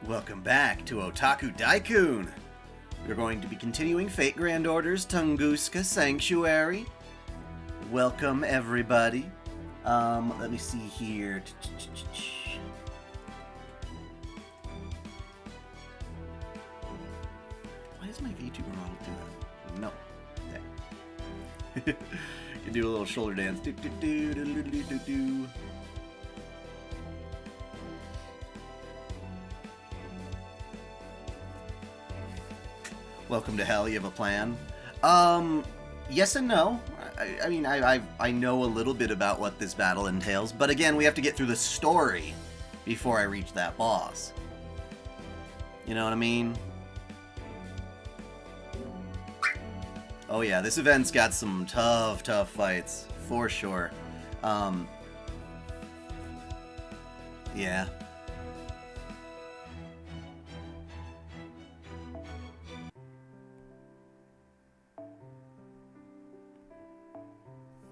Welcome back to OtakuDaiKun. We're going to be continuing Fate Grand Order's Tunguska Sanctuary. Welcome, everybody. Let me see here. Why does my VTuber model do that? No. Okay. You can do a little shoulder dance. Do, do, do, do, do, do, do, do. Welcome to hell, you have a plan? Yes and no. I mean, I know a little bit about what this battle entails, but again, we have to get through the story before I reach that boss. You know what I mean? Oh yeah, this event's got some tough fights, for sure. Yeah.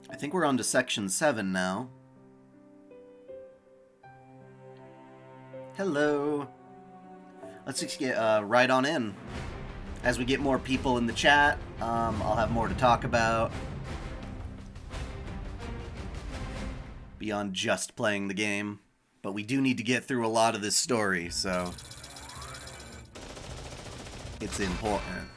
I think we're on to section 7 now. Hello. Let's just get right on in. As we get more people in the chat, I'll have more to talk about. Beyond just playing the game. But we do need to get through a lot of this story, so it's important.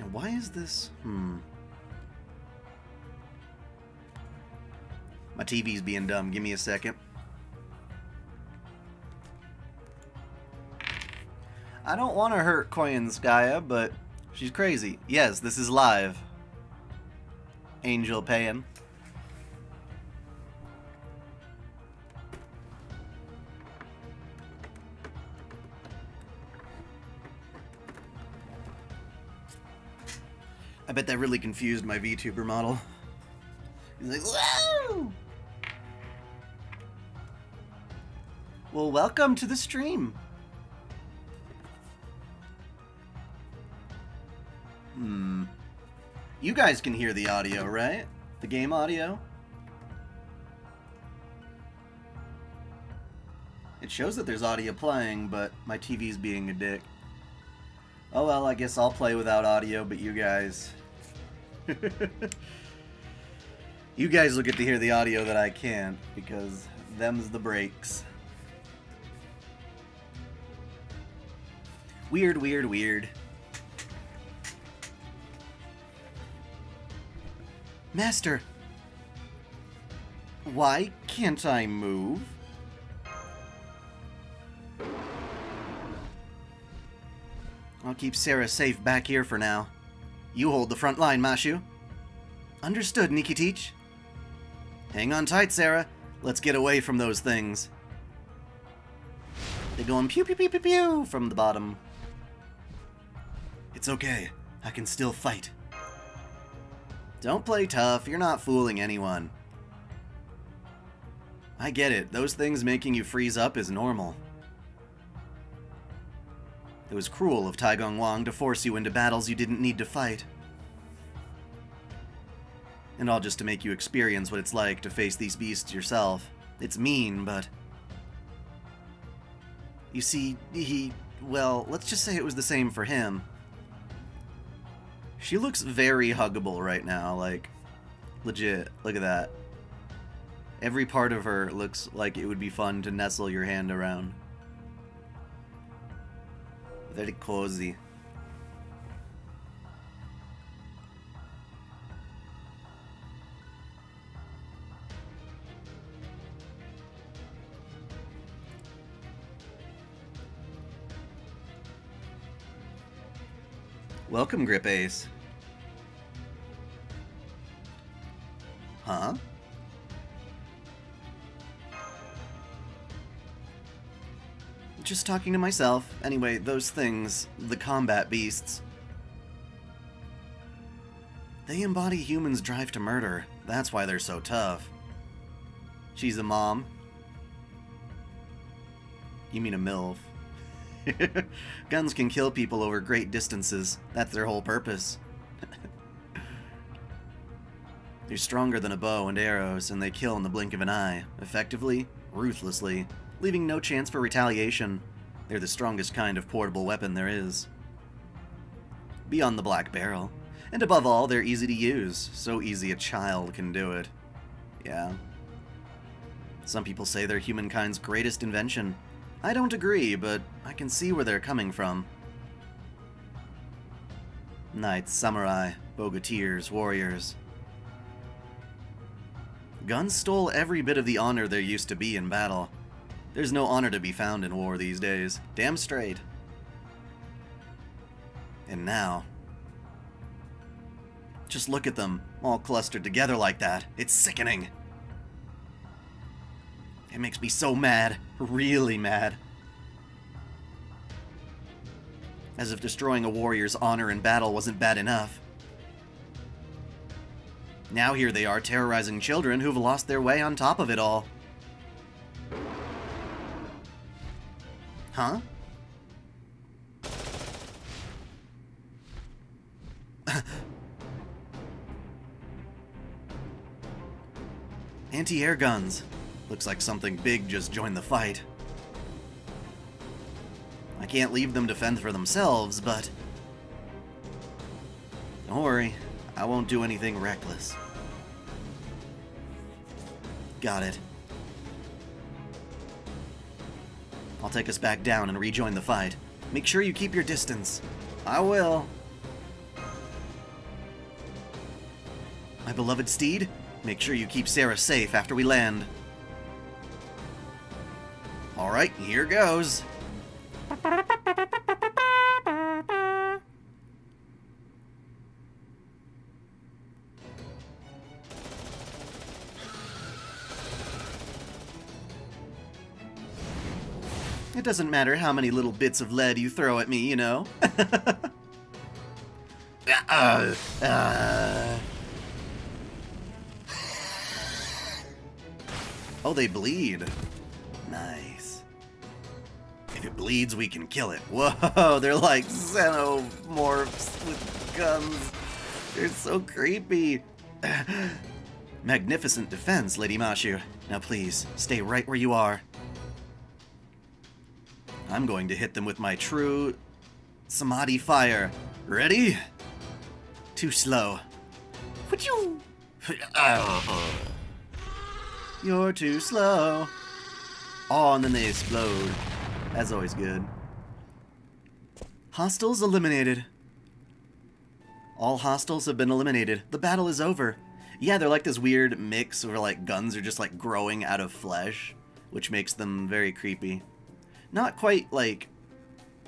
And why is this? My TV's being dumb. Give me a second. I don't want to hurt Koyanskaya, but she's crazy. Yes, this is live. Angel paying. I bet that really confused my VTuber model. He's like, whoa! Well, welcome to the stream. You guys can hear the audio, right? The game audio? It shows that there's audio playing, but my TV's being a dick. Oh well, I guess I'll play without audio, but you guys... You guys will get to hear the audio that I can't, because them's the breaks. Weird, weird, weird. Master! Why can't I move? I'll keep Sarah safe back here for now. You hold the front line, Mashu. Understood, Nikitich. Hang on tight, Sarah. Let's get away from those things. They're going pew pew pew pew pew from the bottom. It's okay. I can still fight. Don't play tough. You're not fooling anyone. I get it. Those things making you freeze up is normal. It was cruel of Taigong Wang to force you into battles you didn't need to fight. And all just to make you experience what it's like to face these beasts yourself. It's mean, but... You see, well, let's just say it was the same for him. She looks very huggable right now, like, legit. Look at that. Every part of her looks like it would be fun to nestle your hand around. Very cozy. Welcome, Grip Ace. Huh? Just talking to myself. Anyway, those things, the combat beasts, they embody humans' drive to murder. That's why they're so tough. She's a mom. You mean a MILF. Guns can kill people over great distances. That's their whole purpose. They're stronger than a bow and arrows, and they kill in the blink of an eye, effectively, ruthlessly, leaving no chance for retaliation. They're the strongest kind of portable weapon there is. Beyond the black barrel. And above all, they're easy to use, so easy a child can do it. Yeah. Some people say they're humankind's greatest invention. I don't agree, but I can see where they're coming from. Knights, samurai, bogatiers, warriors. Guns stole every bit of the honor there used to be in battle. There's no honor to be found in war these days. Damn straight. And now... just look at them, all clustered together like that. It's sickening. It makes me so mad. Really mad. As if destroying a warrior's honor in battle wasn't bad enough. Now here they are terrorizing children who've lost their way on top of it all. Huh? Anti-air guns. Looks like something big just joined the fight. I can't leave them to fend for themselves, but... don't worry, I won't do anything reckless. Got it. I'll take us back down and rejoin the fight. Make sure you keep your distance. I will. My beloved steed, make sure you keep Sarah safe after we land. Alright, here goes. It doesn't matter how many little bits of lead you throw at me, you know? Oh, they bleed. Nice. If it bleeds, we can kill it. Whoa, they're like xenomorphs with guns. They're so creepy. Magnificent defense, Lady Mashu. Now please, stay right where you are. I'm going to hit them with my true Samadhi fire. Ready? Too slow. You're too slow. Oh, and then they explode. That's always good. Hostiles eliminated. All hostiles have been eliminated. The battle is over. Yeah, they're like this weird mix where like guns are just like growing out of flesh, which makes them very creepy. Not quite like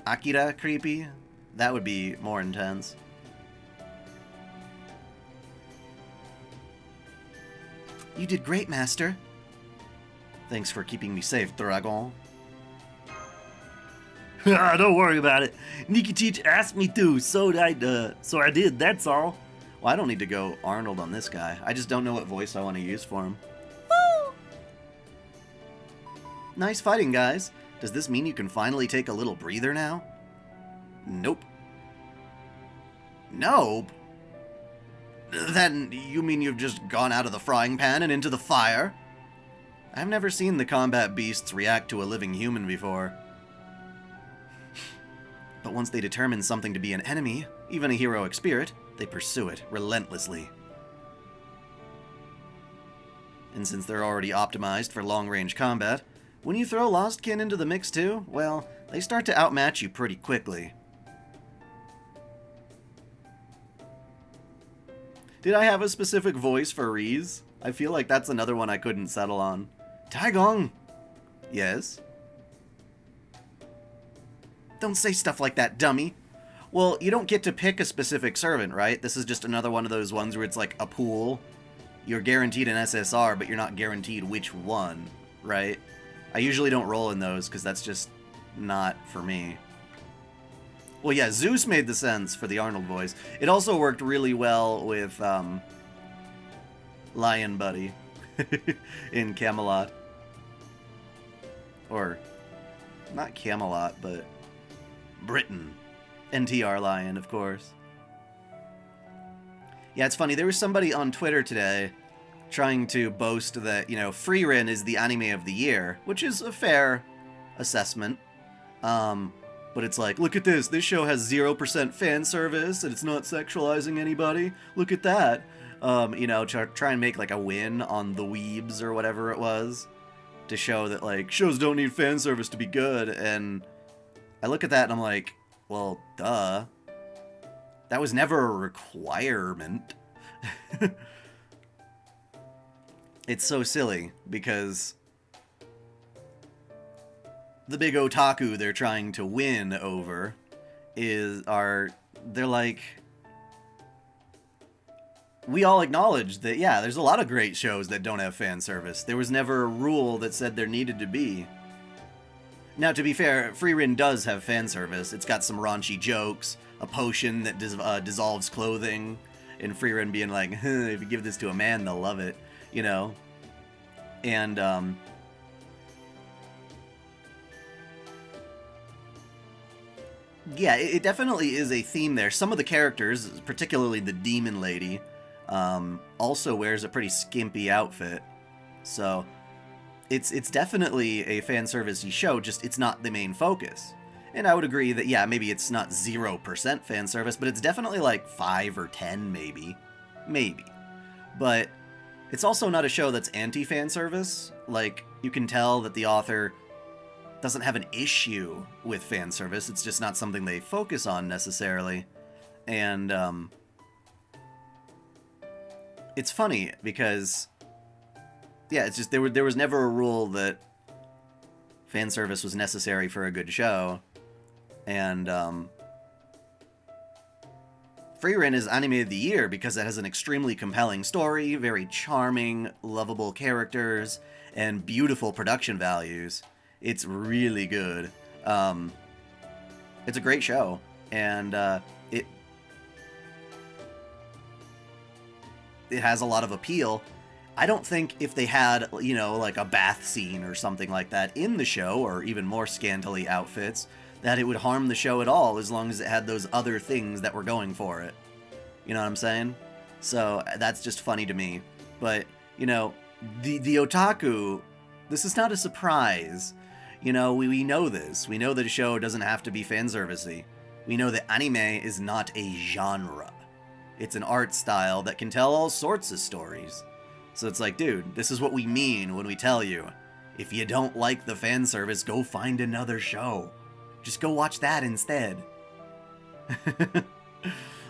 Akira creepy. That would be more intense. You did great, Master. Thanks for keeping me safe, Dragon. Don't worry about it. Nikitich asked me to, so I did, that's all. Well, I don't need to go Arnold on this guy. I just don't know what voice I want to use for him. Woo! Nice fighting, guys. Does this mean you can finally take a little breather now? Nope. Nope? Then you mean you've just gone out of the frying pan and into the fire? I've never seen the combat beasts react to a living human before. But once they determine something to be an enemy, even a heroic spirit, they pursue it relentlessly. And since they're already optimized for long-range combat, when you throw Lostkin into the mix too, well, they start to outmatch you pretty quickly. Did I have a specific voice for Rize? I feel like that's another one I couldn't settle on. Taigong! Yes? Don't say stuff like that, dummy. Well, you don't get to pick a specific servant, right? This is just another one of those ones where it's like a pool. You're guaranteed an SSR, but you're not guaranteed which one, right? I usually don't roll in those because that's just not for me. Well, yeah, Zeus made the sense for the Arnold voice. It also worked really well with Lion Buddy in Camelot. Or, not Camelot, but Britain. NTR Lion, of course. Yeah, it's funny. There was somebody on Twitter today trying to boast that, you know, Frieren is the anime of the year, which is a fair assessment. But it's like, look at this. This show has 0% fan service, and it's not sexualizing anybody. Look at that. You know, try and make, like, a win on the weebs or whatever it was, to show that, like, shows don't need fan service to be good. And I look at that and I'm like, well, duh. That was never a requirement. It's so silly, because the big otaku they're trying to win over they're like, we all acknowledge that, yeah, there's a lot of great shows that don't have fan service. There was never a rule that said there needed to be. Now, to be fair, Frieren does have fan service. It's got some raunchy jokes, a potion that dissolves clothing, and Frieren being like, if you give this to a man, they'll love it, you know? And, yeah, it definitely is a theme there. Some of the characters, particularly the demon lady, also wears a pretty skimpy outfit. So it's definitely a fan servicey show, just it's not the main focus. And I would agree that, yeah, maybe it's not 0% fan service, but it's definitely like 5 or 10 maybe. Maybe. But it's also not a show that's anti-fan service. Like, you can tell that the author doesn't have an issue with fan service. It's just not something they focus on necessarily. And it's funny because, yeah, it's just there was never a rule that fan service was necessary for a good show. And Frieren is anime of the year because it has an extremely compelling story, very charming, lovable characters, and beautiful production values. It's really good. It's a great show, and it has a lot of appeal. I don't think if they had, you know, like a bath scene or something like that in the show, or even more scantily outfits, that it would harm the show at all, as long as it had those other things that were going for it. You know what I'm saying? So that's just funny to me. But, you know, the otaku, this is not a surprise. You know, we know this. We know that a show doesn't have to be fanservice-y. We know that anime is not a genre. It's an art style that can tell all sorts of stories. So it's like, dude, this is what we mean when we tell you, if you don't like the fan service, go find another show. Just go watch that instead.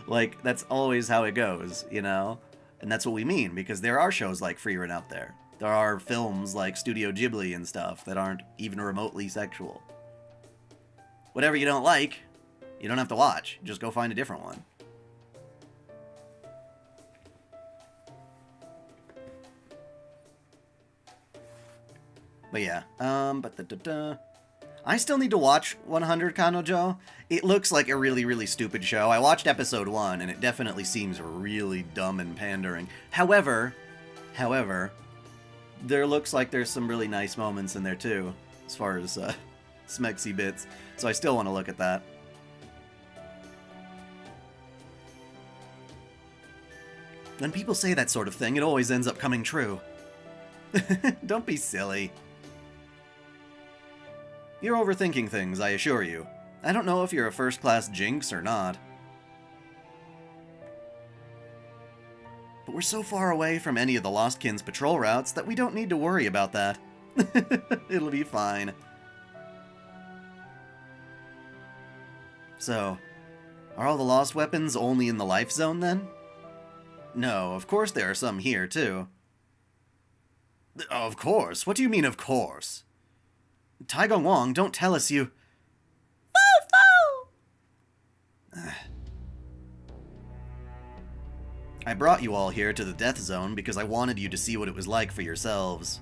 Like, that's always how it goes, you know? And that's what we mean, because there are shows like Frieren out there. There are films like Studio Ghibli and stuff that aren't even remotely sexual. Whatever you don't like, you don't have to watch. Just go find a different one. But yeah, I still need to watch 100 Kanojo. It looks like a really, really stupid show. I watched episode 1, and it definitely seems really dumb and pandering. However, there looks like there's some really nice moments in there too, as far as smexy bits. So I still want to look at that. When people say that sort of thing, it always ends up coming true. Don't be silly. You're overthinking things, I assure you. I don't know if you're a first-class jinx or not. But we're so far away from any of the Lost Kin's patrol routes that we don't need to worry about that. It'll be fine. So, are all the lost weapons only in the life zone then? No, of course there are some here too. Of course? What do you mean of course? Taigong Wong, don't tell us you... I brought you all here to the death zone because I wanted you to see what it was like for yourselves.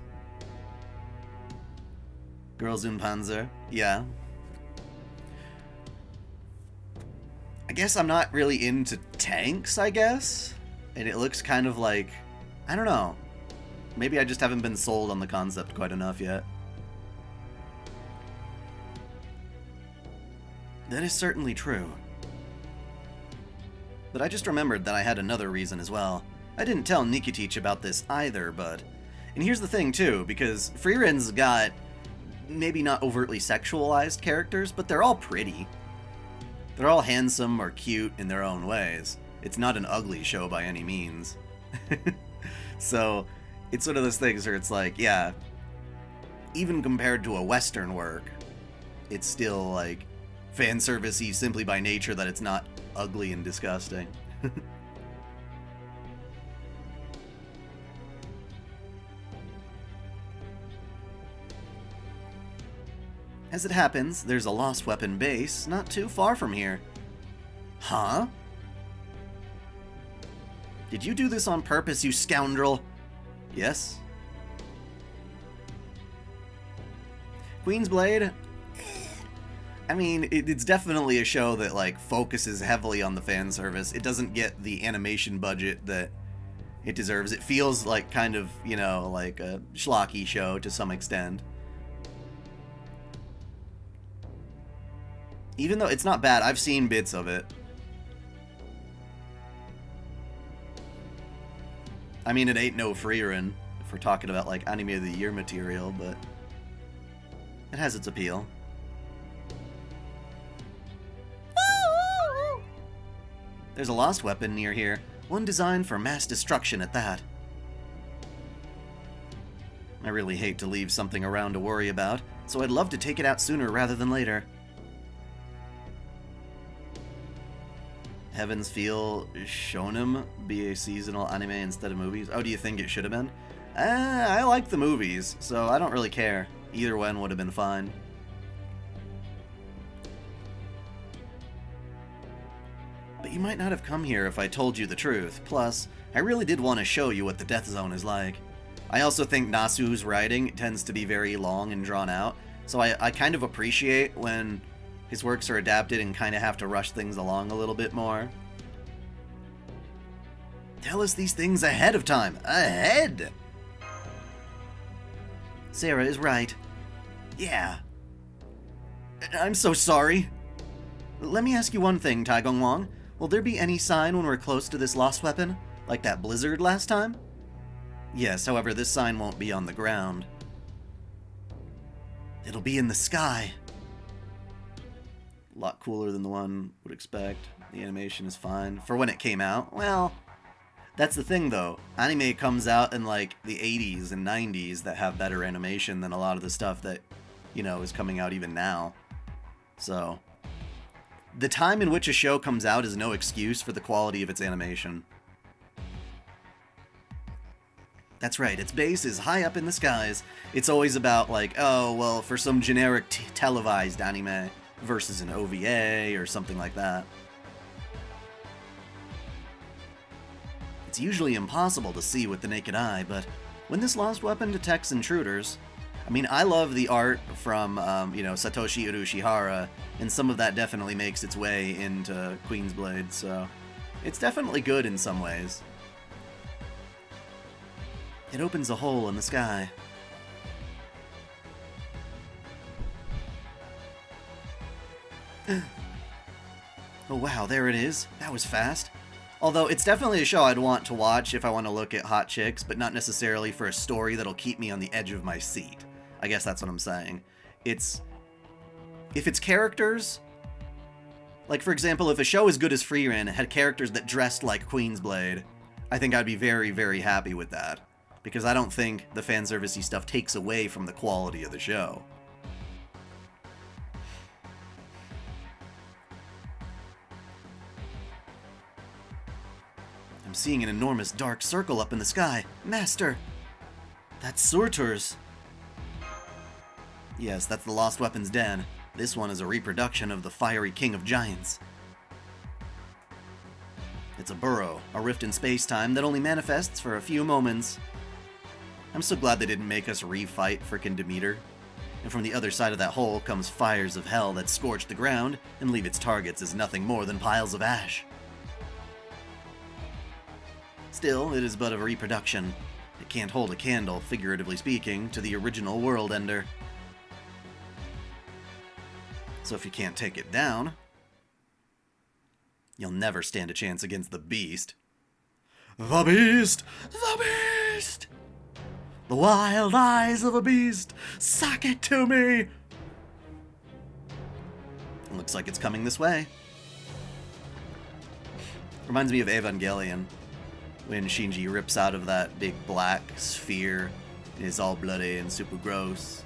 Girls in Panzer? Yeah. I guess I'm not really into tanks, I guess? And it looks kind of like... I don't know. Maybe I just haven't been sold on the concept quite enough yet. That is certainly true. But I just remembered that I had another reason as well. I didn't tell Nikitich about this either, but... And here's the thing, too, because Frierin's got maybe not overtly sexualized characters, but they're all pretty. They're all handsome or cute in their own ways. It's not an ugly show by any means. So, it's one of those things where it's like, yeah, even compared to a Western work, it's still, like, fan service-y simply by nature that it's not ugly and disgusting. As it happens, there's a Lost Weapon base not too far from here. Huh? Did you do this on purpose, you scoundrel? Yes. Queen's Blade? I mean, it's definitely a show that, like, focuses heavily on the fan service. It doesn't get the animation budget that it deserves. It feels like kind of, you know, like a schlocky show to some extent. Even though it's not bad, I've seen bits of it. I mean, it ain't no Frieren, if we're talking about, like, Anime of the Year material, but it has its appeal. There's a lost weapon near here, one designed for mass destruction at that. I really hate to leave something around to worry about, so I'd love to take it out sooner rather than later. Heavens Feel Shonen be a seasonal anime instead of movies? Oh, do you think it should have been? I like the movies, so I don't really care. Either one would have been fine. But you might not have come here if I told you the truth. Plus, I really did want to show you what the Death Zone is like. I also think Nasu's writing tends to be very long and drawn out, so I kind of appreciate when his works are adapted and kind of have to rush things along a little bit more. Tell us these things ahead of time. Ahead! Sarah is right. Yeah. I'm so sorry. Let me ask you one thing, Taigong Wang. Will there be any sign when we're close to this lost weapon? Like that blizzard last time? Yes, however, this sign won't be on the ground. It'll be in the sky. A lot cooler than the one would expect. The animation is fine. For when it came out, well, that's the thing though. Anime comes out in like the 80s and 90s that have better animation than a lot of the stuff that, you know, is coming out even now. So, the time in which a show comes out is no excuse for the quality of its animation. That's right, its base is high up in the skies. It's always about like, oh, well, for some generic televised anime versus an OVA or something like that. It's usually impossible to see with the naked eye, but when this lost weapon detects intruders... I mean, I love the art from, you know, Satoshi Urushihara, and some of that definitely makes its way into Queen's Blade, so it's definitely good in some ways. It opens a hole in the sky. Oh wow, there it is. That was fast. Although, it's definitely a show I'd want to watch if I want to look at hot chicks, but not necessarily for a story that'll keep me on the edge of my seat. I guess that's what I'm saying. If it's characters... Like, for example, if a show as good as Frieren had characters that dressed like Queen's Blade, I think I'd be very, very happy with that. Because I don't think the fanservice-y stuff takes away from the quality of the show. I'm seeing an enormous dark circle up in the sky. Master! That's Surtur's. Yes, that's the Lost Weapon's den. This one is a reproduction of the Fiery King of Giants. It's a burrow, a rift in space-time that only manifests for a few moments. I'm so glad they didn't make us re-fight frickin' Demeter. And from the other side of that hole comes fires of hell that scorch the ground and leave its targets as nothing more than piles of ash. Still, it is but a reproduction. It can't hold a candle, figuratively speaking, to the original World Ender. So if you can't take it down... You'll never stand a chance against the beast. The beast! The beast! The wild eyes of a beast! Suck it to me! Looks like it's coming this way. Reminds me of Evangelion, when Shinji rips out of that big black sphere and is all bloody and super gross.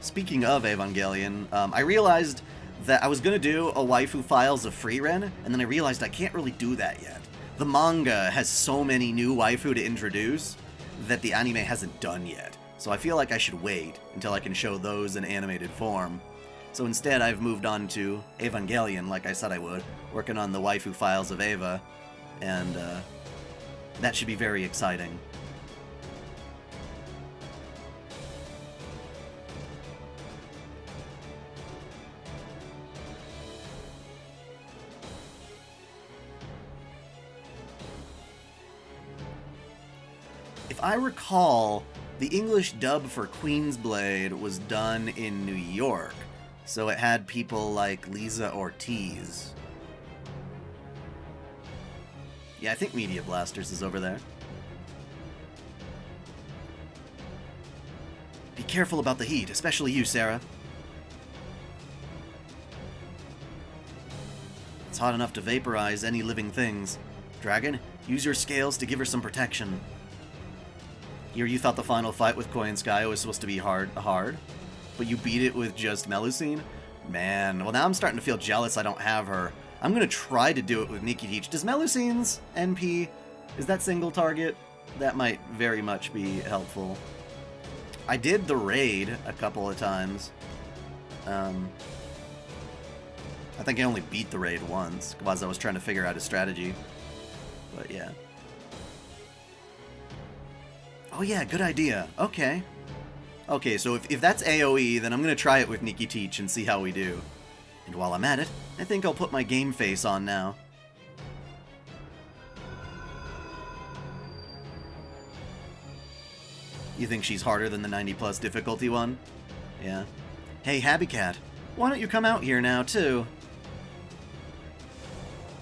Speaking of Evangelion, I realized that I was going to do a waifu files of Frieren, and then I realized I can't really do that yet. The manga has so many new waifu to introduce that the anime hasn't done yet. So I feel like I should wait until I can show those in animated form. So instead I've moved on to Evangelion, like I said I would, working on the waifu files of Eva, and that should be very exciting. If I recall, the English dub for Queen's Blade was done in New York, so it had people like Lisa Ortiz. Yeah, I think Media Blasters is over there. Be careful about the heat, especially you, Sarah. It's hot enough to vaporize any living things. Dragon, use your scales to give her some protection. Here you thought the final fight with Koyanskaya was supposed to be hard, but you beat it with just Melusine? Man, well now I'm starting to feel jealous I don't have her. I'm gonna try to do it with Nikki. Does Melusine's NP, is that single target? That might very much be helpful. I did the raid a couple of times. I think I only beat the raid once, because I was trying to figure out a strategy. But yeah. Oh yeah, good idea. Okay. Okay, so if that's AoE, then I'm going to try it with Nikki Teach and see how we do. And while I'm at it, I think I'll put my game face on now. You think she's harder than the 90+ difficulty one? Yeah. Hey, Habicat, why don't you come out here now, too?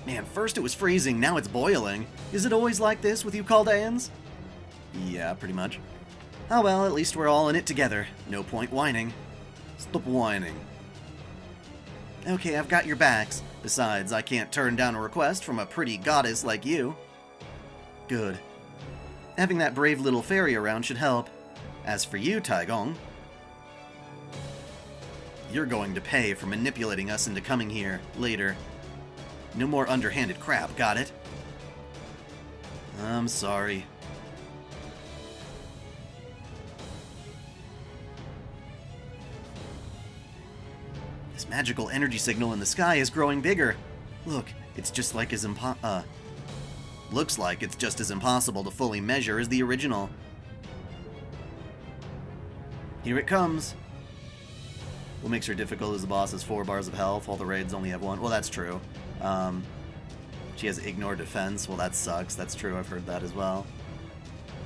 Man, first it was freezing, now it's boiling. Is it always like this with you Chaldeans? Yeah, pretty much. Oh well, at least we're all in it together. No point whining. Stop whining. Okay, I've got your backs. Besides, I can't turn down a request from a pretty goddess like you. Good. Having that brave little fairy around should help. As for you, Taigong, you're going to pay for manipulating us into coming here later. No more underhanded crap, got it? I'm sorry. This magical energy signal in the sky is growing bigger. Look, it's just like looks like it's just as impossible to fully measure as the original. Here it comes. What makes her difficult is the boss has 4 bars of health, while the raids only have 1. Well, that's true. She has ignore defense. Well, that sucks. That's true. I've heard that as well.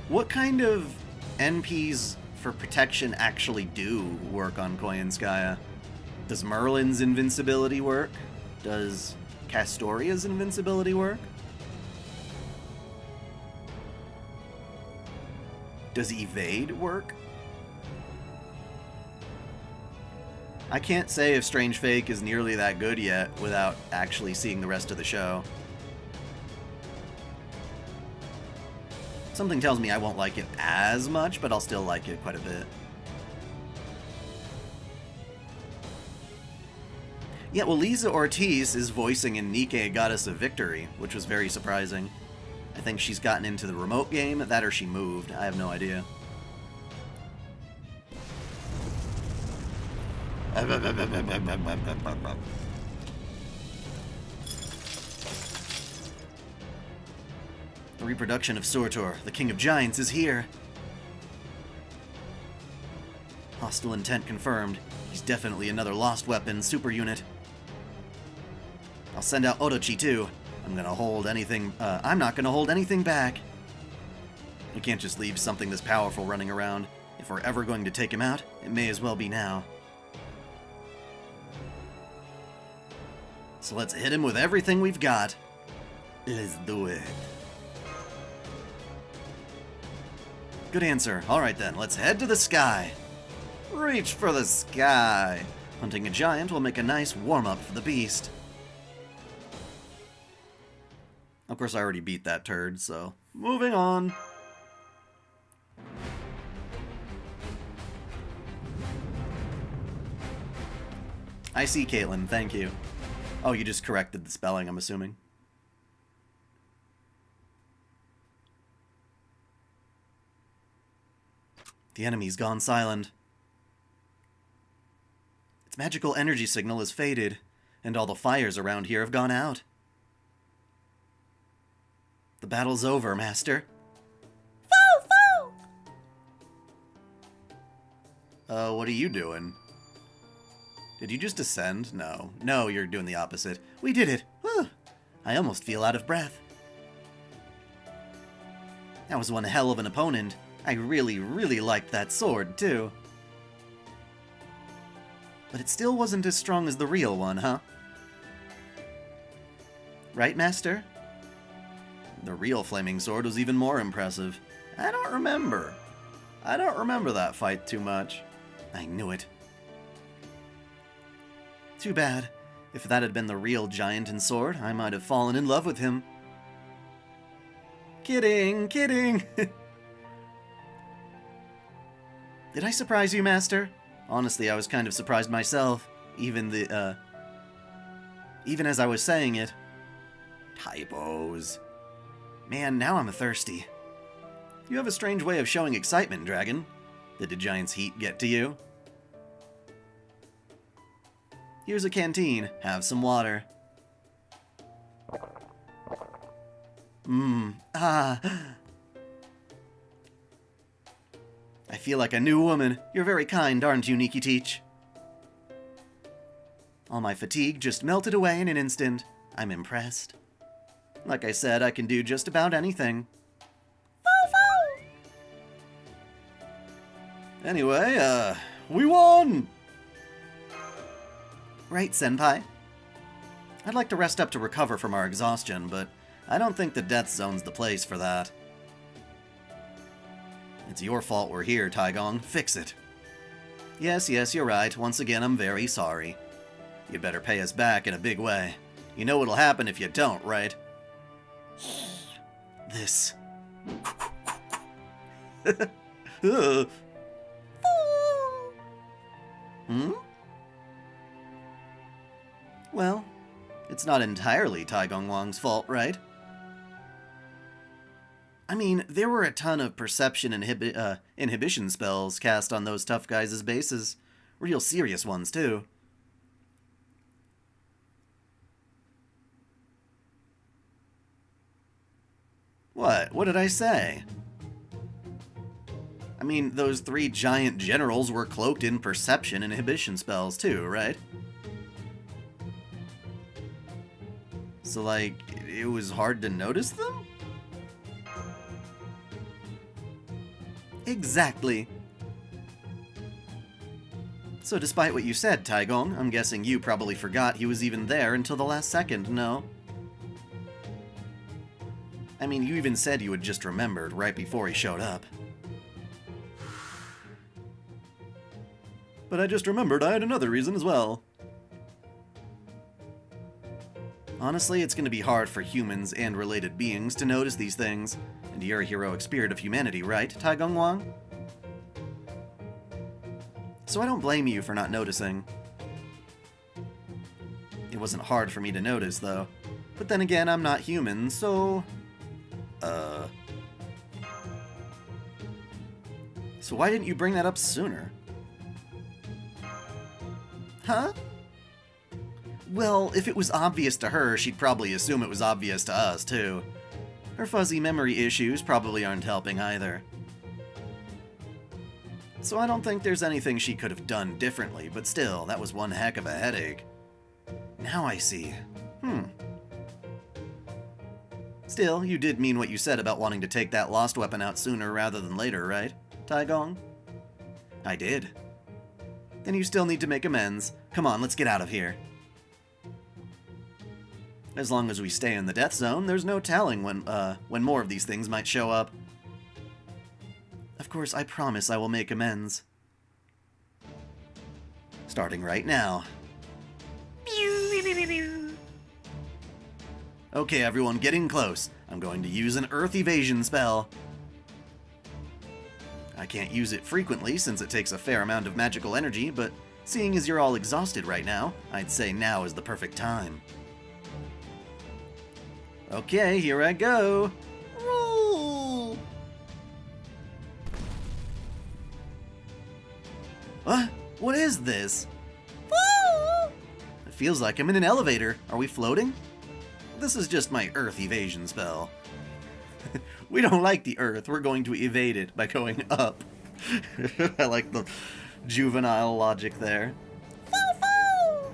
What kind of NPs for protection actually do work on Koyanskaya? Does Merlin's invincibility work? Does Castoria's invincibility work? Does evade work? I can't say if Strange Fake is nearly that good yet without actually seeing the rest of the show. Something tells me I won't like it as much, but I'll still like it quite a bit. Yeah, well, Lisa Ortiz is voicing in Nikke, Goddess of Victory, which was very surprising. I think she's gotten into the remote game, that or she moved. I have no idea. The reproduction of Surtur, the King of Giants, is here. Hostile intent confirmed. He's definitely another lost weapon super unit. I'll send out Otochi too. I'm not gonna hold anything back. We can't just leave something this powerful running around. If we're ever going to take him out, it may as well be now. So let's hit him with everything we've got. Let's do it. Good answer. Alright then, let's head to the sky. Reach for the sky. Hunting a giant will make a nice warm-up for the beast. Of course, I already beat that turd, so moving on. I see, Caitlin. Thank you. Oh, you just corrected the spelling, I'm assuming. The enemy's gone silent. Its magical energy signal has faded, and all the fires around here have gone out. The battle's over, Master. Foo! Foo! What are you doing? Did you just ascend? No. No, you're doing the opposite. We did it! Whew. I almost feel out of breath. That was one hell of an opponent. I really, really liked that sword, too. But it still wasn't as strong as the real one, huh? Right, Master? The real flaming sword was even more impressive. I don't remember. I don't remember that fight too much. I knew it. Too bad. If that had been the real giant and sword, I might have fallen in love with him. Kidding, kidding! Did I surprise you, Master? Honestly, I was kind of surprised myself. Even as I was saying it. Typos. Man, now I'm thirsty. You have a strange way of showing excitement, Dragon. Did the giant's heat get to you? Here's a canteen. Have some water. I feel like a new woman. You're very kind, aren't you, Nikki-teach? All my fatigue just melted away in an instant. I'm impressed. Like I said, I can do just about anything. Foo! Anyway, we won! Right, Senpai? I'd like to rest up to recover from our exhaustion, but I don't think the death zone's the place for that. It's your fault we're here, Taigong. Fix it. Yes, you're right. Once again, I'm very sorry. You'd better pay us back in a big way. You know what'll happen if you don't, right? This. Well, it's not entirely Taigong Wang's fault, right? I mean, there were a ton of perception inhibition spells cast on those tough guys' bases. Real serious ones, too. What? What did I say? I mean, those 3 giant generals were cloaked in perception inhibition spells, too, right? So, like, it was hard to notice them? Exactly. So despite what you said, Taigong, I'm guessing you probably forgot he was even there until the last second, no? I mean, you even said you had just remembered right before he showed up. But I just remembered I had another reason as well. Honestly, it's going to be hard for humans and related beings to notice these things. And you're a heroic spirit of humanity, right, Taigong Wang? So I don't blame you for not noticing. It wasn't hard for me to notice, though. But then again, I'm not human, so... So why didn't you bring that up sooner? Huh? Well, if it was obvious to her, she'd probably assume it was obvious to us, too. Her fuzzy memory issues probably aren't helping either. So I don't think there's anything she could have done differently, but still, that was one heck of a headache. Now I see. Still, you did mean what you said about wanting to take that lost weapon out sooner rather than later, right, Taigong? I did. Then you still need to make amends. Come on, let's get out of here. As long as we stay in the death zone, there's no telling when more of these things might show up. Of course, I promise I will make amends. Starting right now. Okay, everyone, getting close. I'm going to use an Earth Evasion spell. I can't use it frequently since it takes a fair amount of magical energy, but seeing as you're all exhausted right now, I'd say now is the perfect time. Okay, here I go. Roll! What is this? Woo! It feels like I'm in an elevator. Are we floating? This is just my Earth Evasion spell. We don't like the Earth. We're going to evade it by going up. I like the juvenile logic there. Foo!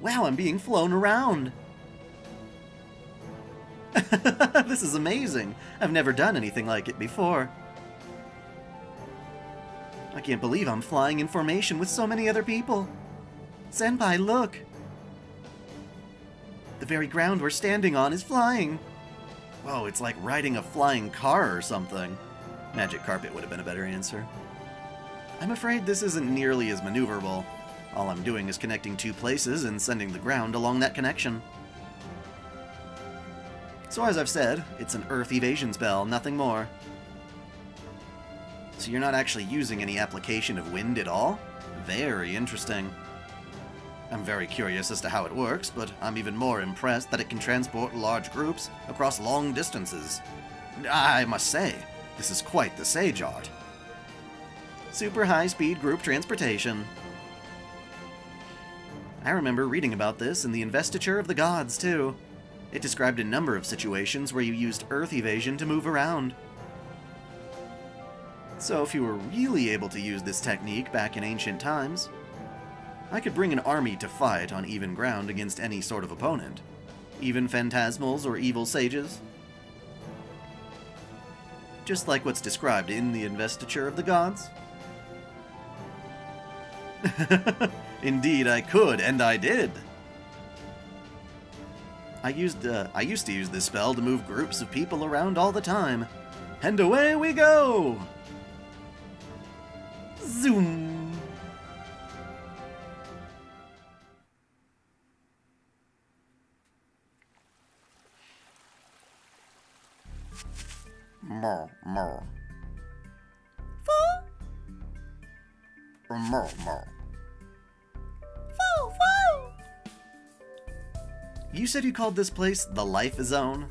Wow, I'm being flown around. This is amazing. I've never done anything like it before. I can't believe I'm flying in formation with so many other people. Senpai, look. The very ground we're standing on is flying. Whoa, it's like riding a flying car or something. Magic carpet would have been a better answer. I'm afraid this isn't nearly as maneuverable. All I'm doing is connecting two places and sending the ground along that connection. So as I've said, it's an Earth Evasion spell, nothing more. So you're not actually using any application of wind at all? Very interesting. I'm very curious as to how it works, but I'm even more impressed that it can transport large groups across long distances. I must say, this is quite the sage art. Super high-speed group transportation. I remember reading about this in the Investiture of the Gods, too. It described a number of situations where you used Earth Evasion to move around. So if you were really able to use this technique back in ancient times, I could bring an army to fight on even ground against any sort of opponent, even phantasmals or evil sages. Just like what's described in the Investiture of the Gods. Indeed, I could, and I did. I used to use this spell to move groups of people around all the time. And away we go! Zoom! More. Foo! More. Foo! Foo! You said you called this place the Life Zone?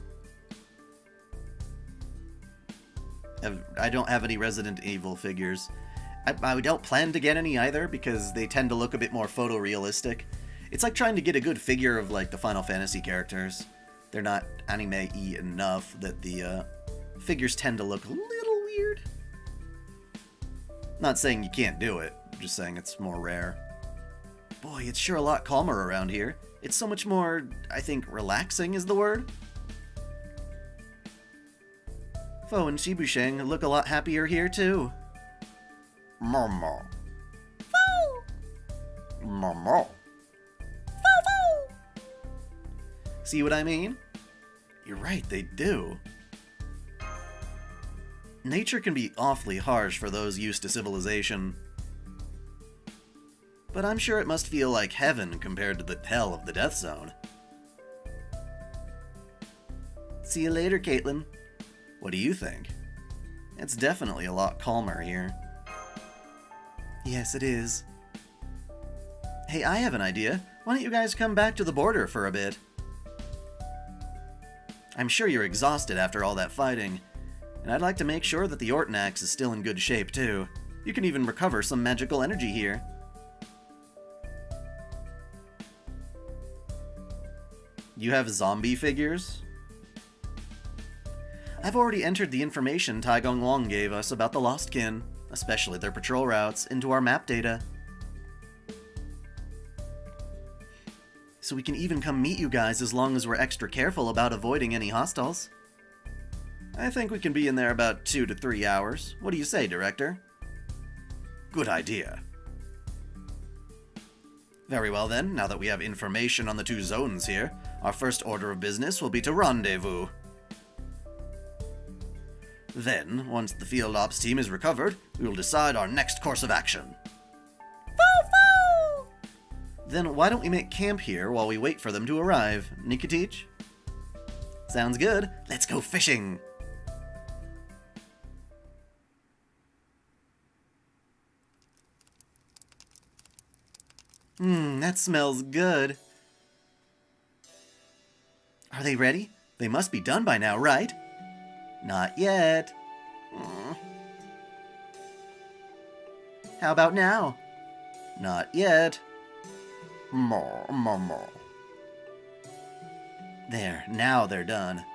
I don't have any Resident Evil figures. I don't plan to get any either, because they tend to look a bit more photorealistic. It's like trying to get a good figure of, like, the Final Fantasy characters. They're not anime-y enough that the figures tend to look a little weird. Not saying you can't do it, I'm just saying it's more rare. Boy, it's sure a lot calmer around here. It's so much more, I think, relaxing is the word. Fo and Shibusheng look a lot happier here, too. Momo. Foo! Momo. Foo! See what I mean? You're right, they do. Nature can be awfully harsh for those used to civilization. But I'm sure it must feel like heaven compared to the hell of the Death Zone. See you later, Caitlin. What do you think? It's definitely a lot calmer here. Yes, it is. Hey, I have an idea. Why don't you guys come back to the border for a bit? I'm sure you're exhausted after all that fighting, and I'd like to make sure that the Orton axe is still in good shape, too. You can even recover some magical energy here. You have zombie figures? I've already entered the information Tai Gong Long gave us about the Lost Kin, especially their patrol routes, into our map data. So we can even come meet you guys as long as we're extra careful about avoiding any hostiles. I think we can be in there about 2 to 3 hours. What do you say, Director? Good idea. Very well then, now that we have information on the two zones here, our first order of business will be to rendezvous. Then, once the field ops team is recovered, we will decide our next course of action. Foo-foo! Then why don't we make camp here while we wait for them to arrive, Nikitich? Sounds good. Let's go fishing. That smells good. Are they ready? They must be done by now, right? Not yet. How about now? Not yet. There, now they're done.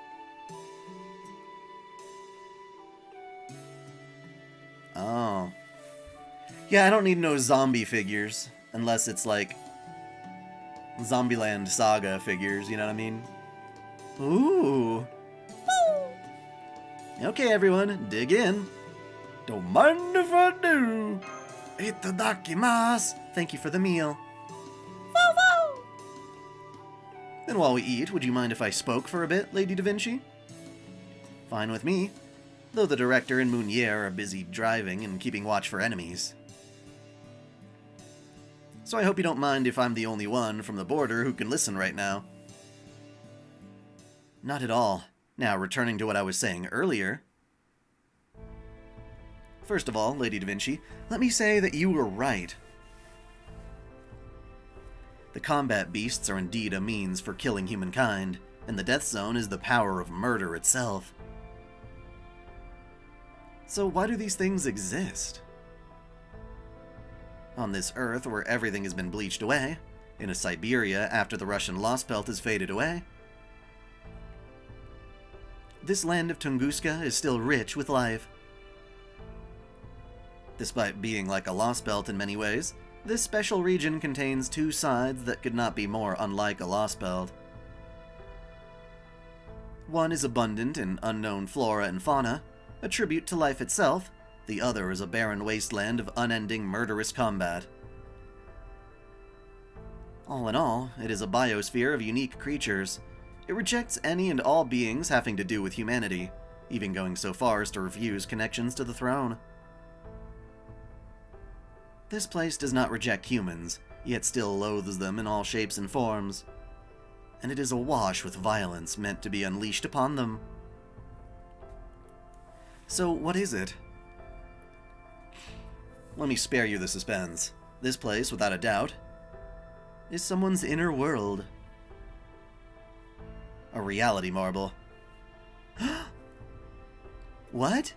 Oh. Yeah, I don't need no zombie figures. Unless it's like Zombieland Saga figures, you know what I mean? Ooh. Okay, everyone, dig in. Don't mind if I do. Itadakimasu. Thank you for the meal. Foo-foo! Then while we eat, would you mind if I spoke for a bit, Lady Da Vinci? Fine with me, though the director and Mounier are busy driving and keeping watch for enemies. So I hope you don't mind if I'm the only one from the border who can listen right now. Not at all. Now, returning to what I was saying earlier. First of all, Lady Da Vinci, let me say that you were right. The combat beasts are indeed a means for killing humankind, and the death zone is the power of murder itself. So why do these things exist? On this Earth where everything has been bleached away, in a Siberia after the Russian Lost Belt has faded away, this land of Tunguska is still rich with life. Despite being like a Lost Belt in many ways, this special region contains two sides that could not be more unlike a Lost Belt. One is abundant in unknown flora and fauna, a tribute to life itself. The other is a barren wasteland of unending murderous combat. All in all, it is a biosphere of unique creatures. It rejects any and all beings having to do with humanity, even going so far as to refuse connections to the throne. This place does not reject humans, yet still loathes them in all shapes and forms. And it is awash with violence meant to be unleashed upon them. So what is it? Let me spare you the suspense. This place, without a doubt, is someone's inner world. A reality marble. What?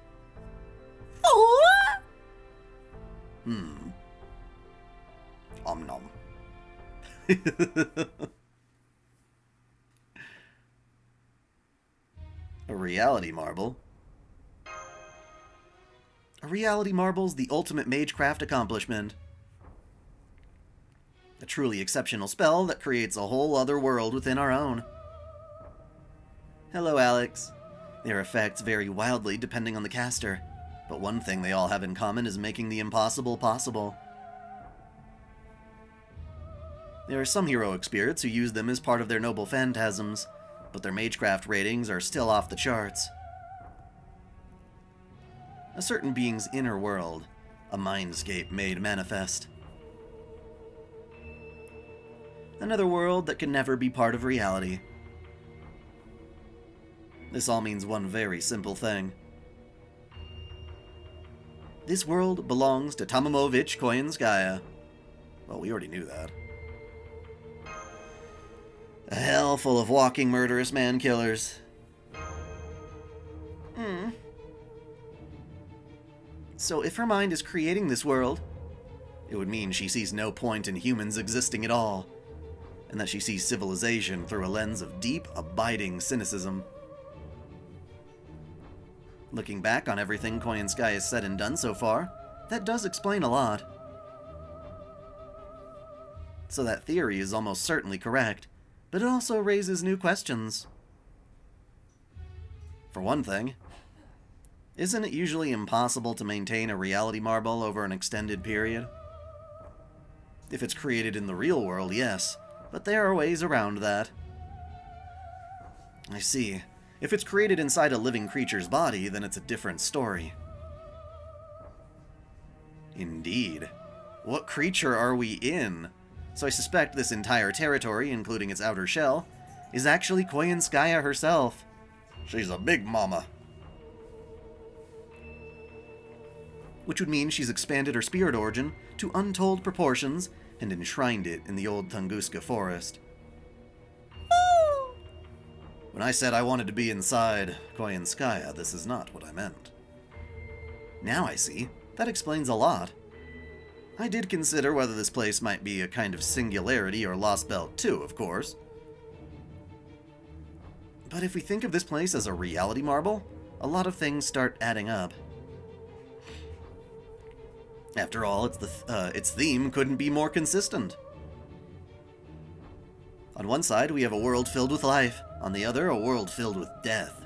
Om nom. A reality marble? A reality marble's the ultimate magecraft accomplishment. A truly exceptional spell that creates a whole other world within our own. Hello, Alex. Their effects vary wildly depending on the caster, but one thing they all have in common is making the impossible possible. There are some heroic spirits who use them as part of their noble phantasms, but their magecraft ratings are still off the charts. A certain being's inner world, a mindscape made manifest. Another world that can never be part of reality. This all means one very simple thing. This world belongs to Tomomovich Koyanskaya. Well, we already knew that. A hell full of walking murderous man-killers. So if her mind is creating this world, it would mean she sees no point in humans existing at all, and that she sees civilization through a lens of deep, abiding cynicism. Looking back on everything Koyanskaya has said and done so far, that does explain a lot. So that theory is almost certainly correct, but it also raises new questions. For one thing, isn't it usually impossible to maintain a reality marble over an extended period? If it's created in the real world, yes, but there are ways around that. I see. If it's created inside a living creature's body, then it's a different story. Indeed. What creature are we in? So I suspect this entire territory, including its outer shell, is actually Koyanskaya herself. She's a big mama. Which would mean she's expanded her spirit origin to untold proportions and enshrined it in the old Tunguska forest. When I said I wanted to be inside Koyanskaya, this is not what I meant. Now I see. That explains a lot. I did consider whether this place might be a kind of singularity or lost belt too, of course. But if we think of this place as a reality marble, a lot of things start adding up. After all, its theme couldn't be more consistent. On one side, we have a world filled with life. On the other, a world filled with death.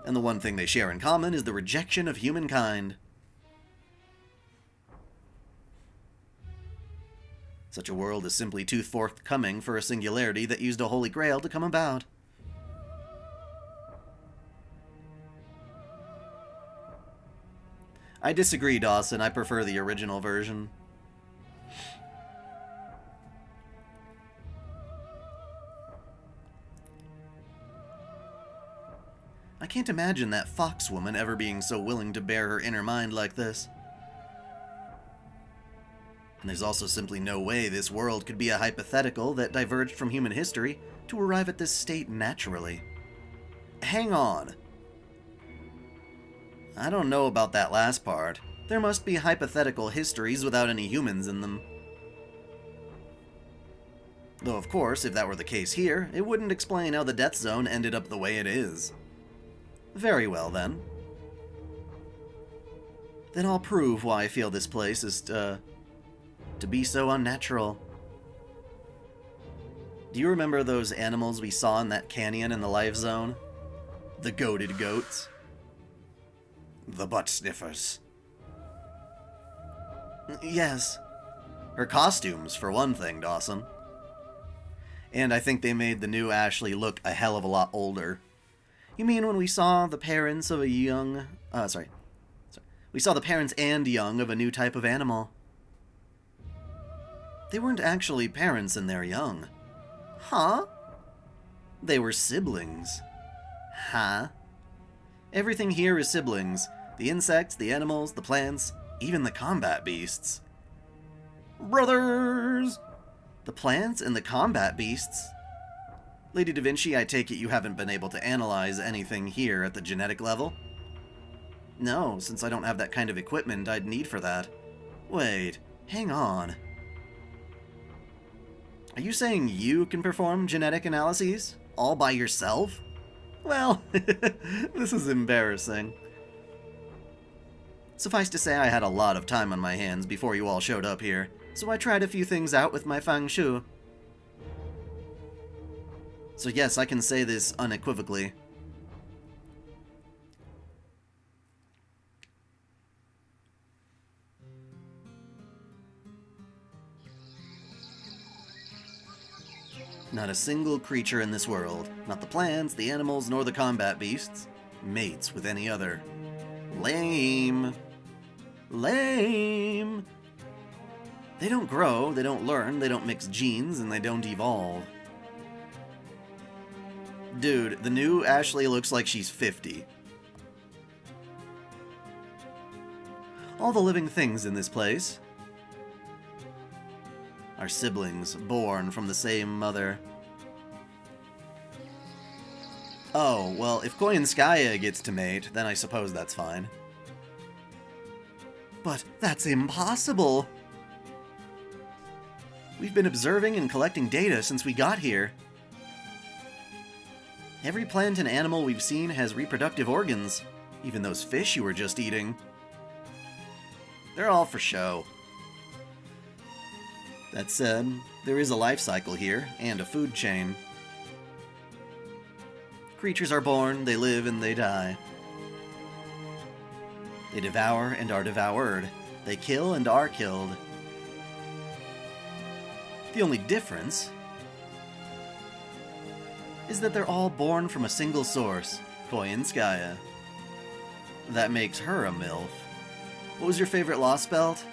And the one thing they share in common is the rejection of humankind. Such a world is simply too forthcoming for a singularity that used a holy grail to come about. I disagree, Dawson. I prefer the original version. I can't imagine that fox woman ever being so willing to bare her inner mind like this. And there's also simply no way this world could be a hypothetical that diverged from human history to arrive at this state naturally. Hang on. I don't know about that last part. There must be hypothetical histories without any humans in them. Though, of course, if that were the case here, it wouldn't explain how the Death Zone ended up the way it is. Very well, then. Then I'll prove why I feel this place is, to be so unnatural. Do you remember those animals we saw in that canyon in the Life Zone? The goated goats? The butt sniffers. Yes. Her costumes, for one thing, Dawson. And I think they made the new Ashley look a hell of a lot older. You mean when we saw the parents of a young... We saw the parents and young of a new type of animal. They weren't actually parents and they're young. Huh? They were siblings. Huh? Everything here is siblings. The insects, the animals, the plants, even the combat beasts. Brothers! The plants and the combat beasts? Lady Da Vinci, I take it you haven't been able to analyze anything here at the genetic level? No, since I don't have that kind of equipment I'd need for that. Wait, hang on. Are you saying you can perform genetic analyses? All by yourself? Well, this is embarrassing. Suffice to say, I had a lot of time on my hands before you all showed up here, so I tried a few things out with my feng shui. So yes, I can say this unequivocally. Not a single creature in this world, not the plants, the animals, nor the combat beasts, mates with any other. Lame. Lame. They don't grow, they don't learn, they don't mix genes, and they don't evolve. Dude, the new Ashley looks like she's 50. All the living things in this place are siblings born from the same mother. Oh, well, if Koyanskaya gets to mate, then I suppose that's fine. But that's impossible! We've been observing and collecting data since we got here. Every plant and animal we've seen has reproductive organs, even those fish you were just eating. They're all for show. That said, there is a life cycle here, and a food chain. Creatures are born, they live, and they die. They devour and are devoured. They kill and are killed. The only difference is that they're all born from a single source, Koyanskaya. That makes her a MILF. What was your favorite Lost Belt?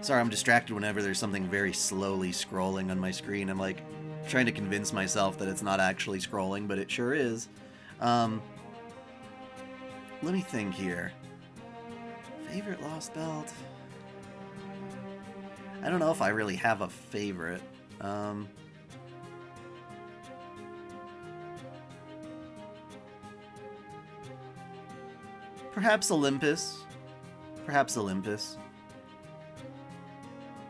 Sorry, I'm distracted whenever there's something very slowly scrolling on my screen. I'm like trying to convince myself that it's not actually scrolling, but it sure is. Let me think here. Favorite Lost Belt? I don't know if I really have a favorite. Perhaps Olympus. Perhaps Olympus.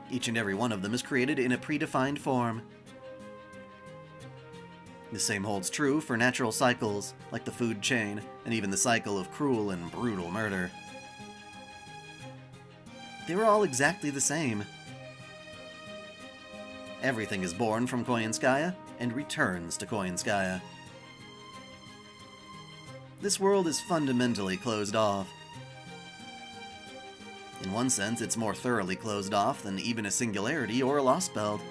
Each and every one of them is created in a predefined form. The same holds true for natural cycles, like the food chain, and even the cycle of cruel and brutal murder. They were all exactly the same. Everything is born from Koyanskaya and returns to Koyanskaya. This world is fundamentally closed off. In one sense, it's more thoroughly closed off than even a singularity or a lost belt.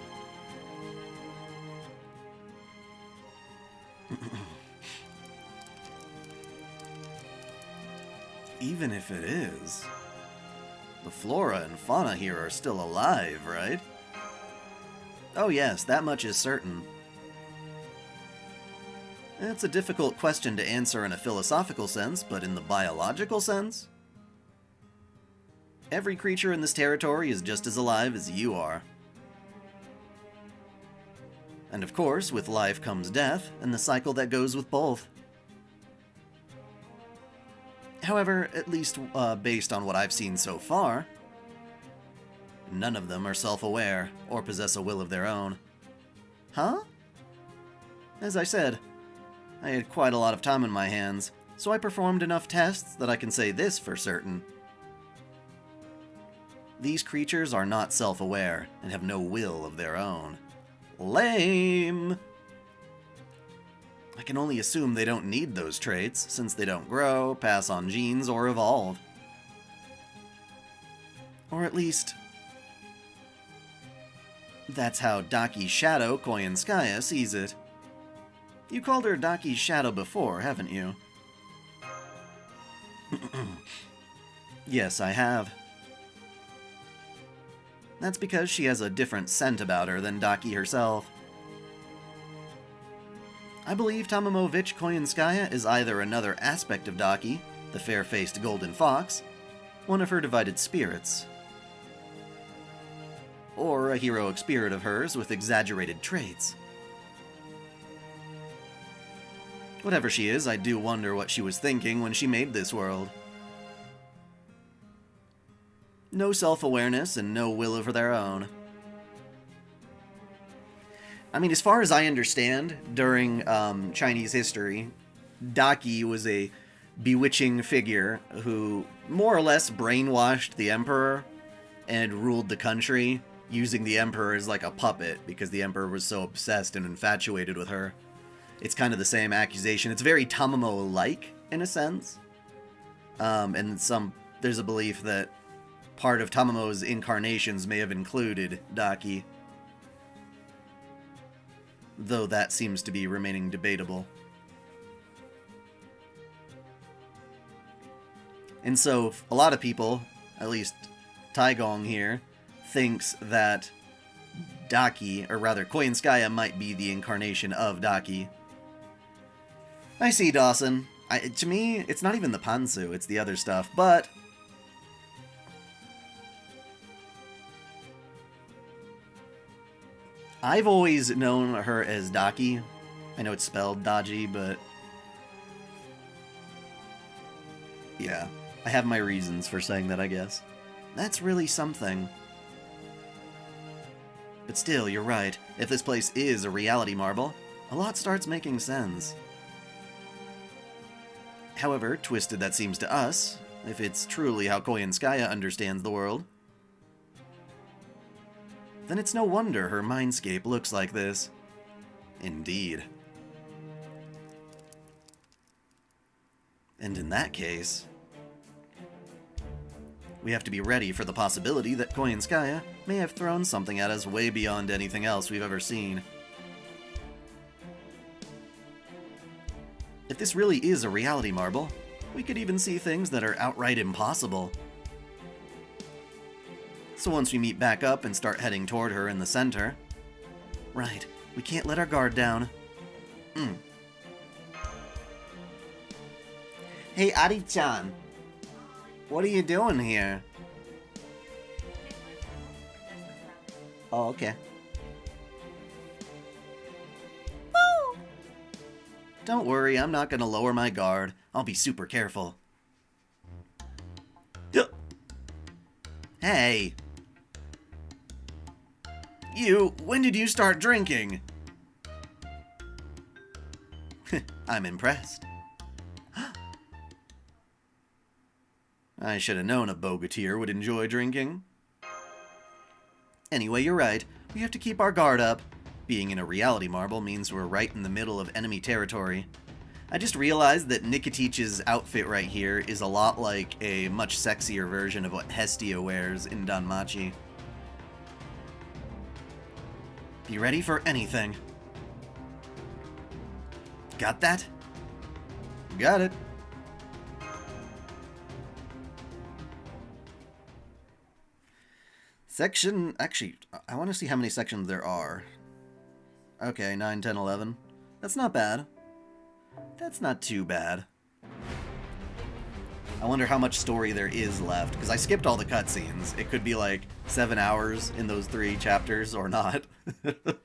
Even if it is, the flora and fauna here are still alive, right? Oh yes, that much is certain. It's a difficult question to answer in a philosophical sense, but in the biological sense? Every creature in this territory is just as alive as you are. And of course, with life comes death, and the cycle that goes with both. However, at least based on what I've seen so far, none of them are self-aware or possess a will of their own. Huh? As I said, I had quite a lot of time on my hands, so I performed enough tests that I can say this for certain. These creatures are not self-aware and have no will of their own. Lame! I can only assume they don't need those traits, since they don't grow, pass on genes, or evolve. Or at least, that's how Daki's shadow, Koyanskaya, sees it. You called her Daki's shadow before, haven't you? Yes, I have. That's because she has a different scent about her than Daki herself. I believe Tamamovich Koyanskaya is either another aspect of Daki, the fair-faced golden fox, one of her divided spirits, or a heroic spirit of hers with exaggerated traits. Whatever she is, I do wonder what she was thinking when she made this world. No self-awareness and no will of their own. I mean, as far as I understand, during Chinese history, Daki was a bewitching figure who more or less brainwashed the emperor and ruled the country, using the emperor as like a puppet because the emperor was so obsessed and infatuated with her. It's kind of the same accusation. It's very Tamamo-like, in a sense. And there's a belief that part of Tamamo's incarnations may have included Daki, though that seems to be remaining debatable. And so, a lot of people, at least Taigong here, thinks that Daki, or rather Koyanskaya, might be the incarnation of Daki. I see, Dawson. To me, it's not even the Pansu, it's the other stuff, but I've always known her as Daki. I know it's spelled Daji, but yeah, I have my reasons for saying that, I guess. That's really something. But still, you're right. If this place is a reality marble, a lot starts making sense. However twisted that seems to us, if it's truly how Koyanskaya understands the world, then it's no wonder her mindscape looks like this. Indeed. And in that case, We have to be ready for the possibility that Koyanskaya may have thrown something at us way beyond anything else we've ever seen. If this really is a reality marble, we could even see things that are outright impossible. So once we meet back up and start heading toward her in the center... Right, we can't let our guard down. Hey, Ari-chan. What are you doing here? Oh, okay. Woo! Don't worry, I'm not gonna lower my guard. I'll be super careful. Hey! When did you start drinking? I'm impressed. I should have known a bogateer would enjoy drinking. Anyway, you're right. We have to keep our guard up. Being in a reality marble means we're right in the middle of enemy territory. I just realized that Nikitich's outfit right here is a lot like a much sexier version of what Hestia wears in Danmachi. Be ready for anything. Got that? Got it. Section... Actually, I want to see how many sections there are. Okay, 9, 10, 11. That's not bad. That's not too bad. I wonder how much story there is left, because I skipped all the cutscenes. It could be like 7 hours in those 3 chapters, or not. But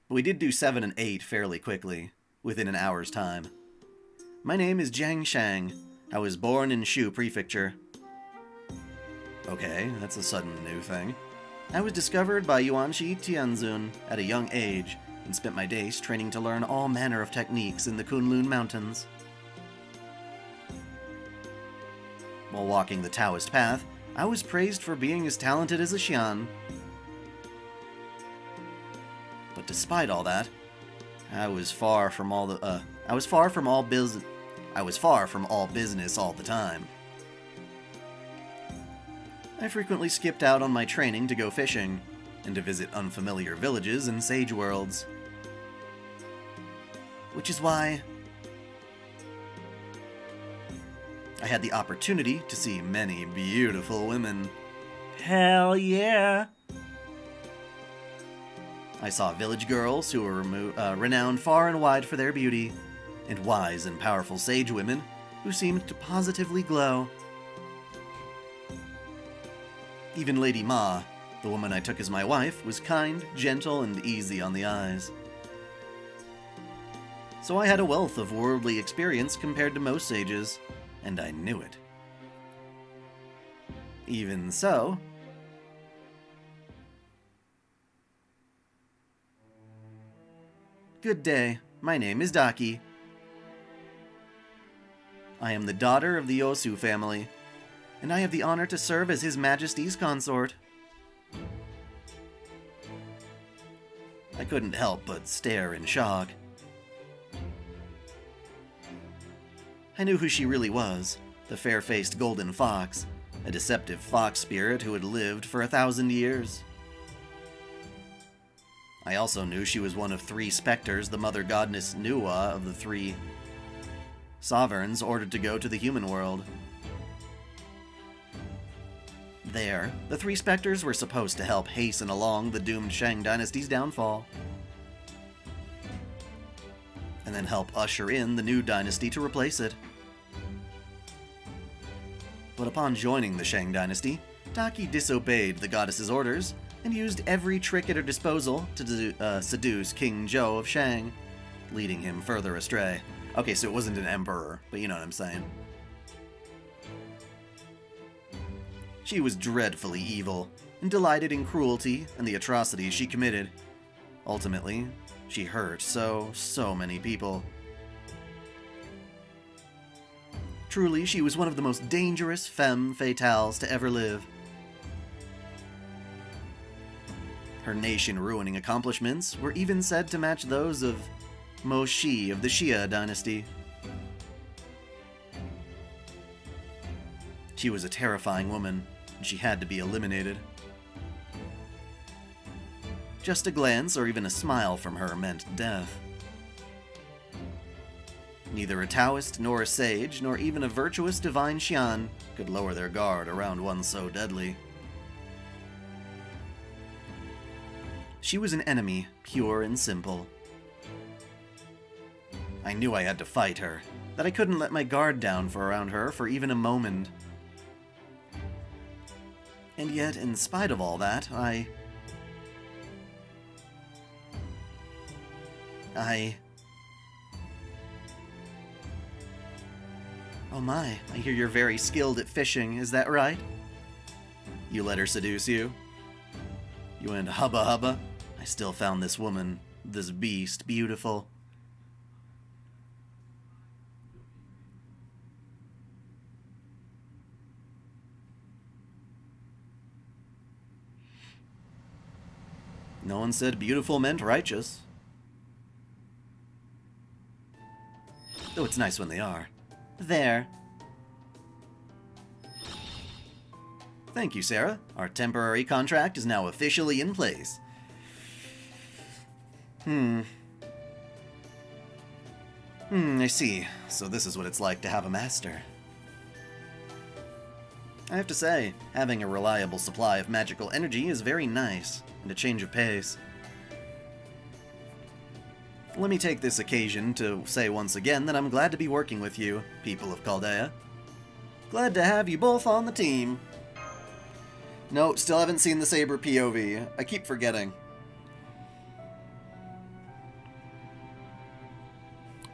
we did do 7 and 8 fairly quickly, within an hour's time. My name is Jiang Shang. I was born in Shu Prefecture. Okay, that's a sudden new thing. I was discovered by Yuanshi Tianzun at a young age, and spent my days training to learn all manner of techniques in the Kunlun Mountains. While walking the Taoist path, I was praised for being as talented as a Xian. But despite all that, I was far from all business all the time. I frequently skipped out on my training to go fishing, and to visit unfamiliar villages and sage worlds. Which is why I had the opportunity to see many beautiful women. Hell yeah! I saw village girls who were renowned far and wide for their beauty, and wise and powerful sage women who seemed to positively glow. Even Lady Ma, the woman I took as my wife, was kind, gentle, and easy on the eyes. So I had a wealth of worldly experience compared to most sages, and I knew it. Even so... Good day, my name is Daki. I am the daughter of the Yosu family, and I have the honor to serve as His Majesty's consort. I couldn't help but stare in shock. I knew who she really was, the fair-faced golden fox, a deceptive fox spirit who had lived for 1,000 years. I also knew she was one of 3 specters the mother goddess Nuwa of the 3 sovereigns ordered to go to the human world. There, the 3 specters were supposed to help hasten along the doomed Shang dynasty's downfall, and then help usher in the new dynasty to replace it. But upon joining the Shang dynasty, Daki disobeyed the goddess's orders and used every trick at her disposal to seduce King Zhou of Shang, leading him further astray. Okay, so it wasn't an emperor, but you know what I'm saying. She was dreadfully evil, and delighted in cruelty and the atrocities she committed. Ultimately, she hurt so many people. Truly, she was one of the most dangerous femme fatales to ever live. Her nation-ruining accomplishments were even said to match those of Mo Shi of the Xia dynasty. She She was a terrifying woman, and she had to be eliminated. Just a glance or even a smile from her meant death. Neither a Taoist nor a sage, nor even a virtuous divine Xian could lower their guard around one so deadly. She was an enemy, pure and simple. I knew I had to fight her, that I couldn't let my guard down around her for even a moment. And yet, in spite of all that, I... Oh my, I hear you're very skilled at fishing, is that right? You let her seduce you? You went hubba hubba? I still found this woman, this beast, beautiful. No one said beautiful meant righteous. Though it's nice when they are. There. Thank you, Sarah. Our temporary contract is now officially in place. I see. So this is what it's like to have a master. I have to say, having a reliable supply of magical energy is very nice, and a change of pace. Let me take this occasion to say once again that I'm glad to be working with you, people of Chaldea. Glad to have you both on the team. No, still haven't seen the Saber POV. I keep forgetting.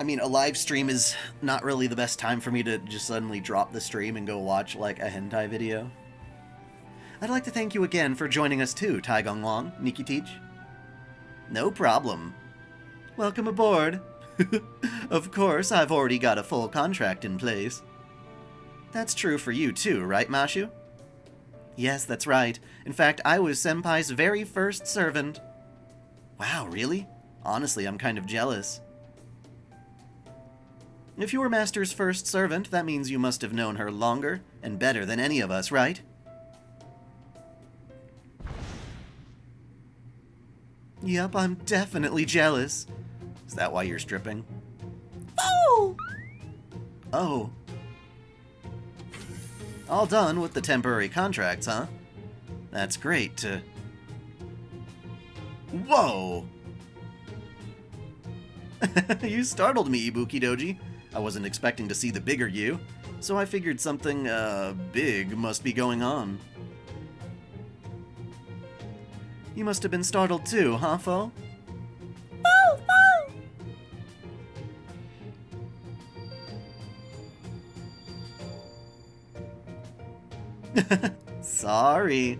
I mean, a live stream is not really the best time for me to just suddenly drop the stream and go watch, like, a hentai video. I'd like to thank you again for joining us too, Taigong Wang, Nikki Teach. No problem. Welcome aboard. Of course, I've already got a full contract in place. That's true for you too, right, Mashu? Yes, that's right. In fact, I was Senpai's very first servant. Wow, really? Honestly, I'm kind of jealous. If you were Master's first servant, that means you must have known her longer and better than any of us, right? Yep, I'm definitely jealous. Is that why you're stripping? Oh! Oh. All done with the temporary contracts, huh? That's great to... Whoa! You startled me, Ibuki Doji. I wasn't expecting to see the bigger you, so I figured something, big must be going on. You must have been startled too, huh, Fo? Sorry.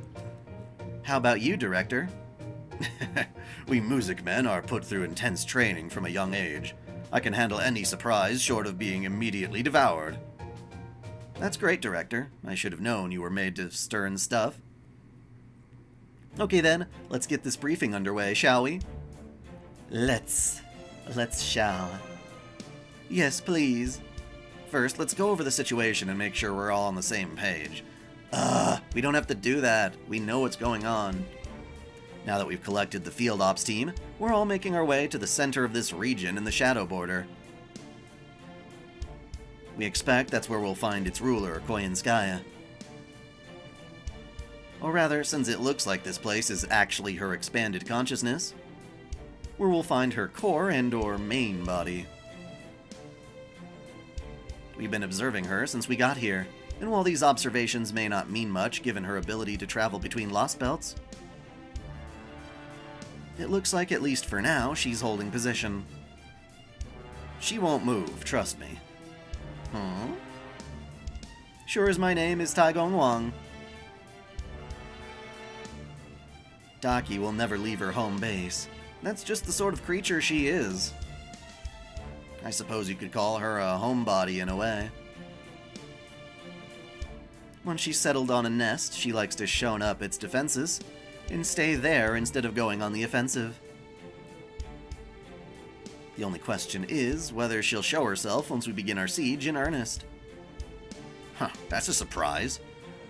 How about you, Director? We music men are put through intense training from a young age. I can handle any surprise short of being immediately devoured. That's great, Director. I should have known you were made to stern stuff. Okay then, let's get this briefing underway, shall we? Let's shall. Yes, please. First, let's go over the situation and make sure we're all on the same page. We don't have to do that. We know what's going on. Now that we've collected the field ops team, we're all making our way to the center of this region in the Shadow Border. We expect that's where we'll find its ruler, Koyanskaya. Or rather, since it looks like this place is actually her expanded consciousness, where we'll find her core and/or main body. We've been observing her since we got here, and while these observations may not mean much given her ability to travel between Lost Belts, it looks like, at least for now, she's holding position. She won't move, trust me. Sure as my name is Taigong Wang. Daki will never leave her home base. That's just the sort of creature she is. I suppose you could call her a homebody in a way. Once she's settled on a nest, she likes to shown up its defenses and stay there instead of going on the offensive. The only question is whether she'll show herself once we begin our siege in earnest. Huh, that's a surprise.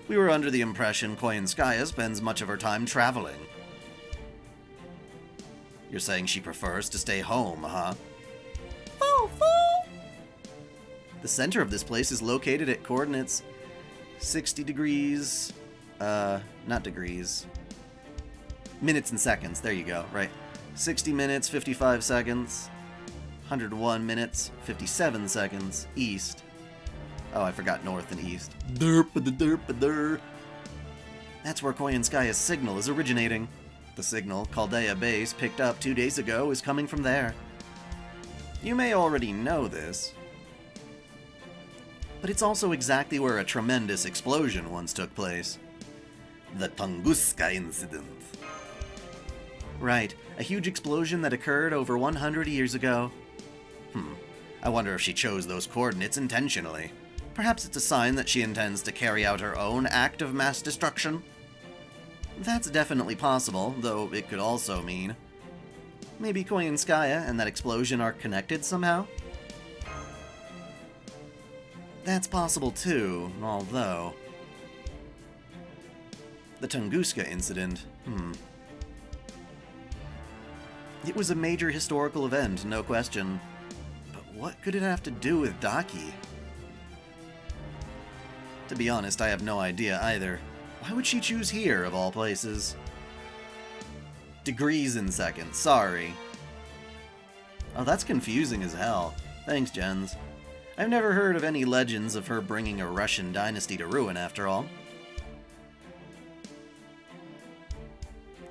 We were under the impression Koyanskaya spends much of her time traveling. You're saying she prefers to stay home, huh? Foo, foo. The center of this place is located at coordinates 60 degrees... not degrees. Minutes and seconds, there you go, right. 60 minutes, 55 seconds. 101 minutes, 57 seconds, east. Oh, I forgot north and east. Derp-a-derp-a-der. That's where Koyanskaya's signal is originating. The signal Chaldea Base picked up 2 days ago is coming from there. You may already know this, but it's also exactly where a tremendous explosion once took place. The Tunguska incident. Right, a huge explosion that occurred over 100 years ago. I wonder if she chose those coordinates intentionally. Perhaps it's a sign that she intends to carry out her own act of mass destruction? That's definitely possible, though it could also mean maybe Koyanskaya and that explosion are connected somehow? That's possible too, although... The Tunguska incident, It was a major historical event, no question. But what could it have to do with Daki? To be honest, I have no idea either. Why would she choose here, of all places? Degrees in seconds, sorry. Oh, that's confusing as hell. Thanks, Jens. I've never heard of any legends of her bringing a Russian dynasty to ruin, after all.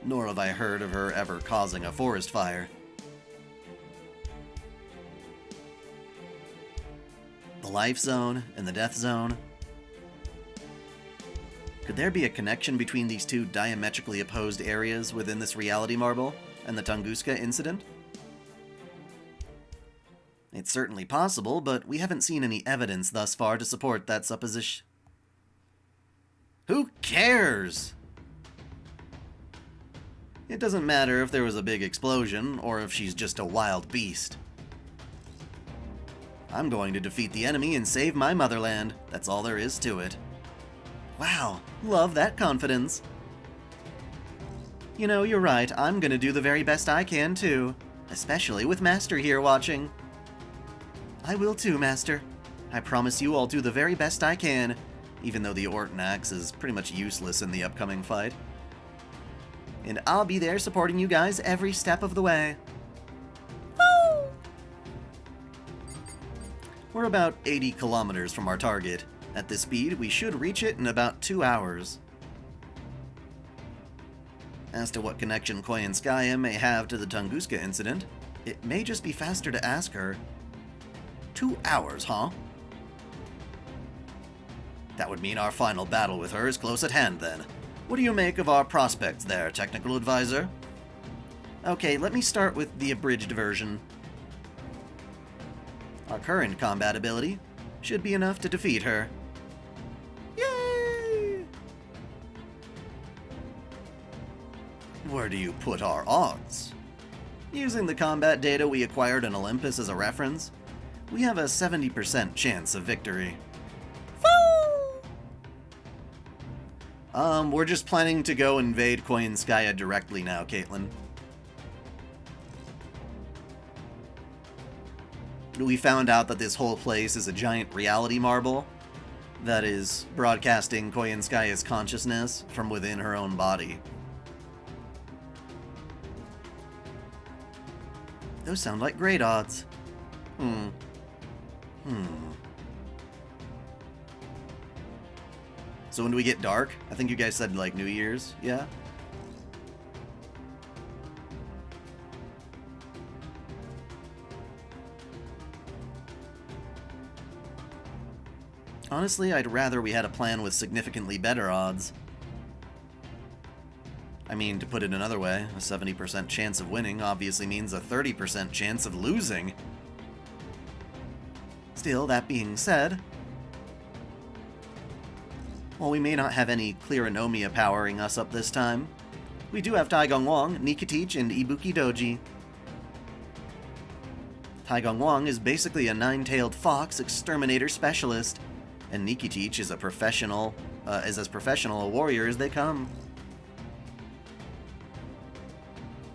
Nor have I heard of her ever causing a forest fire. The life zone and the death zone. Could there be a connection between these two diametrically opposed areas within this reality marble and the Tunguska incident? It's certainly possible, but we haven't seen any evidence thus far to support that supposition. Who cares? It doesn't matter if there was a big explosion, or if she's just a wild beast. I'm going to defeat the enemy and save my motherland. That's all there is to it. Wow, love that confidence. You know, you're right, I'm gonna do the very best I can too. Especially with Master here watching. I will too, Master. I promise you I'll do the very best I can, even though the Orton axe is pretty much useless in the upcoming fight. And I'll be there supporting you guys every step of the way. Foo. We're about 80 kilometers from our target. At this speed, we should reach it in about 2 hours. As to what connection Koyanskaya may have to the Tunguska incident, it may just be faster to ask her. 2 hours, huh? That would mean our final battle with her is close at hand, then. What do you make of our prospects there, technical advisor? Okay, let me start with the abridged version. Our current combat ability should be enough to defeat her. Yay! Where do you put our odds? Using the combat data we acquired in Olympus as a reference, we have a 70% chance of victory. We're just planning to go invade Koyanskaya directly now, Caitlin. We found out that this whole place is a giant reality marble that is broadcasting Koyanskaya's consciousness from within her own body. Those sound like great odds. So when do we get dark? I think you guys said like New Year's, yeah? Honestly, I'd rather we had a plan with significantly better odds. I mean, to put it another way, a 70% chance of winning obviously means a 30% chance of losing. Still, that being said, while we may not have any clear Anomia powering us up this time, we do have Taigong Wang, Nikitich, and Ibuki Doji. Taigong Wang is basically a nine-tailed fox exterminator specialist. and Nikitich is as professional a warrior as they come.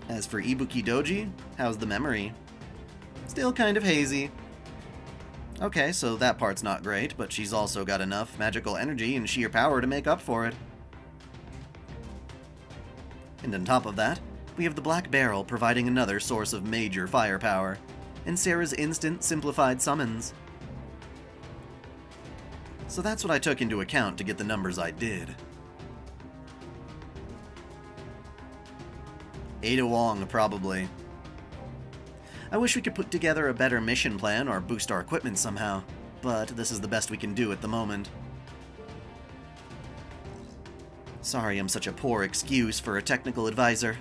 As for Ibuki Doji, how's the memory? Still kind of hazy. Okay, so that part's not great, but she's also got enough magical energy and sheer power to make up for it. And on top of that, we have the Black Barrel providing another source of major firepower, and Sarah's instant simplified summons. So that's what I took into account to get the numbers I did. Ada Wong, probably. I wish we could put together a better mission plan or boost our equipment somehow, but this is the best we can do at the moment. Sorry I'm such a poor excuse for a technical advisor.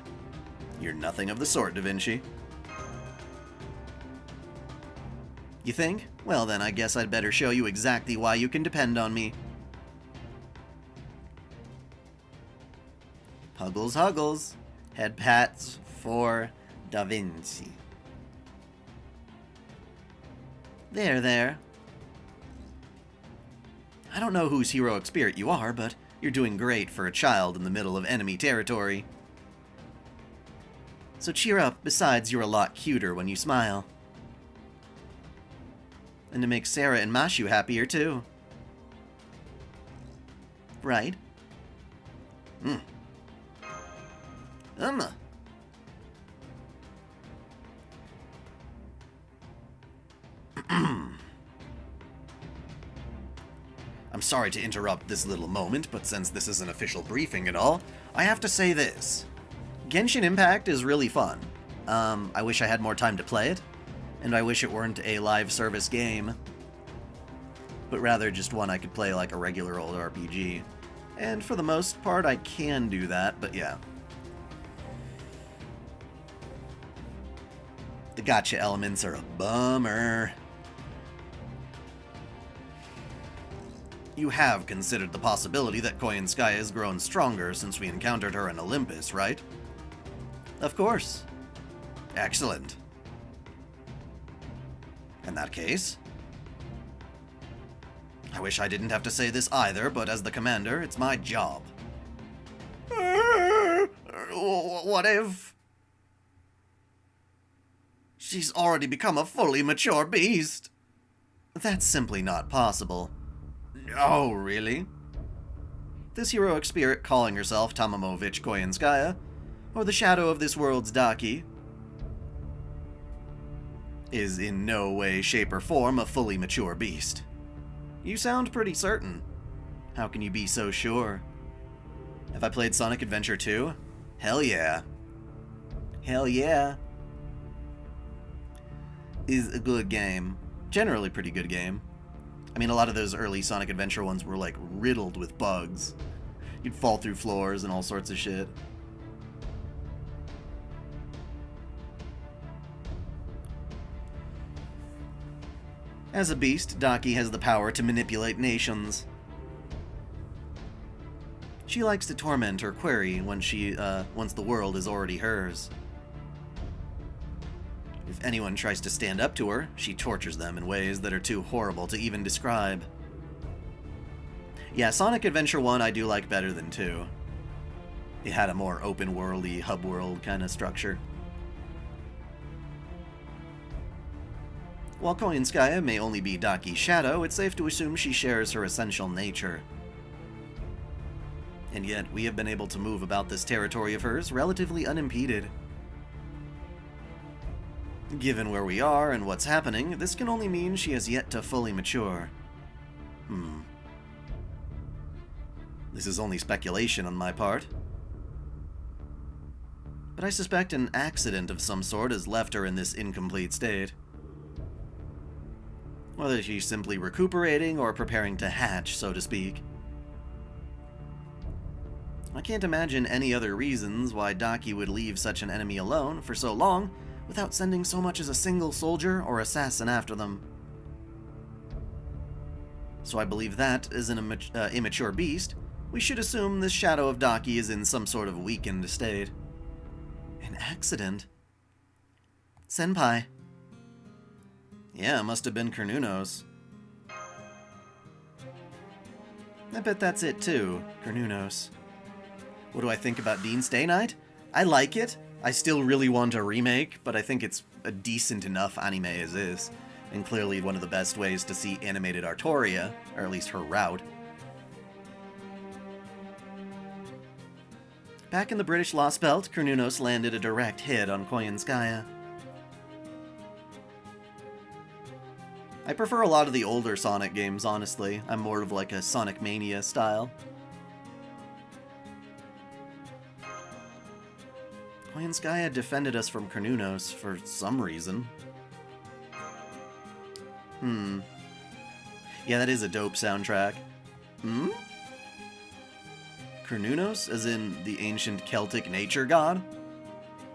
You're nothing of the sort, Da Vinci. You think? Well then, I guess I'd better show you exactly why you can depend on me. Puggles Huggles. Head pats for Da Vinci. There, there. I don't know whose heroic spirit you are, but you're doing great for a child in the middle of enemy territory. So cheer up, besides you're a lot cuter when you smile. And to make Sarah and Mashu happier, too. Right? I'm sorry to interrupt this little moment, but since this is an official briefing and all, I have to say this. Genshin Impact is really fun. I wish I had more time to play it, and I wish it weren't a live service game, but rather just one I could play like a regular old RPG. And for the most part, I can do that, but yeah. The gacha elements are a bummer. You have considered the possibility that Koyanskaya has grown stronger since we encountered her in Olympus, right? Of course. Excellent. In that case, I wish I didn't have to say this either, but as the commander, it's my job. What if she's already become a fully mature beast? That's simply not possible. Oh, really? This heroic spirit calling herself Tamamovich Koyanskaya, or the shadow of this world's Daki, is in no way, shape, or form a fully mature beast. You sound pretty certain. How can you be so sure? Have I played Sonic Adventure 2? Hell yeah. Hell yeah. Is a good game. Generally pretty good game. I mean, a lot of those early Sonic Adventure ones were like riddled with bugs. You'd fall through floors and all sorts of shit. As a beast, Daki has the power to manipulate nations. She likes to torment or query once the world is already hers. If anyone tries to stand up to her, she tortures them in ways that are too horrible to even describe. Yeah, Sonic Adventure 1 I do like better than 2. It had a more open-worldy, hub-world kind of structure. While Koyanskaya may only be Daki's shadow, it's safe to assume she shares her essential nature. And yet, we have been able to move about this territory of hers relatively unimpeded. Given where we are and what's happening, this can only mean she has yet to fully mature. This is only speculation on my part. But I suspect an accident of some sort has left her in this incomplete state. Whether she's simply recuperating or preparing to hatch, so to speak. I can't imagine any other reasons why Daki would leave such an enemy alone for so long without sending so much as a single soldier or assassin after them. So I believe that, as an immature beast, we should assume this shadow of Daki is in some sort of weakened state. An accident? Senpai. Yeah, must have been Kernunos. I bet that's it too, Kernunos. What do I think about Dean's Day Night? I like it. I still really want a remake, but I think it's a decent enough anime as is, and clearly one of the best ways to see animated Artoria, or at least her route. Back in the British Lost Belt, Kernunos landed a direct hit on Koyanskaya. I prefer a lot of the older Sonic games, honestly. I'm more of like a Sonic Mania style. Koyanskaya defended us from Kernunos for some reason. Yeah, that is a dope soundtrack. Kernunos, as in the ancient Celtic nature god?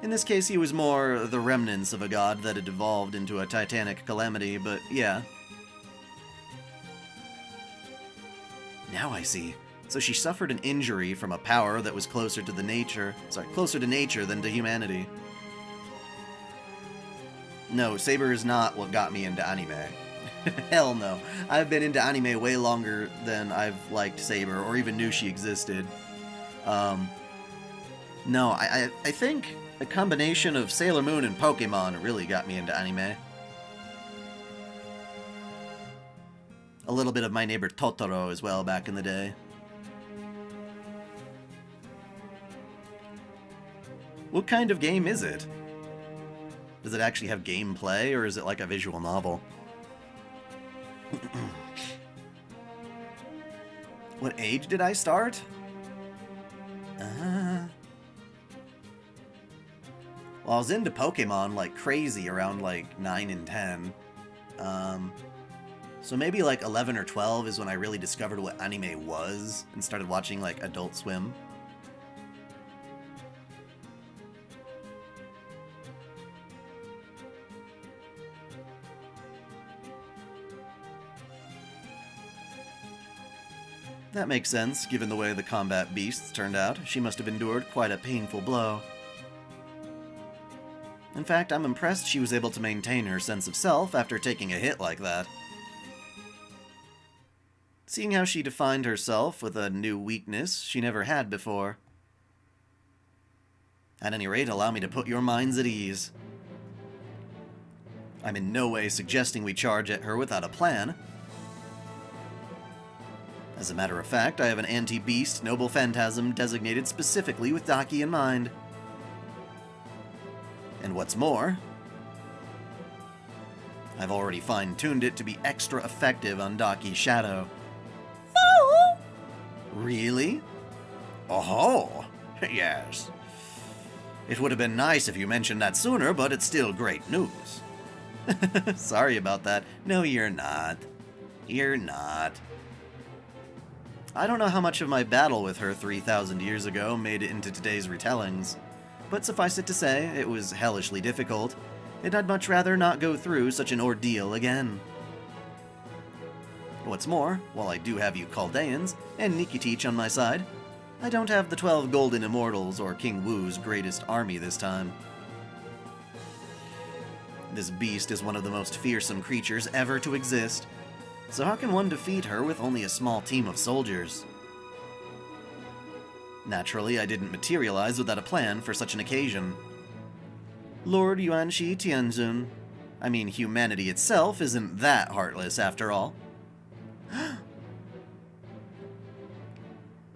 In this case, he was more the remnants of a god that had evolved into a titanic calamity, but yeah. Now I see. So she suffered an injury from a power that was closer to nature than to humanity. No, Saber is not what got me into anime. Hell no. I've been into anime way longer than I've liked Saber, or even knew she existed. No, I think a combination of Sailor Moon and Pokemon really got me into anime. A little bit of My Neighbor Totoro as well back in the day. What kind of game is it? Does it actually have gameplay, or is it like a visual novel? What age did I start? Well, I was into Pokemon like crazy around like 9 and 10. So maybe like 11 or 12 is when I really discovered what anime was and started watching like Adult Swim. That makes sense, given the way the combat beasts turned out. She must have endured quite a painful blow. In fact, I'm impressed she was able to maintain her sense of self after taking a hit like that. Seeing how she defined herself with a new weakness she never had before. At any rate, allow me to put your minds at ease. I'm in no way suggesting we charge at her without a plan. As a matter of fact, I have an anti-beast noble phantasm designated specifically with Daki in mind. And what's more, I've already fine-tuned it to be extra effective on Daki's shadow. Oh! Really? Oh, yes. It would have been nice if you mentioned that sooner, but it's still great news. Sorry about that. No, you're not. You're not. I don't know how much of my battle with her 3,000 years ago made it into today's retellings, but suffice it to say, it was hellishly difficult, and I'd much rather not go through such an ordeal again. What's more, while I do have you Chaldeans and Nikitich on my side, I don't have the 12 Golden Immortals or King Wu's greatest army this time. This beast is one of the most fearsome creatures ever to exist, so how can one defeat her with only a small team of soldiers? Naturally, I didn't materialize without a plan for such an occasion. Lord Yuanshi Tianzun. I mean, humanity itself isn't that heartless, after all.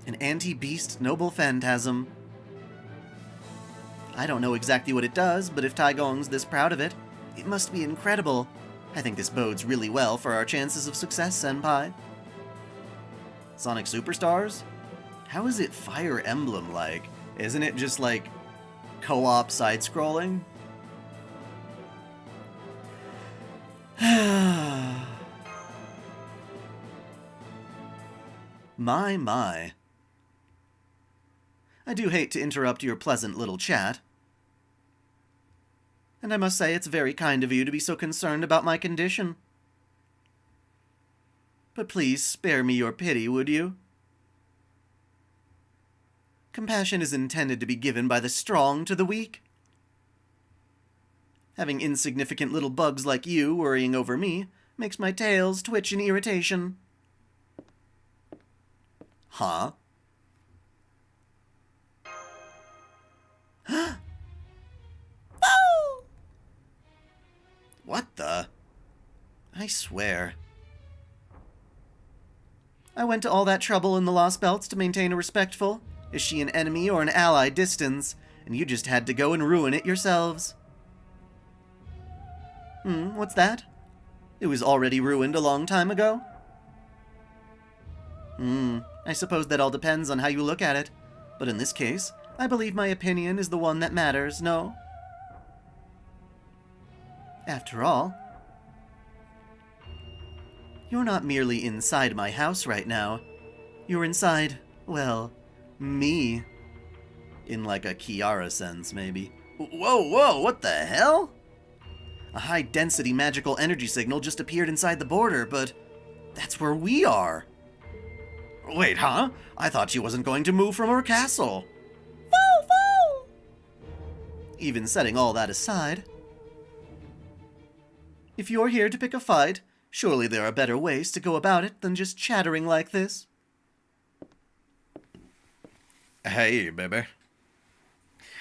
An anti-beast noble phantasm. I don't know exactly what it does, but if Taigong's this proud of it, it must be incredible. I think this bodes really well for our chances of success, Senpai. Sonic Superstars? How is it Fire Emblem-like? Isn't it just like co-op side-scrolling? My. I do hate to interrupt your pleasant little chat. And I must say it's very kind of you to be so concerned about my condition. But please spare me your pity, would you? Compassion is intended to be given by the strong to the weak. Having insignificant little bugs like you worrying over me makes my tails twitch in irritation. Huh? Foo! What the? I swear. I went to all that trouble in the Lost Belts to maintain a respectful, is she an enemy or an ally distance, and you just had to go and ruin it yourselves. What's that? It was already ruined a long time ago? I suppose that all depends on how you look at it. But in this case, I believe my opinion is the one that matters, no? After all, you're not merely inside my house right now. You're inside, well, me. In like a Kiara sense, maybe. Whoa, what the hell? A high-density magical energy signal just appeared inside the border, but that's where we are. Wait, huh? I thought she wasn't going to move from her castle. Foo! Foo! Even setting all that aside, if you're here to pick a fight, surely there are better ways to go about it than just chattering like this. Hey, baby.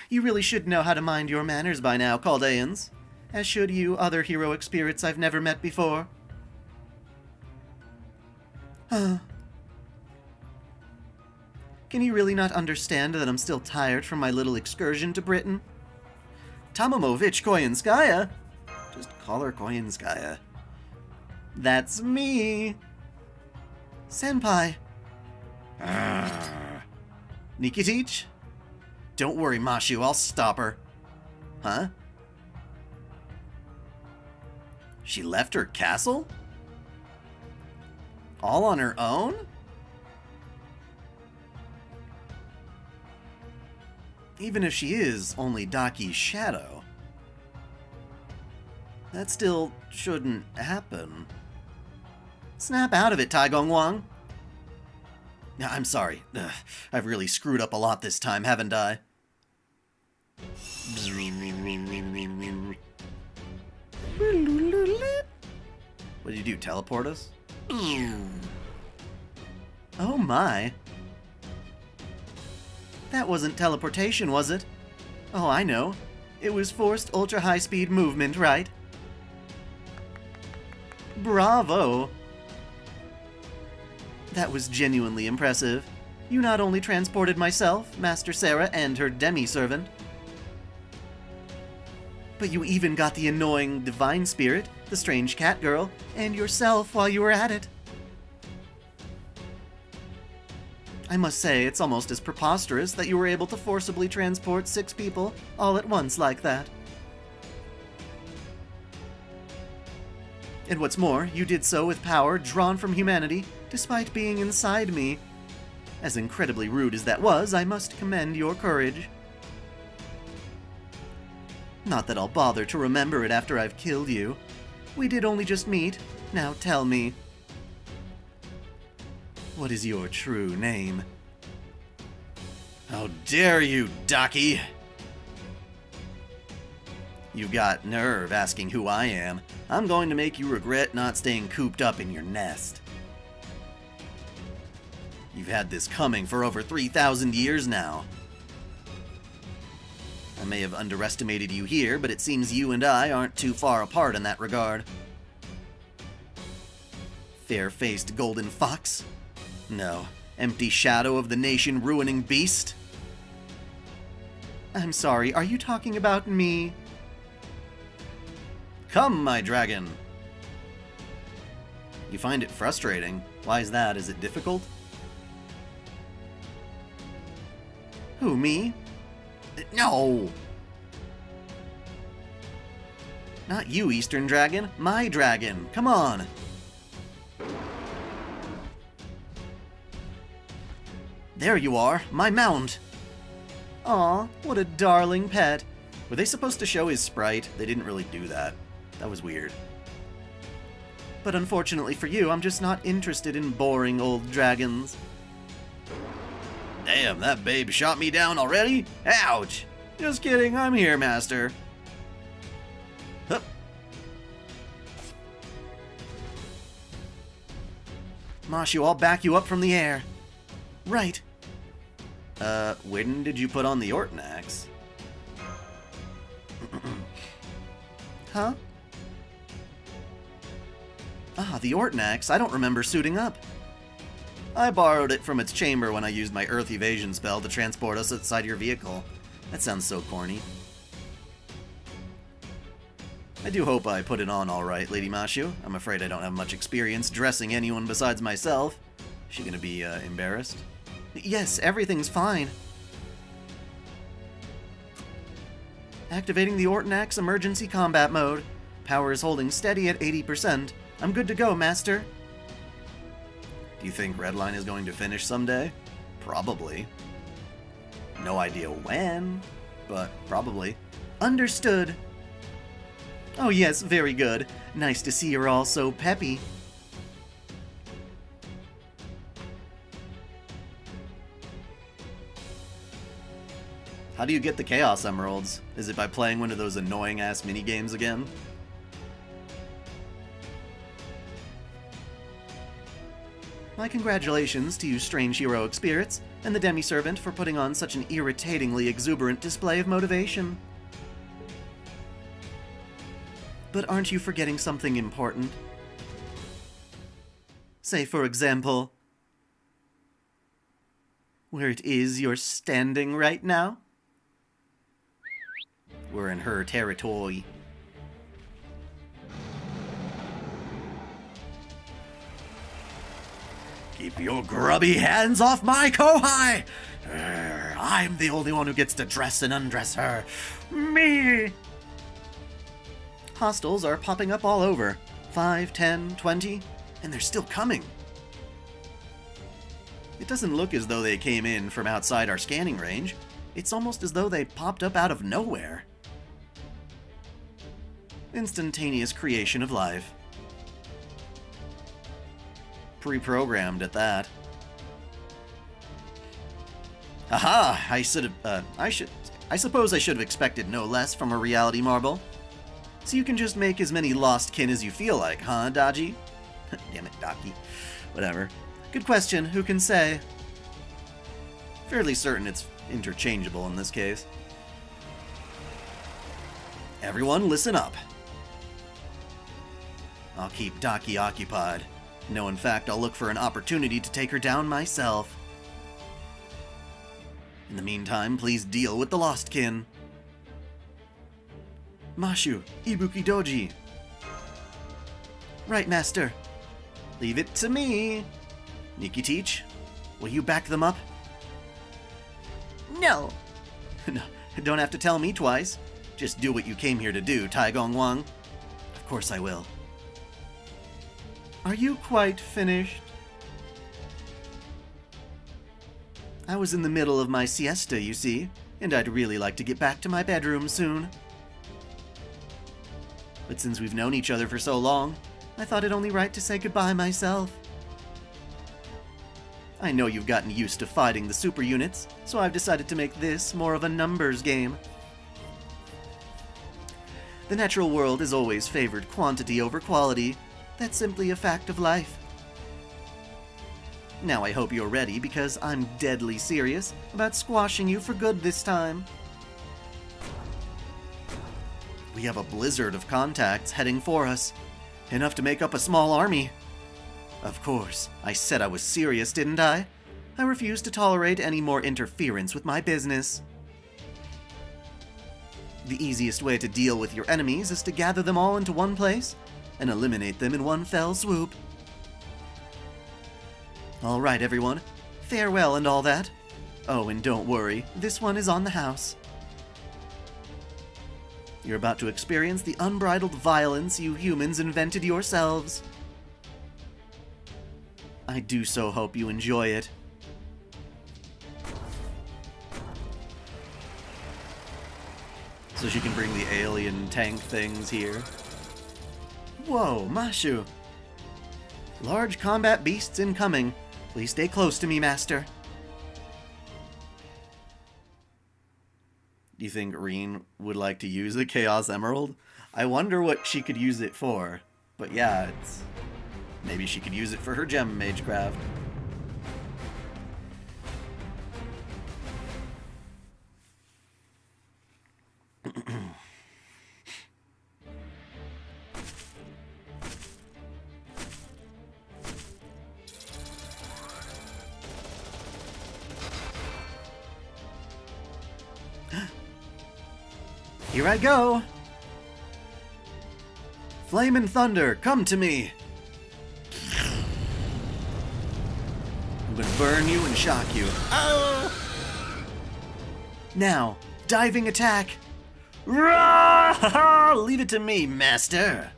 You really should know how to mind your manners by now, Chaldeans. As should you other heroic spirits I've never met before. Can you really not understand that I'm still tired from my little excursion to Britain? Tomomovich Koyanskaya? Just call her Koyanskaya. That's me. Senpai. Nikitich? Don't worry, Mashu, I'll stop her. Huh? She left her castle? All on her own? Even if she is only Daki's shadow, that still shouldn't happen. Snap out of it, Taigong Wang. I'm sorry. I've really screwed up a lot this time, haven't I? What did you do, teleport us? Oh my. That wasn't teleportation, was it? Oh, I know. It was forced ultra-high-speed movement, right? Bravo! That was genuinely impressive. You not only transported myself, Master Sarah, and her demi-servant, but you even got the annoying divine spirit, the strange cat girl, and yourself while you were at it. I must say, it's almost as preposterous that you were able to forcibly transport 6 people all at once like that. And what's more, you did so with power drawn from humanity, despite being inside me. As incredibly rude as that was, I must commend your courage. Not that I'll bother to remember it after I've killed you. We did only just meet. Now tell me, what is your true name? How dare you, Daki! You got nerve asking who I am. I'm going to make you regret not staying cooped up in your nest. You've had this coming for over 3,000 years now. I may have underestimated you here, but it seems you and I aren't too far apart in that regard. Fair-faced golden fox? No. Empty shadow of the nation-ruining beast? I'm sorry, are you talking about me? Come, my dragon! You find it frustrating. Why is that? Is it difficult? Who, me? No! Not you, Eastern Dragon. My dragon. Come on! There you are, my mount! Aw, what a darling pet. Were they supposed to show his sprite? They didn't really do that. That was weird. But unfortunately for you, I'm just not interested in boring old dragons. Damn, that babe shot me down already? Ouch! Just kidding, I'm here, master. Hup. Mashu, I'll back you up from the air. Right. When did you put on the Orton axe? Huh? Ah, the Orton axe. I don't remember suiting up. I borrowed it from its chamber when I used my Earth evasion spell to transport us outside your vehicle. That sounds so corny. I do hope I put it on all right, Lady Mashu. I'm afraid I don't have much experience dressing anyone besides myself. Is she gonna be, embarrassed? Yes, everything's fine. Activating the Orton Axe emergency combat mode. Power is holding steady at 80%. I'm good to go, Master. Do you think Redline is going to finish someday? Probably. No idea when, but probably. Understood. Oh yes, very good. Nice to see you're all so peppy. How do you get the Chaos Emeralds? Is it by playing one of those annoying-ass minigames again? My congratulations to you strange heroic spirits, and the demi-servant for putting on such an irritatingly exuberant display of motivation. But aren't you forgetting something important? Say, for example, where it is you're standing right now? We're in her territory. Keep your grubby hands off my Kohai! I'm the only one who gets to dress and undress her. Me! Hostiles are popping up all over. 5, 10, 20, and they're still coming. It doesn't look as though they came in from outside our scanning range. It's almost as though they popped up out of nowhere. Instantaneous creation of life. Pre-programmed at that. Aha! I suppose I should have expected no less from a reality marble. So you can just make as many lost kin as you feel like, huh, Daji? Damn it, Daki. Whatever. Good question, who can say? Fairly certain it's interchangeable in this case. Everyone listen up. I'll keep Daki occupied. No, in fact, I'll look for an opportunity to take her down myself. In the meantime, please deal with the lost kin. Mashu, Ibuki Doji. Right, Master. Leave it to me. Nikki Teach, will you back them up? No. No, don't have to tell me twice. Just do what you came here to do, Tai Gong Wang. Of course I will. Are you quite finished? I was in the middle of my siesta, you see, and I'd really like to get back to my bedroom soon. But since we've known each other for so long, I thought it only right to say goodbye myself. I know you've gotten used to fighting the super units, so I've decided to make this more of a numbers game. The natural world has always favored quantity over quality. That's simply a fact of life. Now I hope you're ready, because I'm deadly serious about squashing you for good this time. We have a blizzard of contacts heading for us. Enough to make up a small army. Of course, I said I was serious, didn't I? I refuse to tolerate any more interference with my business. The easiest way to deal with your enemies is to gather them all into one place and eliminate them in one fell swoop. All right, everyone. Farewell and all that. Oh, and don't worry, this one is on the house. You're about to experience the unbridled violence you humans invented yourselves. I do so hope you enjoy it. So she can bring the alien tank things here. Whoa, Mashu. Large combat beasts incoming. Please stay close to me, Master. Do you think Reen would like to use a Chaos Emerald? I wonder what she could use it for. But yeah, maybe she could use it for her gem magecraft. Here I go! Flame and thunder, come to me! I'm gonna burn you and shock you. Oh! Now, diving attack! Rah! Leave it to me, master!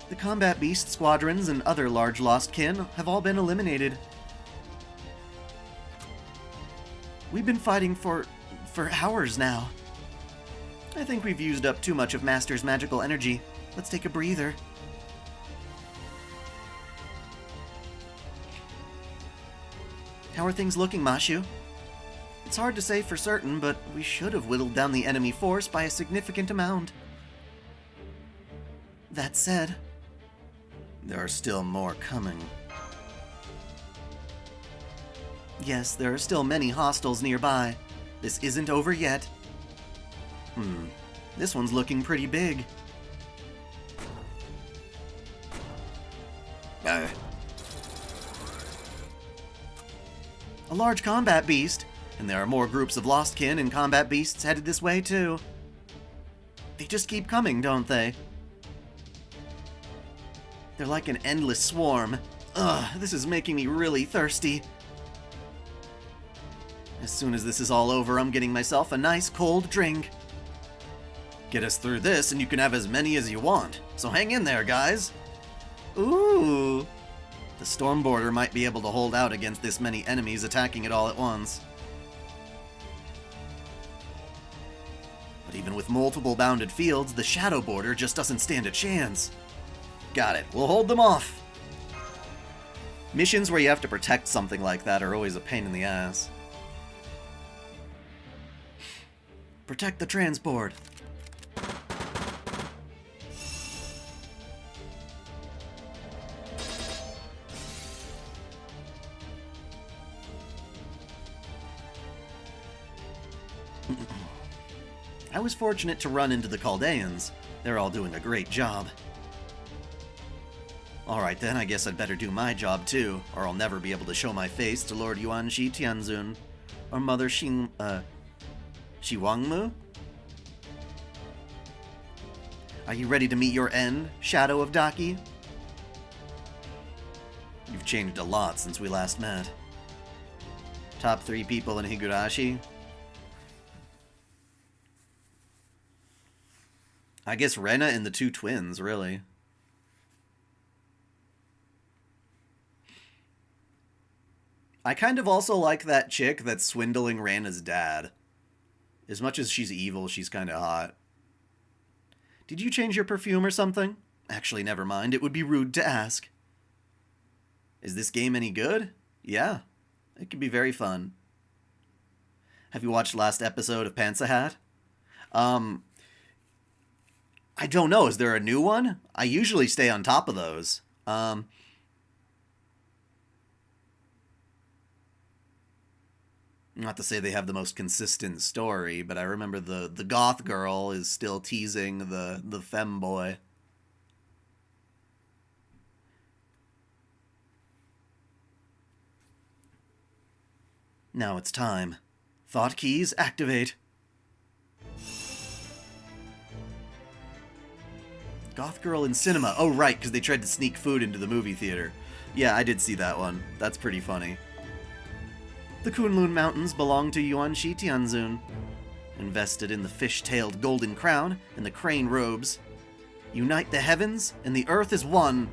The combat beast squadrons and other large lost kin have all been eliminated. We've been fighting for hours now. I think we've used up too much of Master's magical energy. Let's take a breather. How are things looking, Mashu? It's hard to say for certain, but we should have whittled down the enemy force by a significant amount. That said, there are still more coming. Yes, there are still many hostiles nearby. This isn't over yet. This one's looking pretty big. A large combat beast, and there are more groups of lost kin and combat beasts headed this way too. They just keep coming, don't they? They're like an endless swarm. Ugh, this is making me really thirsty. As soon as this is all over, I'm getting myself a nice cold drink. Get us through this and you can have as many as you want. So hang in there, guys. Ooh. The storm border might be able to hold out against this many enemies attacking it all at once. But even with multiple bounded fields, the shadow border just doesn't stand a chance. Got it. We'll hold them off. Missions where you have to protect something like that are always a pain in the ass. Protect the transport. I was fortunate to run into the Chaldeans. They're all doing a great job. Alright then, I guess I'd better do my job too, or I'll never be able to show my face to Lord Yuanshi Tianzun, or Mother Shiwangmu? Are you ready to meet your end, Shadow of Daki? You've changed a lot since we last met. Top 3 people in Higurashi? I guess Rena and the 2 twins, really. I kind of also like that chick that's swindling Rena's dad. As much as she's evil, she's kind of hot. Did you change your perfume or something? Actually, never mind. It would be rude to ask. Is this game any good? Yeah. It can be very fun. Have you watched last episode of Pantsa Hat? I don't know. Is there a new one? I usually stay on top of those. Not to say they have the most consistent story, but I remember the goth girl is still teasing the femboy. Now it's time. Thought keys activate. Goth girl in cinema. Oh, right, because they tried to sneak food into the movie theater. Yeah, I did see that one. That's pretty funny. The Kunlun Mountains belong to Yuanshi Tianzun. Invested in the fish-tailed golden crown and the crane robes. Unite the heavens, and the earth is one.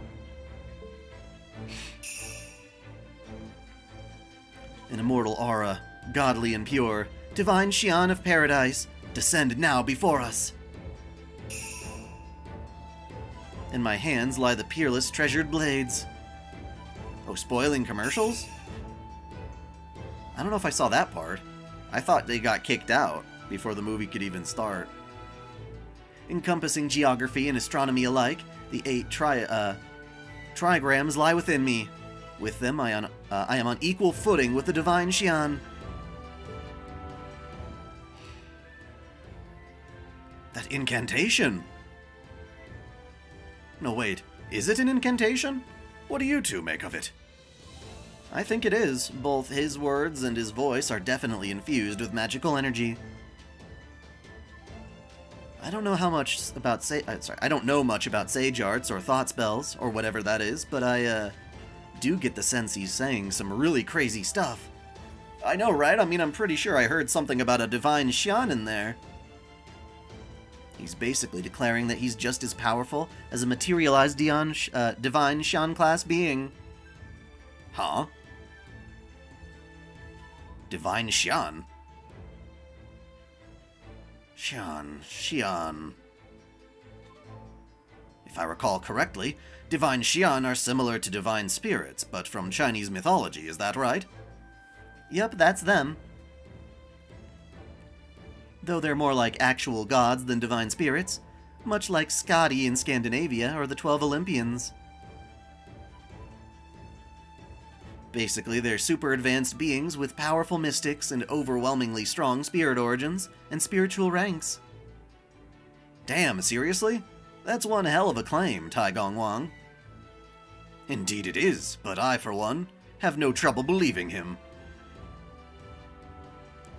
An immortal aura, godly and pure, divine Xian of paradise, descend now before us. In my hands lie the peerless treasured blades. Oh, spoiling commercials? I don't know if I saw that part. I thought they got kicked out before the movie could even start. Encompassing geography and astronomy alike, the 8 trigrams lie within me. With them, I am on equal footing with the divine Xian. That incantation! No, wait. Is it an incantation? What do you two make of it? I think it is. Both his words and his voice are definitely infused with magical energy. I don't know much about sage arts or thought spells or whatever that is, but I do get the sense he's saying some really crazy stuff. I know, right? I mean, I'm pretty sure I heard something about a divine Xian in there. He's basically declaring that he's just as powerful as a materialized divine Xian class being. Huh? Divine Xian? Xian. If I recall correctly, divine Xian are similar to divine spirits, but from Chinese mythology, is that right? Yep, that's them. Though they're more like actual gods than divine spirits, much like Skadi in Scandinavia or the 12 Olympians. Basically, they're super advanced beings with powerful mystics and overwhelmingly strong spirit origins and spiritual ranks. Damn, seriously? That's one hell of a claim, Tai Gong Wang. Indeed it is, but I, for one, have no trouble believing him.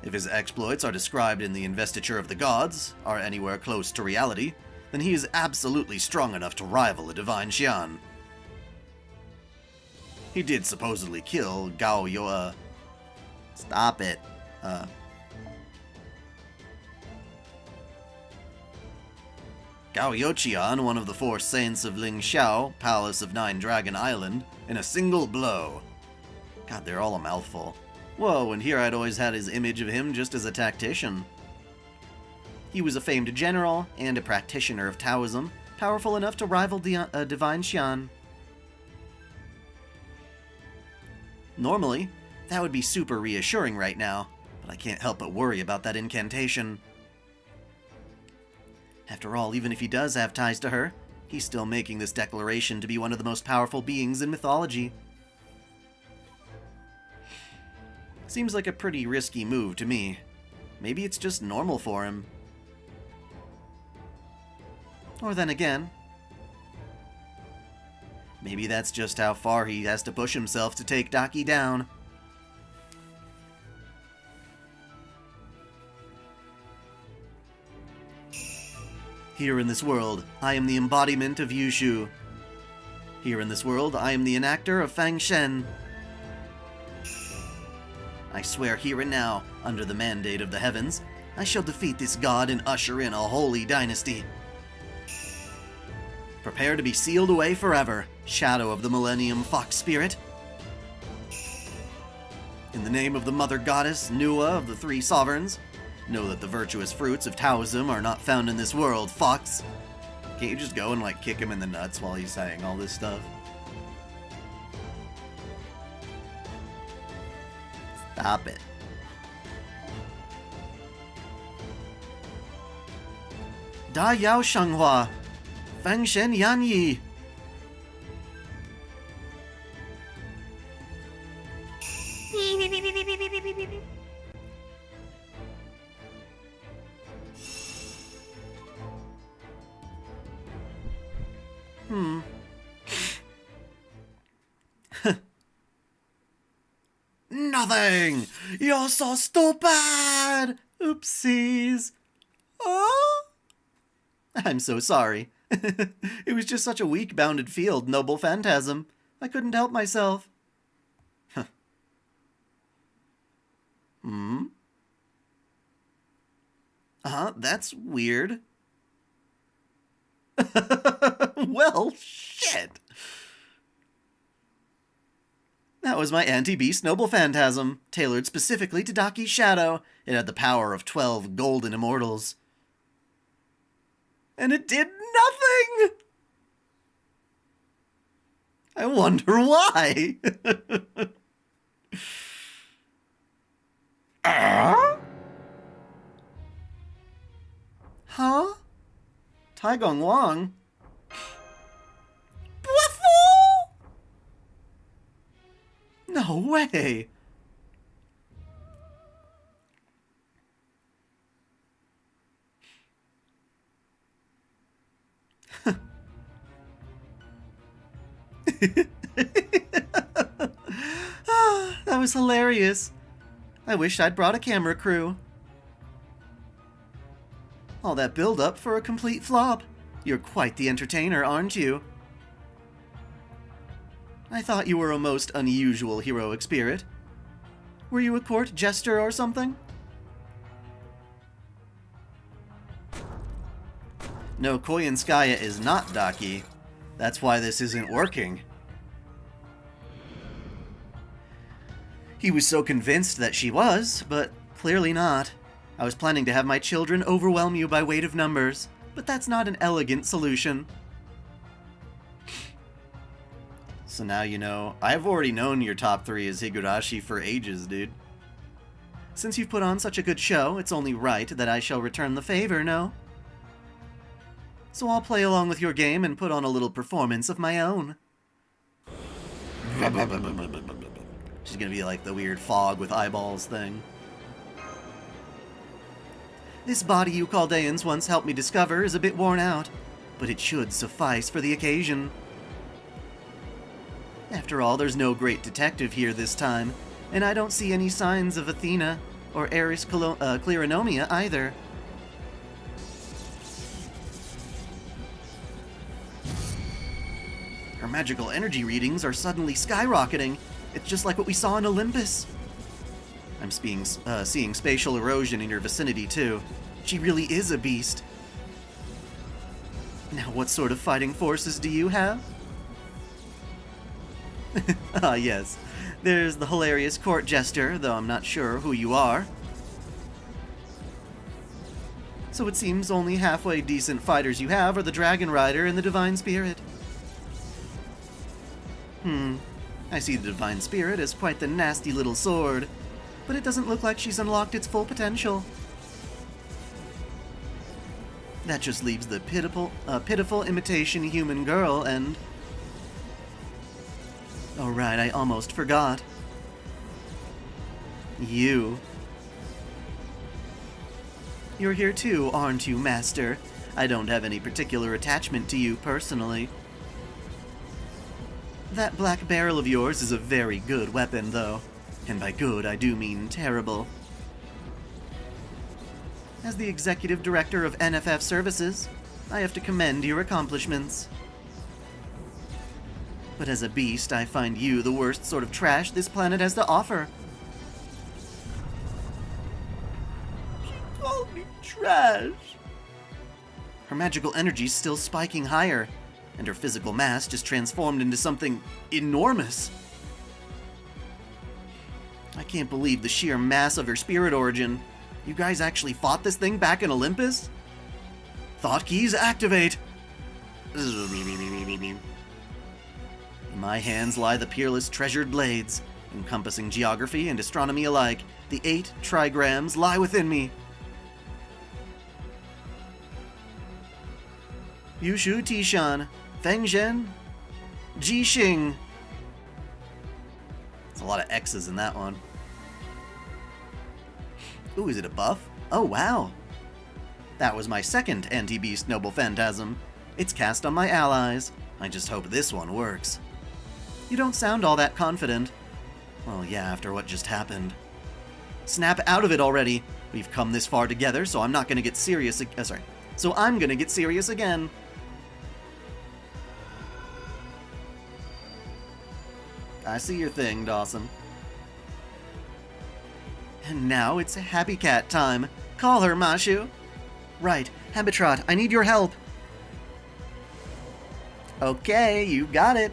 If his exploits are described in the Investiture of the Gods, are anywhere close to reality, then he is absolutely strong enough to rival a divine Xian. He did supposedly kill Gao Yo. Stop it. Gao Yoqian, one of the 4 saints of Lingxiao, Palace of Nine Dragon Island, in a single blow. God, they're all a mouthful. Whoa, and here I'd always had his image of him just as a tactician. He was a famed general and a practitioner of Taoism, powerful enough to rival divine Xian. Normally, that would be super reassuring right now, but I can't help but worry about that incantation. After all, even if he does have ties to her, he's still making this declaration to be one of the most powerful beings in mythology. Seems like a pretty risky move to me. Maybe it's just normal for him. Or then again, maybe that's just how far he has to push himself to take Daki down. Here in this world, I am the embodiment of Yushu. Here in this world, I am the enactor of Fang Shen. I swear here and now, under the mandate of the heavens, I shall defeat this god and usher in a holy dynasty. Prepare to be sealed away forever, shadow of the Millennium Fox Spirit. In the name of the Mother Goddess, Nua of the 3 Sovereigns, know that the virtuous fruits of Taoism are not found in this world, Fox. Can't you just go and, kick him in the nuts while he's saying all this stuff? Stop it. Da Yao Shanghua, Fang Shen Yan Yi. Nothing! You're so stupid! Oopsies. Oh? I'm so sorry. It was just such a weak bounded field, noble phantasm. I couldn't help myself. That's weird. Well, shit. That was my anti-beast noble phantasm, tailored specifically to Daki's shadow. It had the power of 12 golden immortals. And it did nothing! I wonder why. Huh? Tai Gong Wang? No way! That was hilarious. I wish I'd brought a camera crew. All that build-up for a complete flop. You're quite the entertainer, aren't you? I thought you were a most unusual heroic spirit. Were you a court jester or something? No, Koyanskaya is not Daki. That's why this isn't working. He was so convinced that she was, but clearly not. I was planning to have my children overwhelm you by weight of numbers, but that's not an elegant solution. So now you know. I've already known your top 3 is Higurashi for ages, dude. Since you've put on such a good show, it's only right that I shall return the favor, no? So I'll play along with your game and put on a little performance of my own. She's gonna be like the weird fog with eyeballs thing. This body you Chaldeans once helped me discover is a bit worn out, but it should suffice for the occasion. After all, there's no great detective here this time, and I don't see any signs of Athena or Eris Cleronomia either. Her magical energy readings are suddenly skyrocketing. It's just like what we saw in Olympus. I'm seeing spatial erosion in your vicinity, too. She really is a beast. Now, what sort of fighting forces do you have? Ah, yes. There's the hilarious court jester, though I'm not sure who you are. So it seems only halfway decent fighters you have are the Dragon Rider and the Divine Spirit. I see the Divine Spirit as quite the nasty little sword, but it doesn't look like she's unlocked its full potential. That just leaves the pitiful imitation human girl and... Oh right, I almost forgot. You. You're here too, aren't you, Master? I don't have any particular attachment to you personally. That black barrel of yours is a very good weapon, though. And by good, I do mean terrible. As the Executive Director of NFF Services, I have to commend your accomplishments. But as a beast, I find you the worst sort of trash this planet has to offer. She called me trash. Her magical energy's still spiking higher, and her physical mass just transformed into something enormous. I can't believe the sheer mass of her spirit origin. You guys actually fought this thing back in Olympus? Thought keys activate! In my hands lie the peerless treasured blades, encompassing geography and astronomy alike. The 8 trigrams lie within me. Yushu Tishan, Fengzhen, Jixing. There's a lot of X's in that one. Ooh, is it a buff? Oh, wow. That was my second anti-beast noble phantasm. It's cast on my allies. I just hope this one works. You don't sound all that confident. Well, yeah, after what just happened. Snap out of it already. We've come this far together, so I'm not gonna get serious. So I'm gonna get serious again. I see your thing, Dawson. And now it's Happy Cat time. Call her, Mashu. Right, Habitrot, I need your help. Okay, you got it.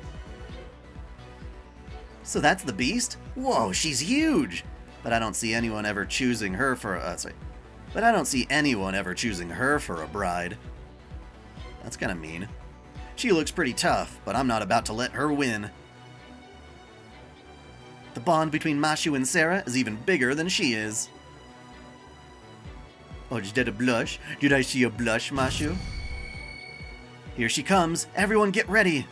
So that's the beast? Whoa, she's huge! But I don't see anyone ever choosing her for a bride. That's kinda mean. She looks pretty tough, but I'm not about to let her win. The bond between Mashu and Sarah is even bigger than she is. Oh, is that a blush? Did I see a blush, Mashu? Here she comes. Everyone get ready.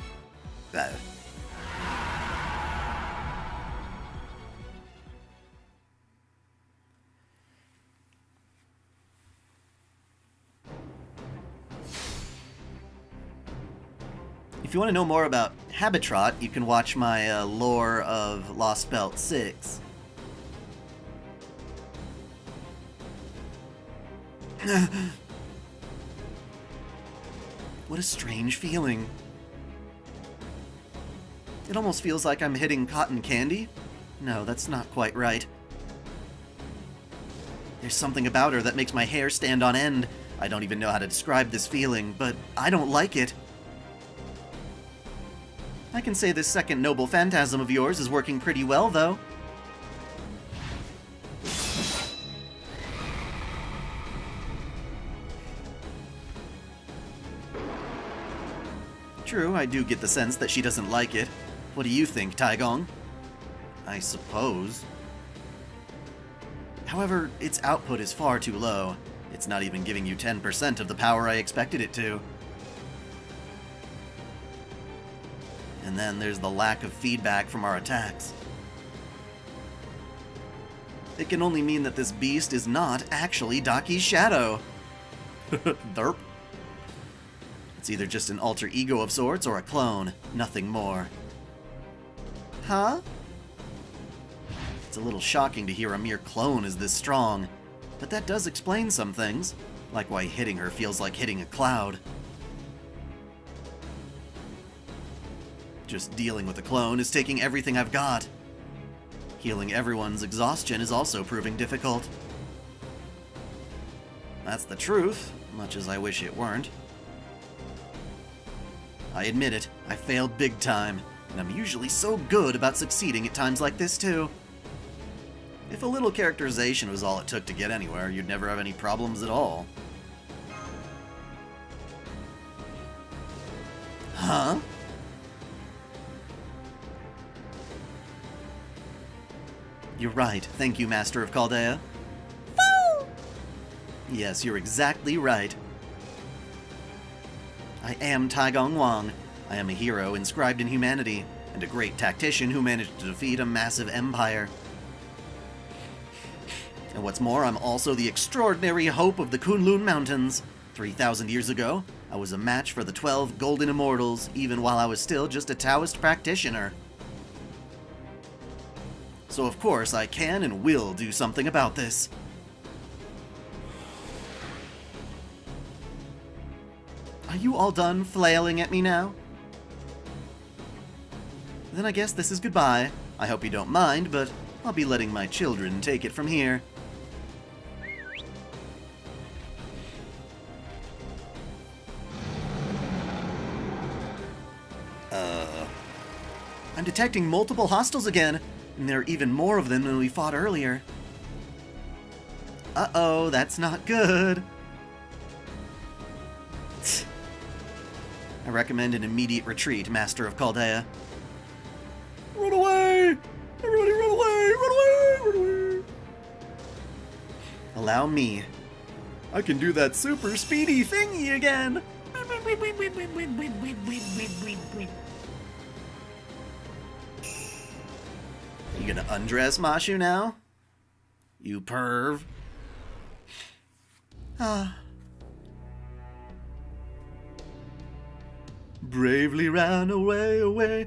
If you want to know more about Habitrot, you can watch my lore of Lost Belt 6. What a strange feeling. It almost feels like I'm hitting cotton candy. No, that's not quite right. There's something about her that makes my hair stand on end. I don't even know how to describe this feeling, but I don't like it. I can say this second noble phantasm of yours is working pretty well, though. True, I do get the sense that she doesn't like it. What do you think, Taigong? I suppose. However, its output is far too low. It's not even giving you 10% of the power I expected it to. And then there's the lack of feedback from our attacks. It can only mean that this beast is not actually Daki's shadow. Derp. It's either just an alter ego of sorts or a clone, nothing more. Huh? It's a little shocking to hear a mere clone is this strong, but that does explain some things, like why hitting her feels like hitting a cloud. Just dealing with a clone is taking everything I've got. Healing everyone's exhaustion is also proving difficult. That's the truth, much as I wish it weren't. I admit it, I failed big time, and I'm usually so good about succeeding at times like this too. If a little characterization was all it took to get anywhere, you'd never have any problems at all. Huh? You're right, thank you, Master of Chaldea. Fool! Yes, you're exactly right. I am Taigong Wang. I am a hero inscribed in humanity, and a great tactician who managed to defeat a massive empire. And what's more, I'm also the extraordinary hope of the Kunlun Mountains. 3,000 years ago, I was a match for the 12 Golden Immortals, even while I was still just a Taoist practitioner. So of course I can and will do something about this. Are you all done flailing at me now? Then I guess this is goodbye. I hope you don't mind, but I'll be letting my children take it from here. I'm detecting multiple hostiles again, and there are even more of them than we fought earlier. Uh-oh, that's not good. I recommend an immediate retreat, Master of Chaldea. Run away! Everybody run away! Run away! Run away! Allow me. I can do that super speedy thingy again! You gonna undress Mashu now? You perv. Bravely ran away, away.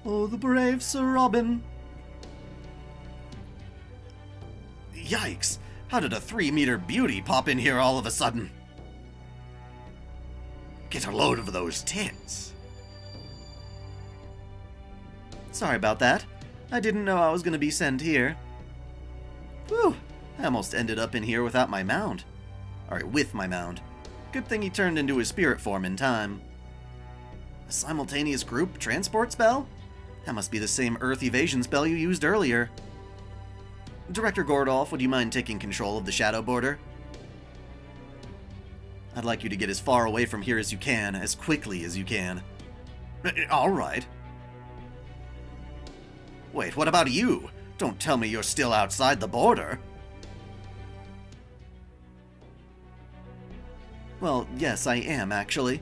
Oh, the brave Sir Robin. Yikes! How did a 3-meter beauty pop in here all of a sudden? Get a load of those tits. Sorry about that. I didn't know I was going to be sent here. Whew, I almost ended up in here without my mount. Or with my mount. Good thing he turned into his spirit form in time. A simultaneous group transport spell? That must be the same Earth evasion spell you used earlier. Director Gordolf, would you mind taking control of the shadow border? I'd like you to get as far away from here as you can, as quickly as you can. All right. Wait, what about you? Don't tell me you're still outside the border. Well, yes, I am, actually.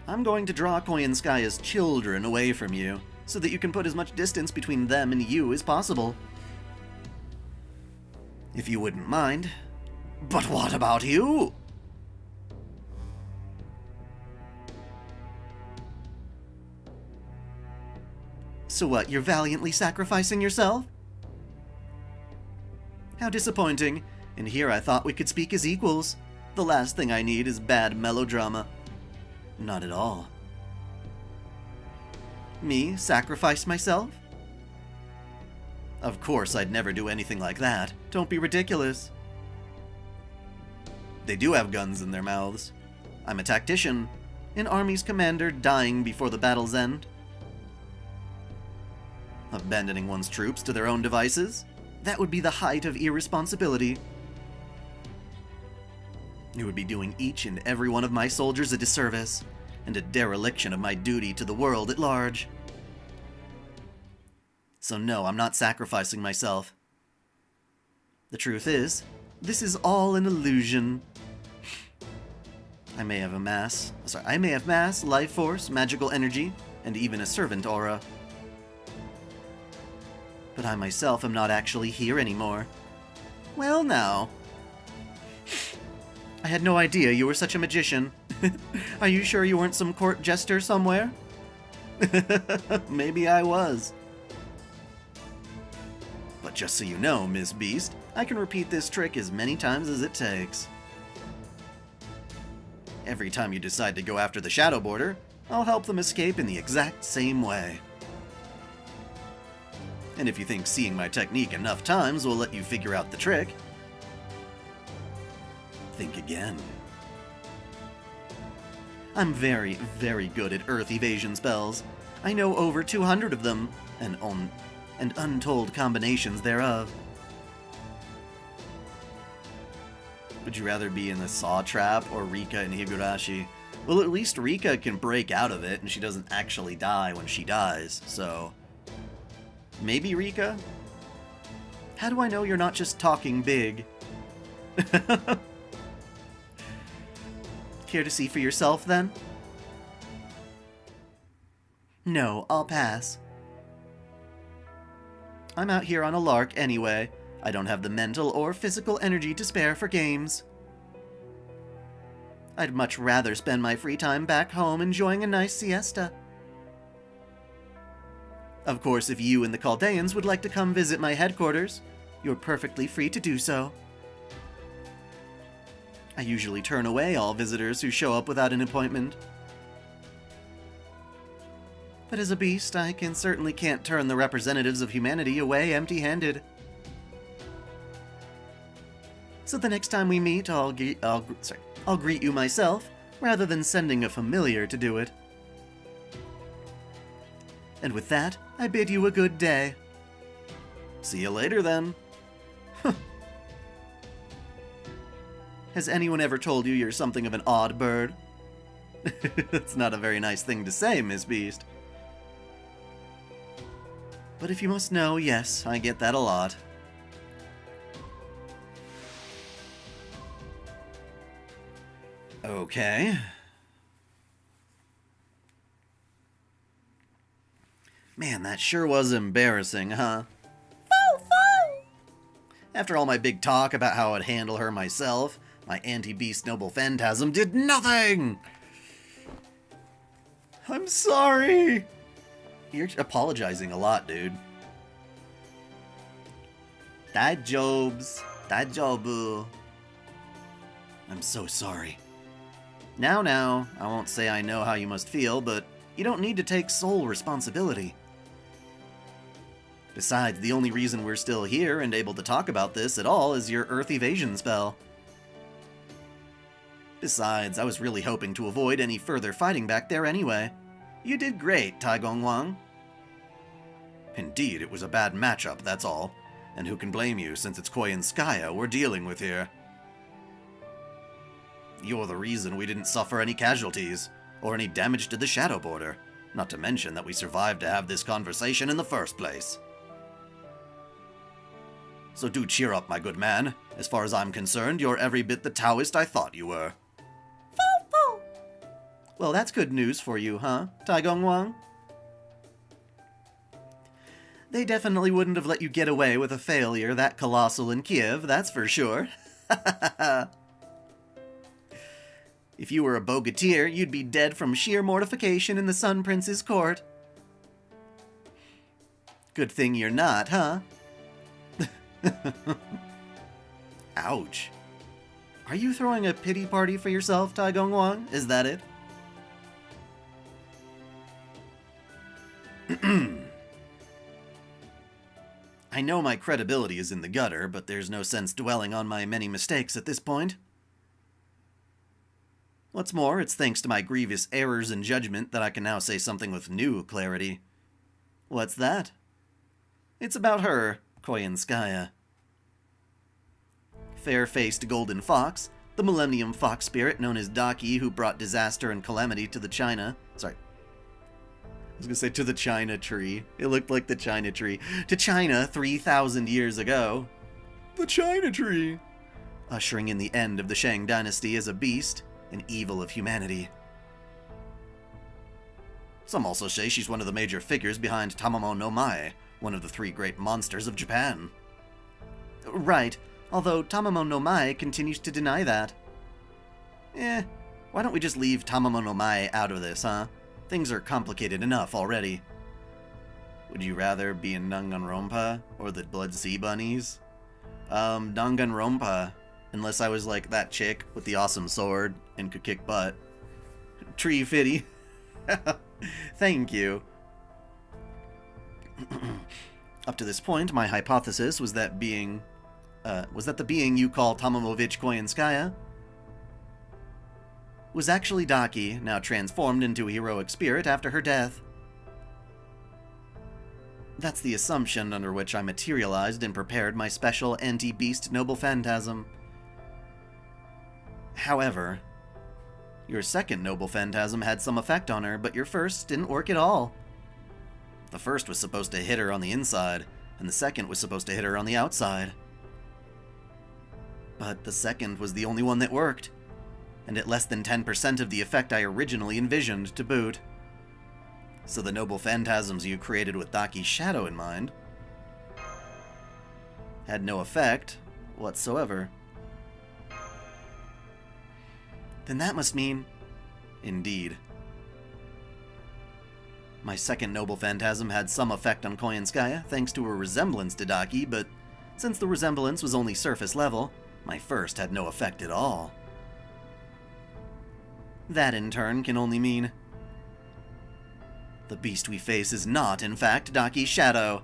I'm going to draw Koyanskaya's children away from you, so that you can put as much distance between them and you as possible. If you wouldn't mind. But what about you? So what, you're valiantly sacrificing yourself? How disappointing. And here I thought we could speak as equals. The last thing I need is bad melodrama. Not at all. Me sacrifice myself? Of course I'd never do anything like that. Don't be ridiculous. They do have guns in their mouths. I'm a tactician, an army's commander dying before the battle's end. Abandoning one's troops to their own devices? That would be the height of irresponsibility. It would be doing each and every one of my soldiers a disservice, and a dereliction of my duty to the world at large. So no, I'm not sacrificing myself. The truth is, this is all an illusion. I may have mass, life force, magical energy, and even a servant aura. But I myself am not actually here anymore. Well now. I had no idea you were such a magician. Are you sure you weren't some court jester somewhere? Maybe I was. But just so you know, Miss Beast, I can repeat this trick as many times as it takes. Every time you decide to go after the Shadow Border, I'll help them escape in the exact same way. And if you think seeing my technique enough times will let you figure out the trick, think again. I'm very, very good at Earth evasion spells. I know over 200 of them, and untold combinations thereof. Would you rather be in the Saw Trap or Rika and Higurashi? Well, at least Rika can break out of it and she doesn't actually die when she dies, so... maybe Rika? How do I know you're not just talking big? Care to see for yourself, then? No, I'll pass. I'm out here on a lark anyway. I don't have the mental or physical energy to spare for games. I'd much rather spend my free time back home enjoying a nice siesta. Of course, if you and the Chaldeans would like to come visit my headquarters, you're perfectly free to do so. I usually turn away all visitors who show up without an appointment. But as a beast, I certainly can't turn the representatives of humanity away empty-handed. So the next time we meet, I'll greet you myself, rather than sending a familiar to do it. And with that, I bid you a good day. See you later, then. Has anyone ever told you you're something of an odd bird? It's not a very nice thing to say, Miss Beast. But if you must know, yes, I get that a lot. Okay. Man, that sure was embarrassing, huh? After all my big talk about how I'd handle her myself, my anti-beast noble phantasm did nothing! I'm sorry! You're apologizing a lot, dude. Daijobu. I'm so sorry. Now, I won't say I know how you must feel, but you don't need to take sole responsibility. Besides, the only reason we're still here and able to talk about this at all is your Earth evasion spell. Besides, I was really hoping to avoid any further fighting back there anyway. You did great, Taigong Wang. Indeed, it was a bad matchup, that's all. And who can blame you, since it's Koyanskaya we're dealing with here. You're the reason we didn't suffer any casualties, or any damage to the Shadow Border, not to mention that we survived to have this conversation in the first place. So do cheer up, my good man. As far as I'm concerned, you're every bit the Taoist I thought you were. Well, that's good news for you, huh, Taigong Wang? They definitely wouldn't have let you get away with a failure that colossal in Kiev, that's for sure. If you were a bogatir, you'd be dead from sheer mortification in the Sun Prince's court. Good thing you're not, huh? Ouch. Are you throwing a pity party for yourself, Taigong Wang? Is that it? I know my credibility is in the gutter, but there's no sense dwelling on my many mistakes at this point. What's more, it's thanks to my grievous errors in judgment that I can now say something with new clarity. What's that? It's about her, Koyanskaya. Fair-faced golden fox, the Millennium Fox spirit known as Daki, who brought disaster and calamity to the China... Sorry. I was gonna say to the China tree. It looked like the China tree. To China 3,000 years ago. The China tree! Ushering in the end of the Shang dynasty as a beast, an evil of humanity. Some also say she's one of the major figures behind Tamamo no Mae, one of the 3 great monsters of Japan. Right, although Tamamo no Mae continues to deny that. Why don't we just leave Tamamo no Mae out of this, huh? Things are complicated enough already. Would you rather be in Danganronpa or the Blood Sea Bunnies? Danganronpa. Unless I was like that chick with the awesome sword and could kick butt. Tree Fitty. Thank you. Up to this point, my hypothesis was that the being you call Tomomovich Koyanskaya was actually Daki, now transformed into a heroic spirit after her death. That's the assumption under which I materialized and prepared my special anti-beast noble phantasm. However, your second noble phantasm had some effect on her, but your first didn't work at all. The first was supposed to hit her on the inside, and the second was supposed to hit her on the outside. But the second was the only one that worked, and at less than 10% of the effect I originally envisioned to boot. So the noble phantasms you created with Daki's shadow in mind had no effect whatsoever. Then that must mean... Indeed. My second noble phantasm had some effect on Koyanskaya, thanks to a resemblance to Daki, but since the resemblance was only surface level, my first had no effect at all. That, in turn, can only mean... the beast we face is not, in fact, Daki's shadow.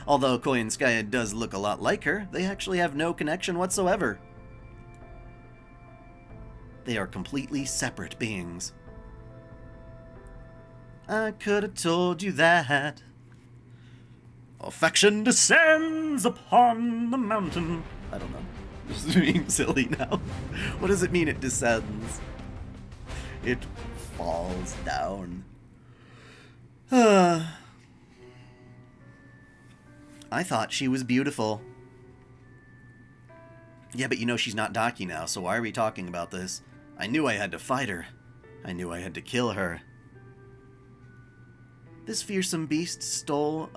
Although Koyanskaya does look a lot like her, they actually have no connection whatsoever. They are completely separate beings. I could have told you that. Affection descends upon the mountain. I don't know. Just being silly now. What does it mean it descends? It falls down. I thought she was beautiful. Yeah, but you know she's not Daki now, so why are we talking about this? I knew I had to fight her. I knew I had to kill her. This fearsome beast stole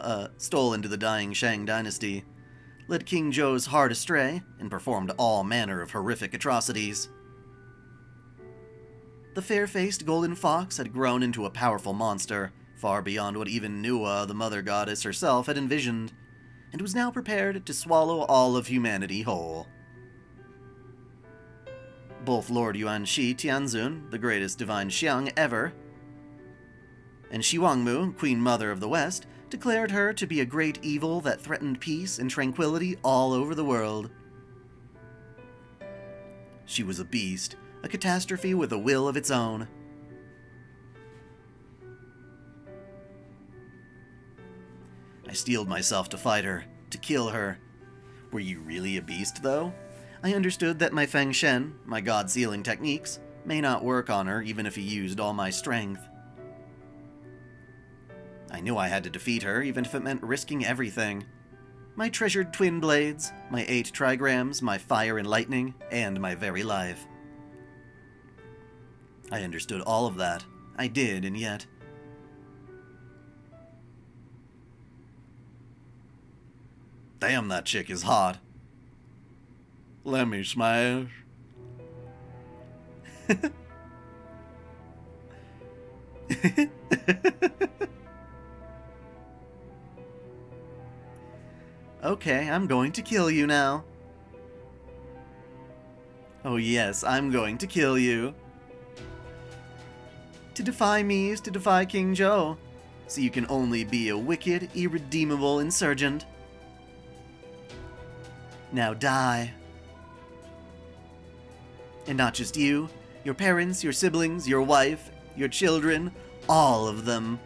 into the dying Shang dynasty, led King Zhou's heart astray, and performed all manner of horrific atrocities. The fair-faced golden fox had grown into a powerful monster, far beyond what even Nuwa, the mother goddess herself, had envisioned, and was now prepared to swallow all of humanity whole. Both Lord Yuanxi Tianzun, the greatest divine Xiang ever, and Xiwangmu, Queen Mother of the West, declared her to be a great evil that threatened peace and tranquility all over the world. She was a beast, a catastrophe with a will of its own. I steeled myself to fight her, to kill her. Were you really a beast, though? I understood that my Feng Shen, my god-sealing techniques, may not work on her even if he used all my strength. I knew I had to defeat her, even if it meant risking everything. My treasured twin blades, my 8 trigrams, my fire and lightning, and my very life. I understood all of that. I did, and yet... Damn, that chick is hot. Let me smash. Okay, I'm going to kill you now. Oh yes, I'm going to kill you. To defy me is to defy King Joe, so you can only be a wicked, irredeemable insurgent. Now die. And not just you, your parents, your siblings, your wife, your children, all of them.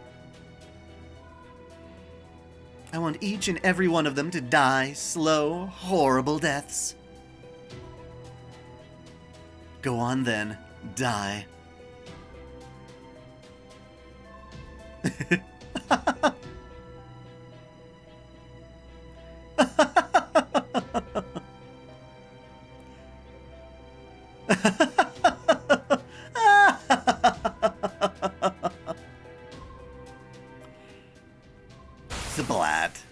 I want each and every one of them to die slow, horrible deaths. Go on then, die. Splat.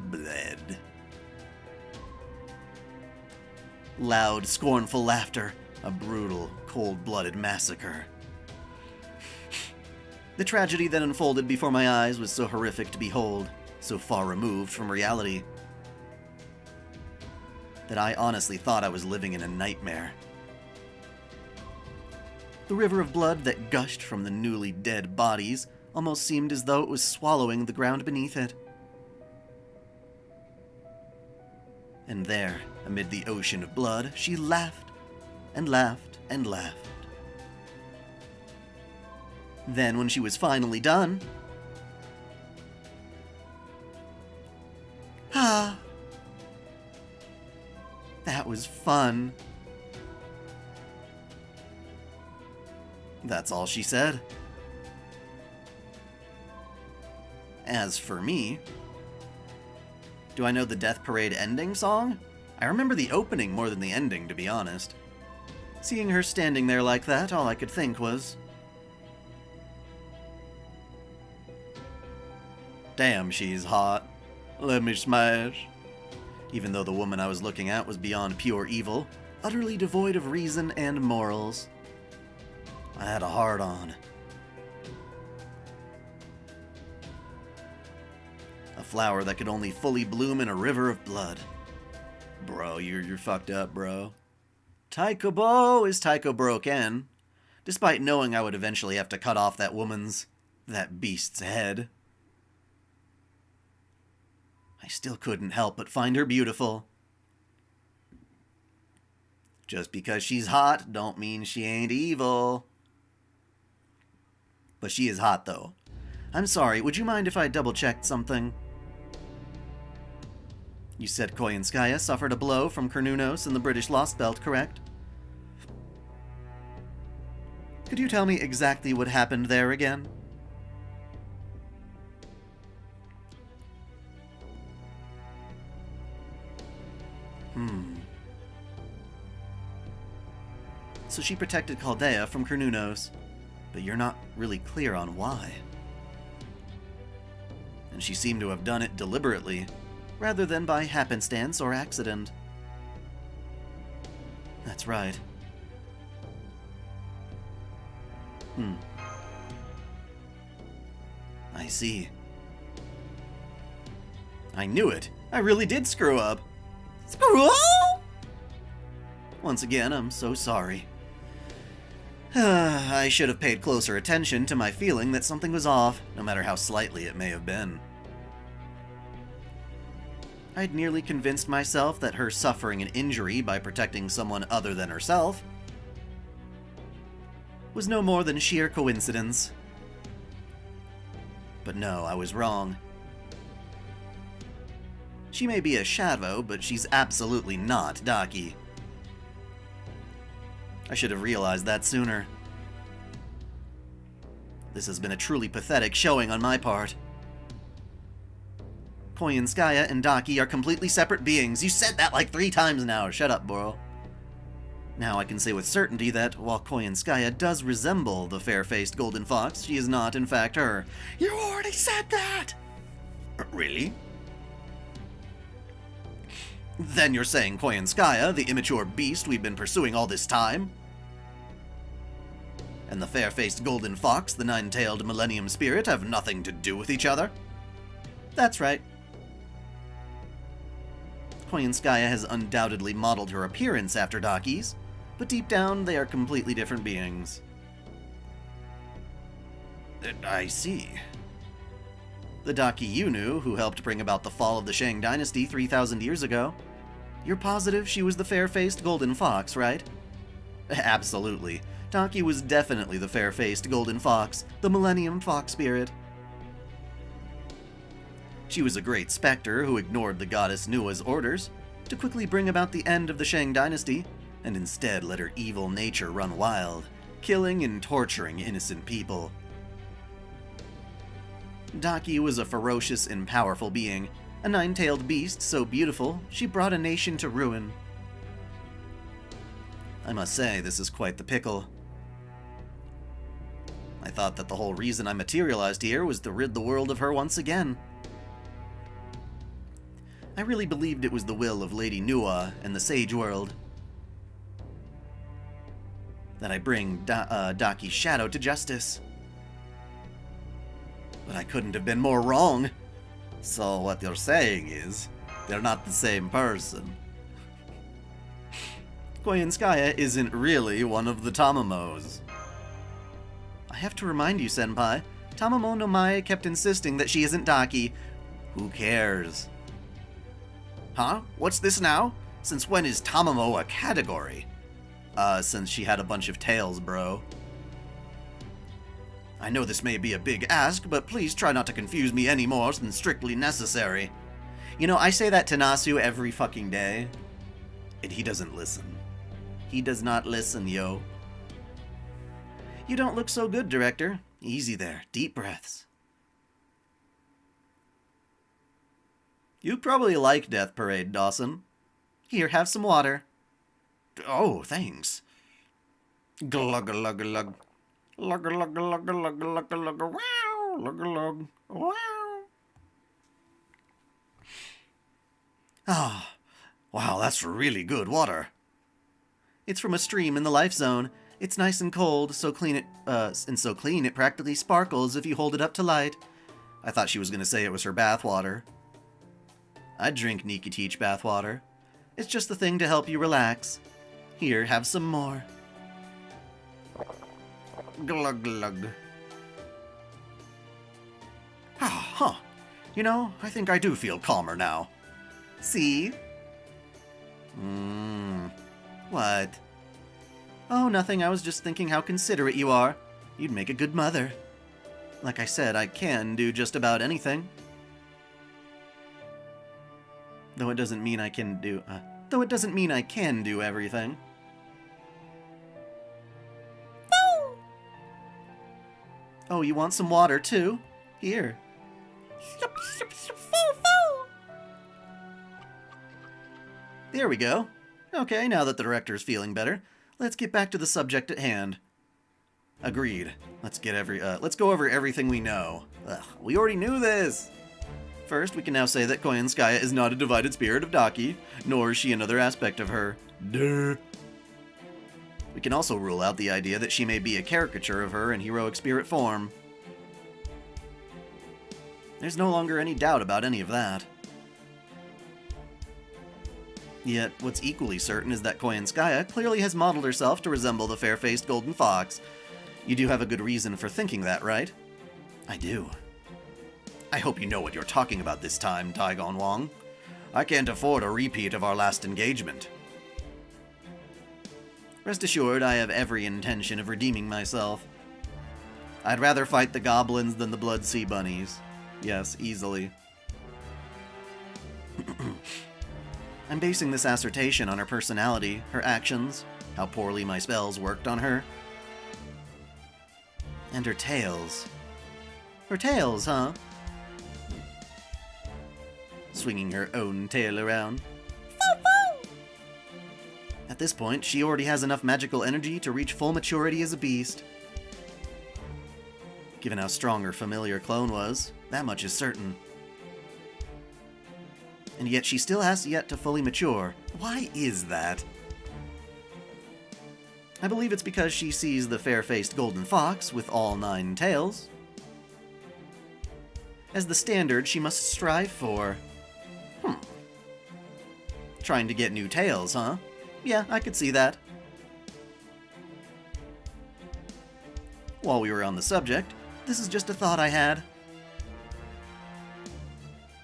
Bled. Loud, scornful laughter. A brutal, cold-blooded massacre. The tragedy that unfolded before my eyes was so horrific to behold, so far removed from reality, that I honestly thought I was living in a nightmare. The river of blood that gushed from the newly dead bodies almost seemed as though it was swallowing the ground beneath it. And there, amid the ocean of blood, she laughed and laughed and laughed. Then, when she was finally done... Ah! That was fun. That's all she said. As for me... Do I know the Death Parade ending song? I remember the opening more than the ending, to be honest. Seeing her standing there like that, all I could think was... Damn, she's hot. Let me smash. Even though the woman I was looking at was beyond pure evil, utterly devoid of reason and morals. I had a hard-on. A flower that could only fully bloom in a river of blood. Bro, you're fucked up, bro. Taikobo is Taiko broken, despite knowing I would eventually have to cut off that beast's head. I still couldn't help but find her beautiful. Just because she's hot don't mean she ain't evil. But she is hot, though. I'm sorry, would you mind if I double-checked something? You said Koyanskaya suffered a blow from Cernunnos in the British Lost Belt, correct? Could you tell me exactly what happened there again? So she protected Chaldea from Cernunnos, but you're not really clear on why. And she seemed to have done it deliberately, rather than by happenstance or accident. That's right. I see. I knew it. I really did screw up. Screw up? Once again, I'm so sorry. I should have paid closer attention to my feeling that something was off, no matter how slightly it may have been. I'd nearly convinced myself that her suffering an injury by protecting someone other than herself was no more than sheer coincidence. But no, I was wrong. She may be a shadow, but she's absolutely not Daki. I should have realized that sooner. This has been a truly pathetic showing on my part. Koyanskaya and Daki are completely separate beings. You said that like 3 times now. Shut up, bro. Now I can say with certainty that, while Koyanskaya does resemble the fair-faced golden fox, she is not, in fact, her. You already said that! Really? Then you're saying Koyanskaya, the immature beast we've been pursuing all this time? And the fair-faced golden fox, the nine-tailed millennium spirit, have nothing to do with each other? That's right. Koyanskaya has undoubtedly modeled her appearance after Daki's, but deep down they are completely different beings. I see. The Daki you knew, who helped bring about the fall of the Shang dynasty 3,000 years ago. You're positive she was the fair-faced golden fox, right? Absolutely. Daki was definitely the fair-faced golden fox, the millennium fox spirit. She was a great specter who ignored the goddess Nua's orders to quickly bring about the end of the Shang dynasty, and instead let her evil nature run wild, killing and torturing innocent people. Daki was a ferocious and powerful being, a nine-tailed beast so beautiful she brought a nation to ruin. I must say, this is quite the pickle. I thought that the whole reason I materialized here was to rid the world of her once again. I really believed it was the will of Lady Nua and the Sage World that I bring Daki's shadow to justice. But I couldn't have been more wrong. So what you're saying is, they're not the same person. Koyanskaya isn't really one of the Tamamos. I have to remind you, Senpai, Tamamo no Mae kept insisting that she isn't Daki. Who cares? Huh? What's this now? Since when is Tamamo a category? Since she had a bunch of tails, bro. I know this may be a big ask, but please try not to confuse me any more than strictly necessary. You know, I say that to Nasu every fucking day, and he doesn't listen. He does not listen, yo. You don't look so good, Director. Easy there. Deep breaths. You probably like Death Parade, Dawson. Here, have some water. Oh, thanks. Glug glug glug. Lug lug lug lug lug lug wow lug lug wow. Ah, wow, that's really good water. It's from a stream in the Life Zone. It's nice and cold, so clean it practically sparkles if you hold it up to light. I thought she was gonna say it was her bath water. I'd drink Nikitich bath water. It's just the thing to help you relax. Here, have some more. Glug glug. Ah, huh. You know, I think I do feel calmer now. See? What? Oh, nothing. I was just thinking how considerate you are. You'd make a good mother. Like I said, I can do just about anything. Though it doesn't mean I can do everything. Oh, you want some water, too? Here. There we go. Okay, now that the director's feeling better, let's get back to the subject at hand. Agreed. Let's go over everything we know. Ugh, we already knew this! First, we can now say that Koyanskaya is not a divided spirit of Daki, nor is she another aspect of her. Duh. We can also rule out the idea that she may be a caricature of her in heroic spirit form. There's no longer any doubt about any of that. Yet, what's equally certain is that Koyanskaya clearly has modeled herself to resemble the fair-faced golden fox. You do have a good reason for thinking that, right? I do. I hope you know what you're talking about this time, Daigon Wong. I can't afford a repeat of our last engagement. Rest assured, I have every intention of redeeming myself. I'd rather fight the goblins than the Blood Sea Bunnies. Yes, easily. I'm basing this assertion on her personality, her actions, how poorly my spells worked on her. And her tails. Her tails, huh? Swinging her own tail around. this point, she already has enough magical energy to reach full maturity as a beast. Given how strong her familiar clone was, that much is certain. And yet she still has yet to fully mature. Why is that? I believe it's because she sees the fair-faced golden fox with all 9 tails as the standard she must strive for. Trying to get new tails, huh? Yeah, I could see that. While we were on the subject, this is just a thought I had.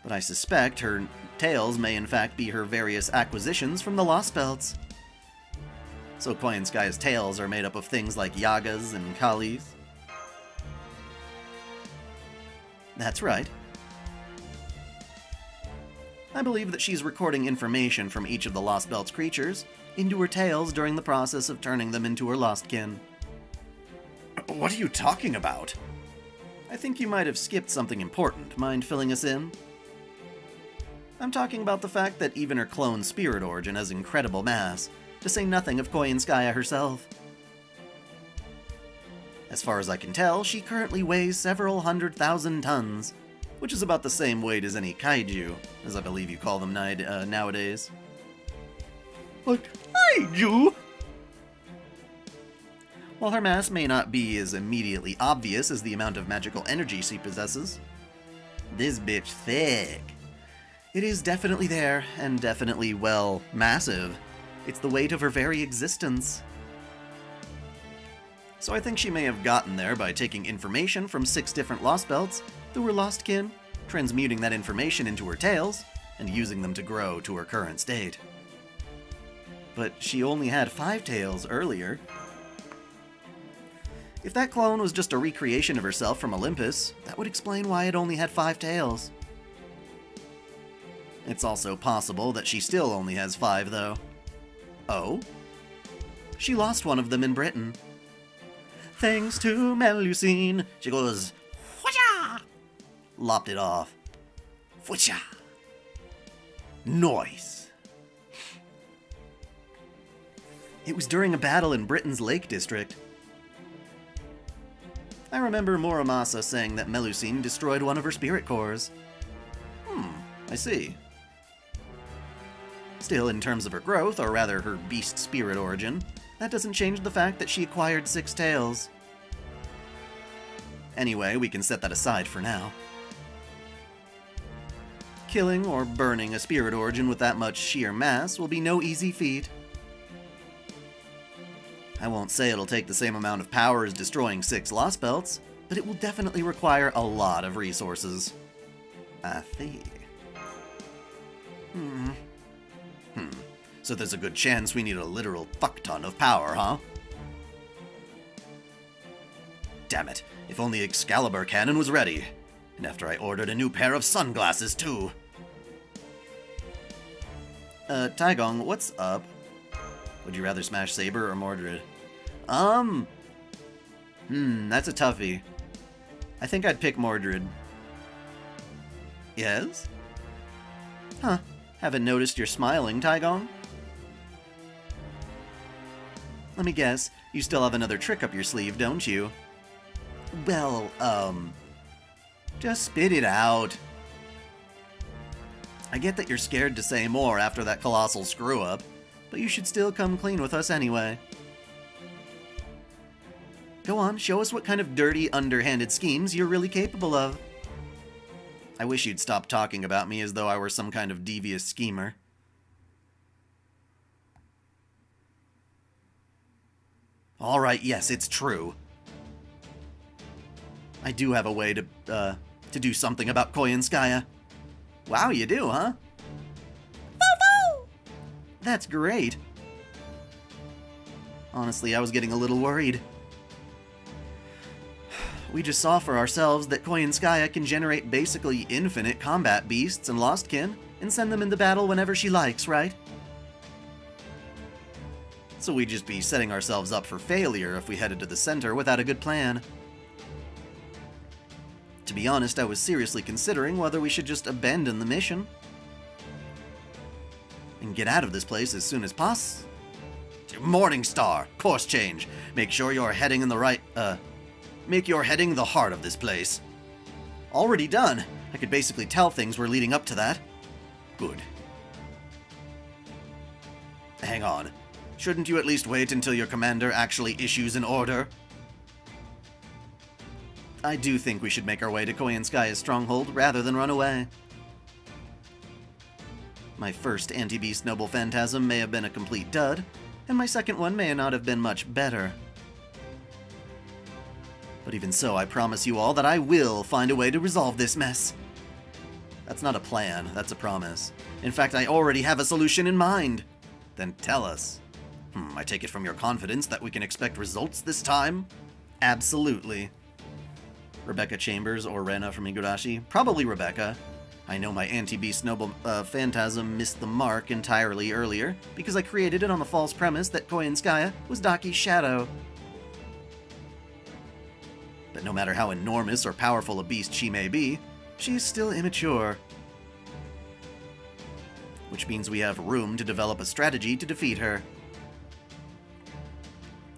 But I suspect her tails may in fact be her various acquisitions from the Lost Belts. So Koyanskaya's tails are made up of things like Yagas and Kalis. That's right. I believe that she's recording information from each of the Lost Belt's creatures into her tails during the process of turning them into her Lostkin. What are you talking about? I think you might have skipped something important. Mind filling us in? I'm talking about the fact that even her clone spirit origin has incredible mass, to say nothing of Koyanskaya herself. As far as I can tell, she currently weighs several 100,000 tons, which is about the same weight as any kaiju, as I believe you call them nowadays. What? Kaiju? While her mass may not be as immediately obvious as the amount of magical energy she possesses, this bitch thick. It is definitely there, and definitely, well, massive. It's the weight of her very existence. So I think she may have gotten there by taking information from 6 different Lost Belts through her Lostkin, transmuting that information into her tails, and using them to grow to her current state. But she only had 5 tails earlier. If that clone was just a recreation of herself from Olympus, that would explain why it only had 5 tails. It's also possible that she still only has 5, though. Oh? She lost one of them in Britain. Thanks to Melusine, she goes, whoosh! Lopped it off. Whoosh! Noise. It was during a battle in Britain's Lake District. I remember Muramasa saying that Melusine destroyed one of her spirit cores. I see. Still, in terms of her growth, or rather her beast spirit origin, that doesn't change the fact that she acquired 6 tails. Anyway, we can set that aside for now. Killing or burning a spirit origin with that much sheer mass will be no easy feat. I won't say it'll take the same amount of power as destroying 6 Lost Belts, but it will definitely require a lot of resources. I see. So there's a good chance we need a literal fuck-ton of power, huh? Damn it, if only Excalibur Cannon was ready. And after I ordered a new pair of sunglasses, too. Taigong, what's up? Would you rather smash Saber or Mordred? That's a toughie. I think I'd pick Mordred. Yes? Huh. Haven't noticed you're smiling, Taigong? Let me guess, you still have another trick up your sleeve, don't you? Well, just spit it out. I get that you're scared to say more after that colossal screw-up, but you should still come clean with us anyway. Go on, show us what kind of dirty, underhanded schemes you're really capable of. I wish you'd stop talking about me as though I were some kind of devious schemer. Alright, yes, it's true. I do have a way to do something about Koyanskaya. Wow, you do, huh? Woo-woo! That's great. Honestly, I was getting a little worried. We just saw for ourselves that Koyanskaya can generate basically infinite combat beasts and Lostkin, and send them into battle whenever she likes, right? So we'd just be setting ourselves up for failure if we headed to the center without a good plan. To be honest, I was seriously considering whether we should just abandon the mission and get out of this place as soon as possible. Morning Star, course change. Make sure you're heading in the right, make your heading the heart of this place. Already done. I could basically tell things were leading up to that. Good. Hang on. Shouldn't you at least wait until your commander actually issues an order? I do think we should make our way to Koyanskaya's stronghold rather than run away. My first anti-beast noble phantasm may have been a complete dud, and my second one may not have been much better. But even so, I promise you all that I will find a way to resolve this mess. That's not a plan, that's a promise. In fact, I already have a solution in mind. Then tell us. I take it from your confidence that we can expect results this time? Absolutely. Rebecca Chambers or Rena from Igarashi? Probably Rebecca. I know my anti-beast noble phantasm missed the mark entirely earlier, because I created it on the false premise that Koyanskaya was Daki's shadow. But no matter how enormous or powerful a beast she may be, she is still immature. Which means we have room to develop a strategy to defeat her.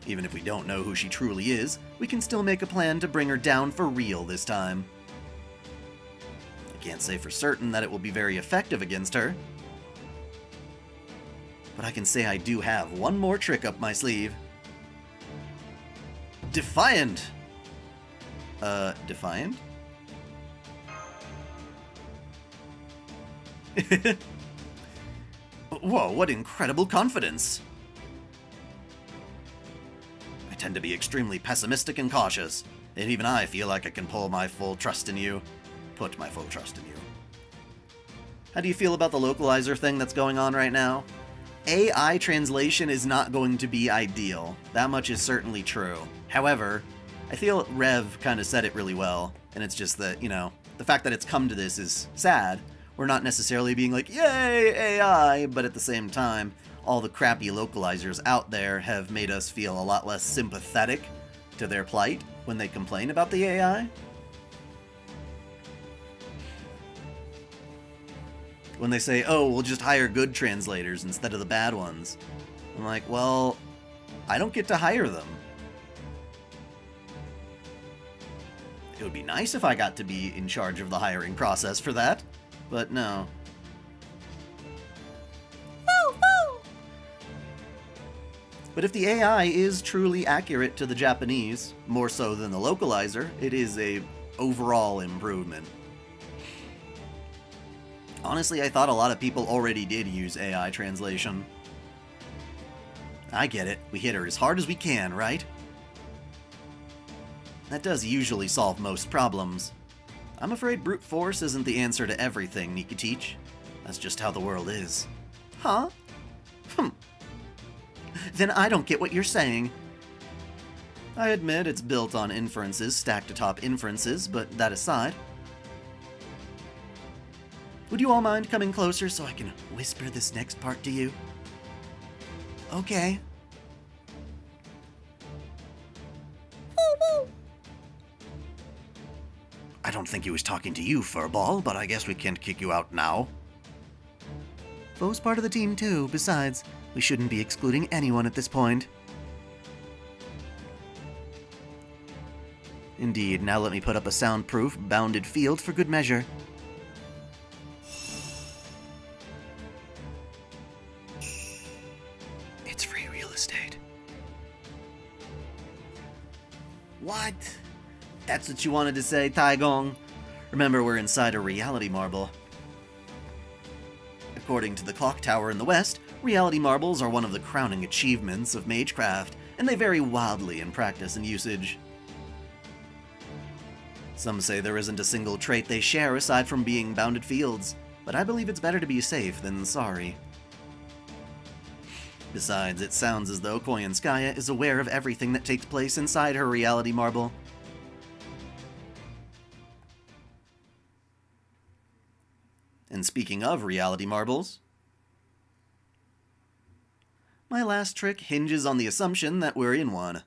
Even if we don't know who she truly is, we can still make a plan to bring her down for real this time. I can't say for certain that it will be very effective against her, but I can say I do have one more trick up my sleeve. Defiant! Defiant? Whoa, what incredible confidence! I tend to be extremely pessimistic and cautious, and even I feel like I can put my full trust in you. How do you feel about the localizer thing that's going on right now? AI translation is not going to be ideal. That much is certainly true. However, I feel Rev kind of said it really well, and it's just that, you know, the fact that it's come to this is sad. We're not necessarily being like, yay, AI, but at the same time, all the crappy localizers out there have made us feel a lot less sympathetic to their plight when they complain about the AI. When they say, oh, we'll just hire good translators instead of the bad ones. I'm like, well, I don't get to hire them. It would be nice if I got to be in charge of the hiring process for that, but no. But if the AI is truly accurate to the Japanese, more so than the localizer, it is a overall improvement. Honestly, I thought a lot of people already did use AI translation. I get it. We hit her as hard as we can, right? That does usually solve most problems. I'm afraid brute force isn't the answer to everything, Nikitich. That's just how the world is. Huh? Then I don't get what you're saying. I admit it's built on inferences stacked atop inferences, but that aside, would you all mind coming closer so I can whisper this next part to you? Okay. I don't think he was talking to you, Furball, but I guess we can't kick you out now. Fo's part of the team too. Besides, we shouldn't be excluding anyone at this point. Indeed, now let me put up a soundproof, bounded field for good measure. It's free real estate. What? That's what you wanted to say, Taigong? Remember, we're inside a reality marble. According to the clock tower in the west, reality marbles are one of the crowning achievements of magecraft, and they vary wildly in practice and usage. Some say there isn't a single trait they share aside from being bounded fields, but I believe it's better to be safe than sorry. Besides, it sounds as though Koyanskaya is aware of everything that takes place inside her reality marble. And speaking of reality marbles, my last trick hinges on the assumption that we're in one.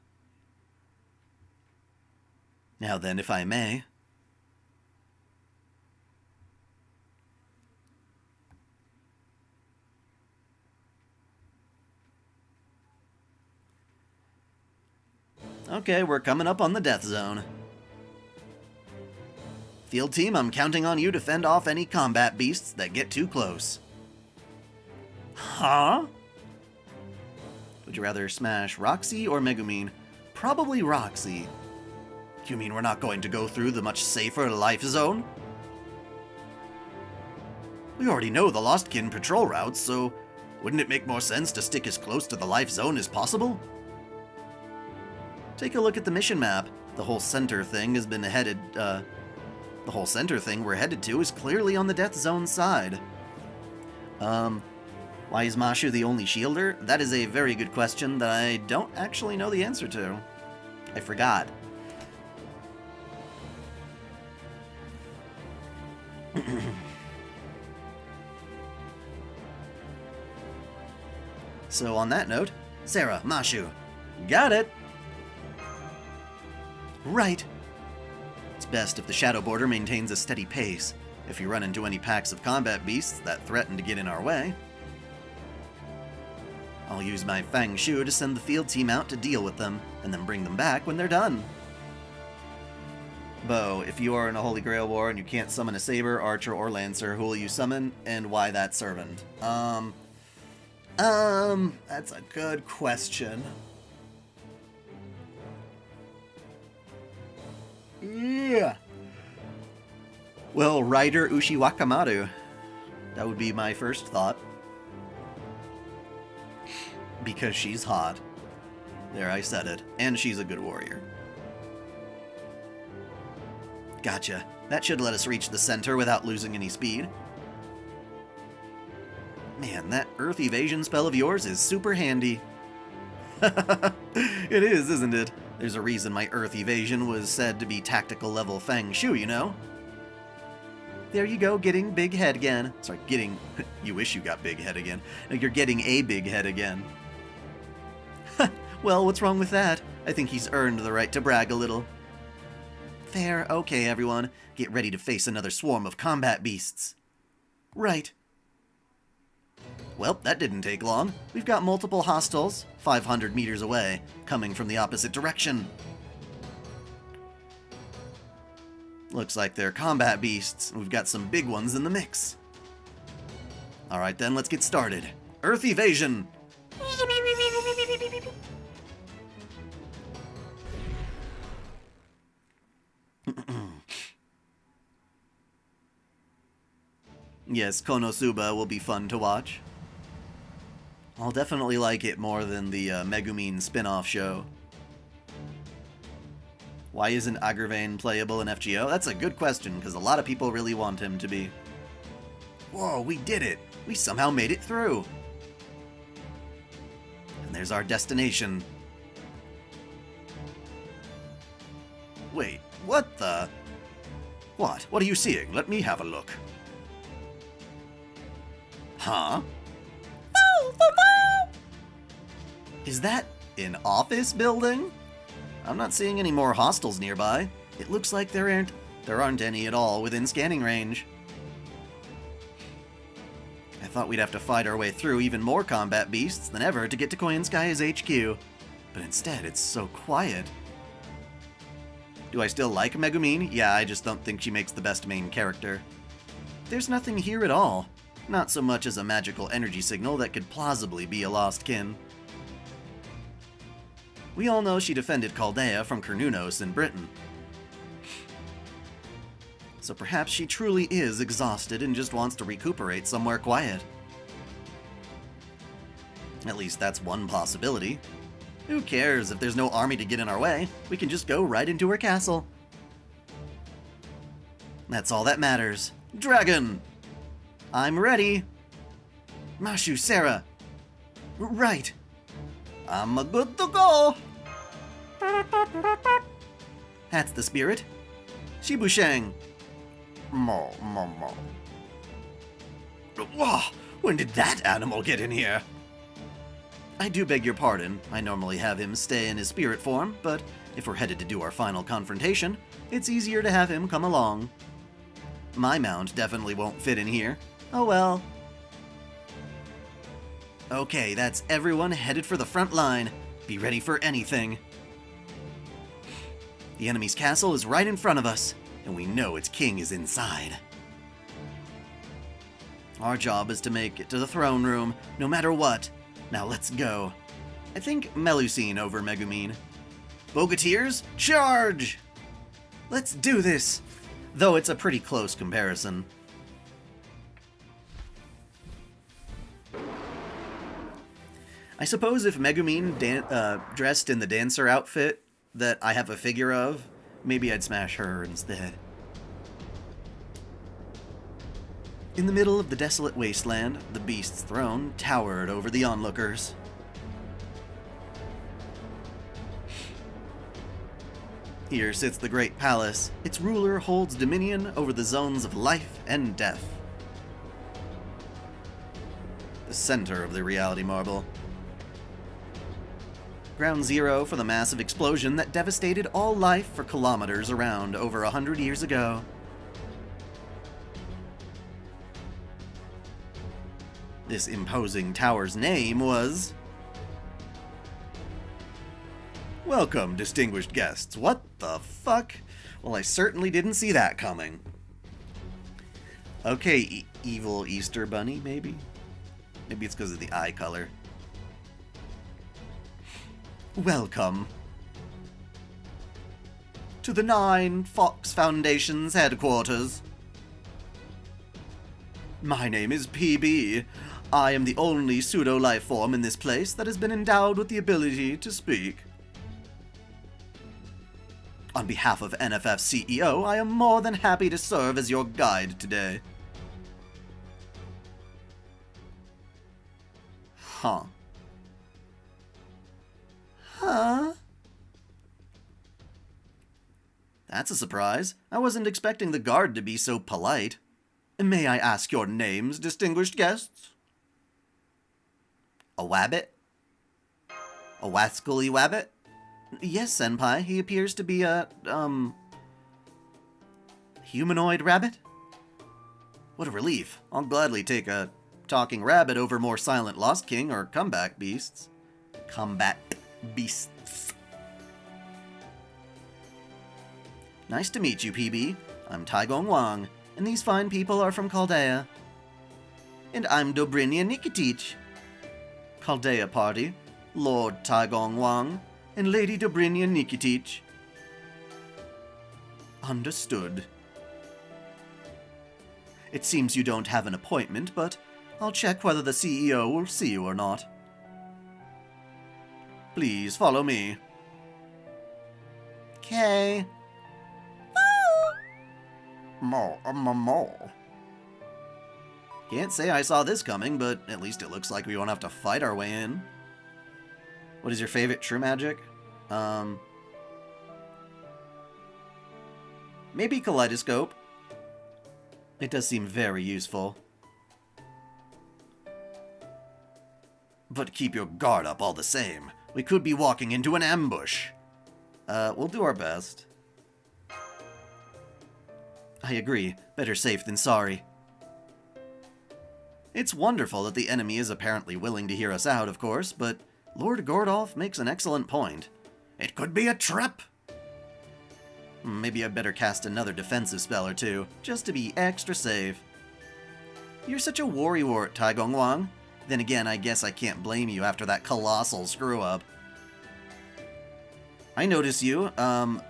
Now then, if I may, Okay, we're coming up on the death zone. Field team, I'm counting on you to fend off any combat beasts that get too close. Huh? Would you rather smash Roxy or Megumin? Probably Roxy. You mean we're not going to go through the much safer life zone? We already know the Lostkin patrol routes, so wouldn't it make more sense to stick as close to the life zone as possible? Take a look at the mission map. The whole center thing has been headed, the whole center thing we're headed to is clearly on the death zone side. Why is Mashu the only shielder? That is a very good question that I don't actually know the answer to. I forgot. So on that note, Sarah, Mashu. Got it! Right. It's best if the Shadow Border maintains a steady pace. If you run into any packs of combat beasts that threaten to get in our way, I'll use my Fang Shu to send the field team out to deal with them, and then bring them back when they're done. Bo, if you are in a Holy Grail War and you can't summon a Saber, Archer, or Lancer, who will you summon, and why that servant? That's a good question. Yeah. Well, Rider Ushi Wakamaru. That would be my first thought. Because she's hot. There, I said it. And she's a good warrior. Gotcha. That should let us reach the center without losing any speed. Man, that Earth Evasion spell of yours is super handy. It is, isn't it? There's a reason my Earth Evasion was said to be tactical level Feng Shu, you know? There you go, getting big head again. Sorry, getting... You wish you got big head again. No, you're getting a big head again. Well, what's wrong with that? I think he's earned the right to brag a little. Fair, okay everyone. Get ready to face another swarm of combat beasts. Right. Well, that didn't take long. We've got multiple hostiles, 500 meters away, coming from the opposite direction. Looks like they're combat beasts. We've got some big ones in the mix. Alright then, let's get started. Earth Evasion! Yes, Konosuba will be fun to watch. I'll definitely like it more than the Megumin spin-off show. Why isn't Agravain playable in FGO? That's a good question, because a lot of people really want him to be. Whoa, we did it! We somehow made it through! And there's our destination. Wait, what the... What? What are you seeing? Let me have a look. Huh? Is that an office building? I'm not seeing any more hostiles nearby. It looks like there aren't any at all within scanning range. I thought we'd have to fight our way through even more combat beasts than ever to get to Koyanskaya's HQ. But instead, it's so quiet. Do I still like Megumin? Yeah, I just don't think she makes the best main character. There's nothing here at all. Not so much as a magical energy signal that could plausibly be a lost kin. We all know she defended Chaldea from Cernunnos in Britain. So perhaps she truly is exhausted and just wants to recuperate somewhere quiet. At least that's one possibility. Who cares if there's no army to get in our way? We can just go right into her castle. That's all that matters. Dragon! I'm ready. Mashu, Sarah. Right. I'm good to go. That's the spirit. Shibusheng. Mo. Whoa, when did that animal get in here? I do beg your pardon. I normally have him stay in his spirit form, but if we're headed to do our final confrontation, it's easier to have him come along. My mount definitely won't fit in here. Oh well. Okay, that's everyone headed for the front line. Be ready for anything. The enemy's castle is right in front of us, and we know its king is inside. Our job is to make it to the throne room, no matter what. Now let's go. I think Melusine over Megumin. Bogateers, charge! Let's do this! Though it's a pretty close comparison. I suppose if Megumin dressed in the dancer outfit that I have a figure of, maybe I'd smash her instead. In the middle of the desolate wasteland, the beast's throne towered over the onlookers. Here sits the great palace. Its ruler holds dominion over the zones of life and death. The center of the reality marble. Ground zero for the massive explosion that devastated all life for kilometers around over 100 years ago. This imposing tower's name was... Welcome, distinguished guests. What the fuck? Well, I certainly didn't see that coming. Okay, evil Easter Bunny, maybe? Maybe it's because of the eye color. Welcome to the 9 Fox Foundation's headquarters. My name is PB. I am the only pseudo-life form in this place that has been endowed with the ability to speak. On behalf of NFF CEO, I am more than happy to serve as your guide today. Huh. Huh? That's a surprise. I wasn't expecting the guard to be so polite. May I ask your names, distinguished guests? A wabbit? A wascally wabbit? Yes, Senpai. He appears to be a, humanoid rabbit? What a relief. I'll gladly take a talking rabbit over more silent Lost King or comeback beasts. Combat beasts. Nice to meet you, PB. I'm Taigong Wang, and these fine people are from Chaldea. And I'm Dobrinia Nikitich. Chaldea party, Lord Taigong Wang, and Lady Dobrinia Nikitich. Understood. It seems you don't have an appointment, but I'll check whether the CEO will see you or not. Please follow me. Okay. More. Can't say I saw this coming, but at least it looks like we won't have to fight our way in. What is your favorite true magic? Maybe Kaleidoscope. It does seem very useful. But keep your guard up all the same. We could be walking into an ambush. We'll do our best. I agree. Better safe than sorry. It's wonderful that the enemy is apparently willing to hear us out, of course, but Lord Gordolf makes an excellent point. It could be a trap! Maybe I'd better cast another defensive spell or two, just to be extra safe. You're such a worrywart, Taigong Wang. Then again, I guess I can't blame you after that colossal screw-up. I notice you, what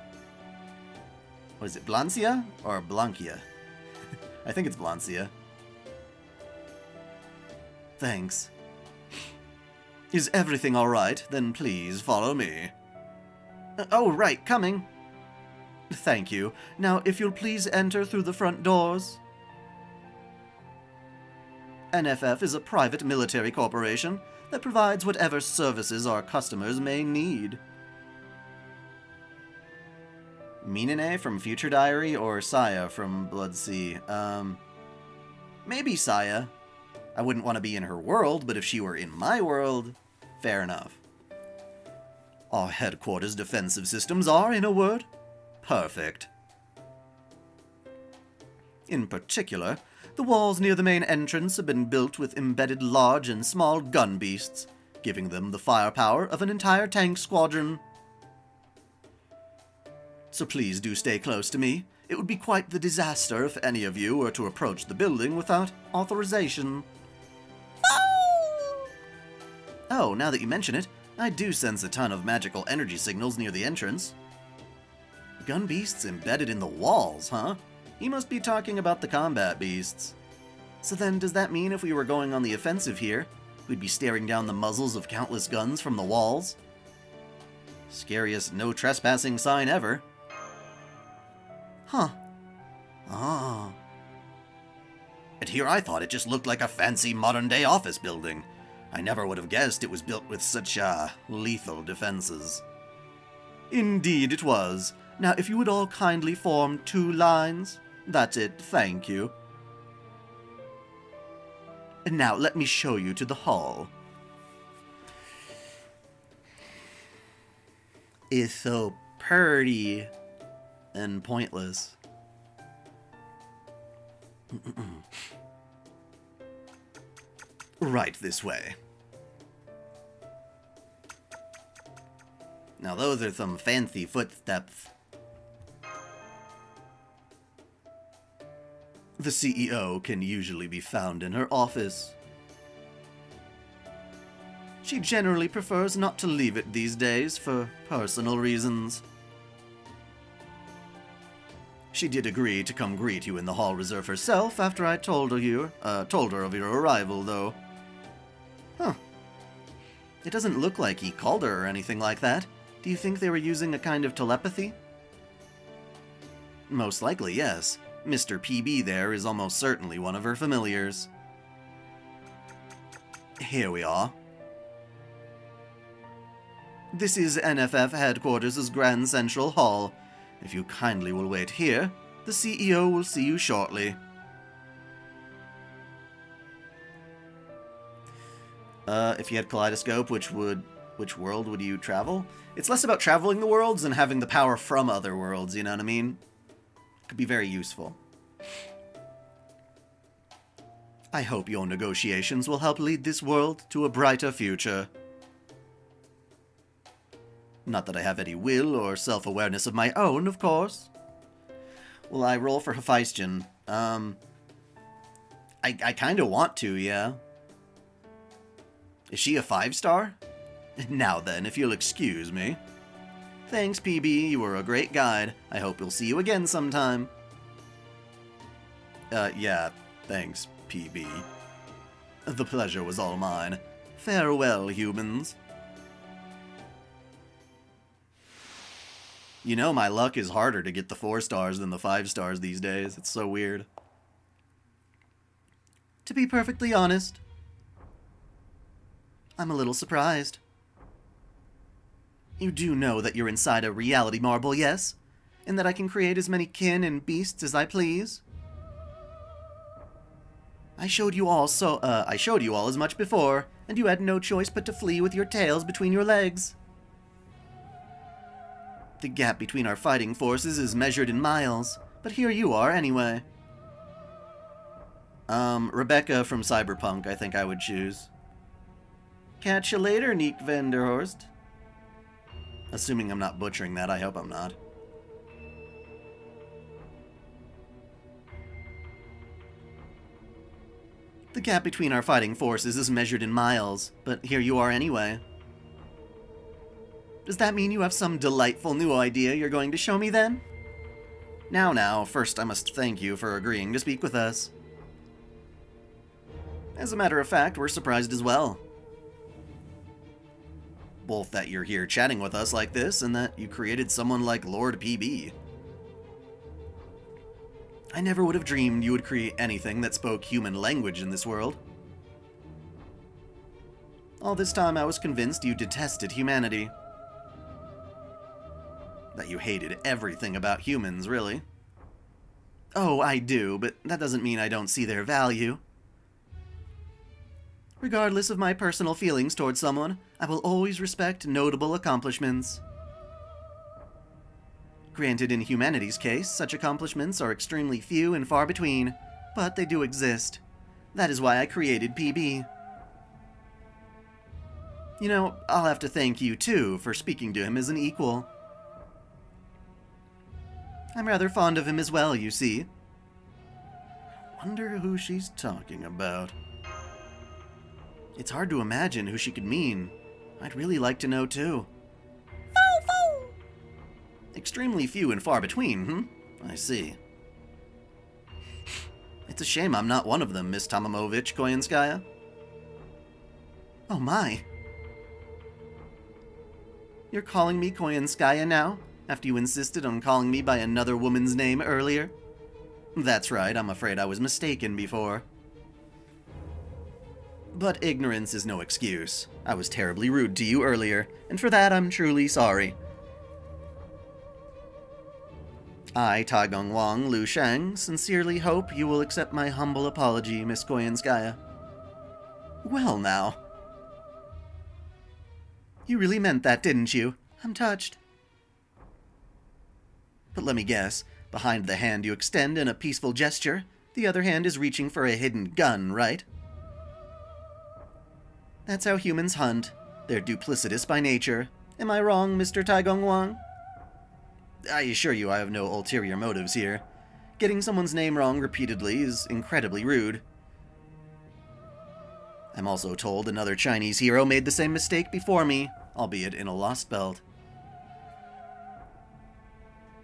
is it, Blancia? Or Blanquia? I think it's Blancia. Thanks. Is everything alright? Then please follow me. Oh, right, coming. Thank you. Now, if you'll please enter through the front doors. NFF is a private military corporation that provides whatever services our customers may need. Minane from Future Diary or Saya from Blood Sea? Maybe Saya. I wouldn't want to be in her world, but if she were in my world, fair enough. Our headquarters' defensive systems are, in a word, perfect. In particular, the walls near the main entrance have been built with embedded large and small gun beasts, giving them the firepower of an entire tank squadron. so please do stay close to me. It would be quite the disaster if any of you were to approach the building without authorization. Oh, now that you mention it, I do sense a ton of magical energy signals near the entrance. Gun beasts embedded in the walls, huh? He must be talking about the combat beasts. So then, does that mean if we were going on the offensive here, we'd be staring down the muzzles of countless guns from the walls? Scariest no trespassing sign ever. Huh. Ah. And here I thought it just looked like a fancy modern-day office building. I never would have guessed it was built with such, lethal defenses. Indeed it was. Now, if you would all kindly form 2 lines. That's it, thank you. And now, let me show you to the hall. It's so pretty and pointless. Right this way. Now those are some fancy footsteps. The CEO can usually be found in her office. She generally prefers not to leave it these days for personal reasons. She did agree to come greet you in the hall reserve herself after I told her of your arrival, though. Huh. It doesn't look like he called her or anything like that. Do you think they were using a kind of telepathy? Most likely, yes. Mr. PB there is almost certainly one of her familiars. Here we are. This is NFF Headquarters' Grand Central Hall. If you kindly will wait here, the CEO will see you shortly. If you had Kaleidoscope, which world would you travel? It's less about traveling the worlds and having the power from other worlds, you know what I mean? Could be very useful. I hope your negotiations will help lead this world to a brighter future. Not that I have any will or self-awareness of my own, of course. Will I roll for Hephaestion? I kinda want to, yeah. Is she a 5-star? Now then, if you'll excuse me. Thanks, PB, you were a great guide. I hope we'll see you again sometime. Yeah, thanks, PB. The pleasure was all mine. Farewell, humans. You know, my luck is harder to get the 4 stars than the 5 stars these days. It's so weird. To be perfectly honest, I'm a little surprised. You do know that you're inside a reality marble, yes? And that I can create as many kin and beasts as I please? I showed you all as much before, and you had no choice but to flee with your tails between your legs. The gap between our fighting forces is measured in miles, but here you are anyway. Rebecca from Cyberpunk, I think I would choose. Catch you later, Neek Vanderhorst. Assuming I'm not butchering that, I hope I'm not. The gap between our fighting forces is measured in miles, but here you are anyway. Does that mean you have some delightful new idea you're going to show me then? Now, first I must thank you for agreeing to speak with us. As a matter of fact, we're surprised as well. Both that you're here chatting with us like this, and that you created someone like Lord PB. I never would have dreamed you would create anything that spoke human language in this world. All this time I was convinced you detested humanity. That you hated everything about humans, really. Oh, I do, but that doesn't mean I don't see their value. Regardless of my personal feelings towards someone, I will always respect notable accomplishments. Granted, in humanity's case, such accomplishments are extremely few and far between, but they do exist. That is why I created PB. You know, I'll have to thank you, too, for speaking to him as an equal. I'm rather fond of him as well, you see. Wonder who she's talking about. It's hard to imagine who she could mean. I'd really like to know, too. Extremely few and far between, I see. It's a shame I'm not one of them, Miss Tomomovich Koyanskaya. Oh my. You're calling me Koyanskaya now, after you insisted on calling me by another woman's name earlier? That's right, I'm afraid I was mistaken before. But ignorance is no excuse. I was terribly rude to you earlier, and for that I'm truly sorry. I, Taigong Wang Lu Sheng, sincerely hope you will accept my humble apology, Miss Koyanskaya. Well now. You really meant that, didn't you? I'm touched. But let me guess, behind the hand you extend in a peaceful gesture, the other hand is reaching for a hidden gun, right? That's how humans hunt. They're duplicitous by nature. Am I wrong, Mr. Taigong Wang? I assure you I have no ulterior motives here. Getting someone's name wrong repeatedly is incredibly rude. I'm also told another Chinese hero made the same mistake before me, albeit in a lost belt.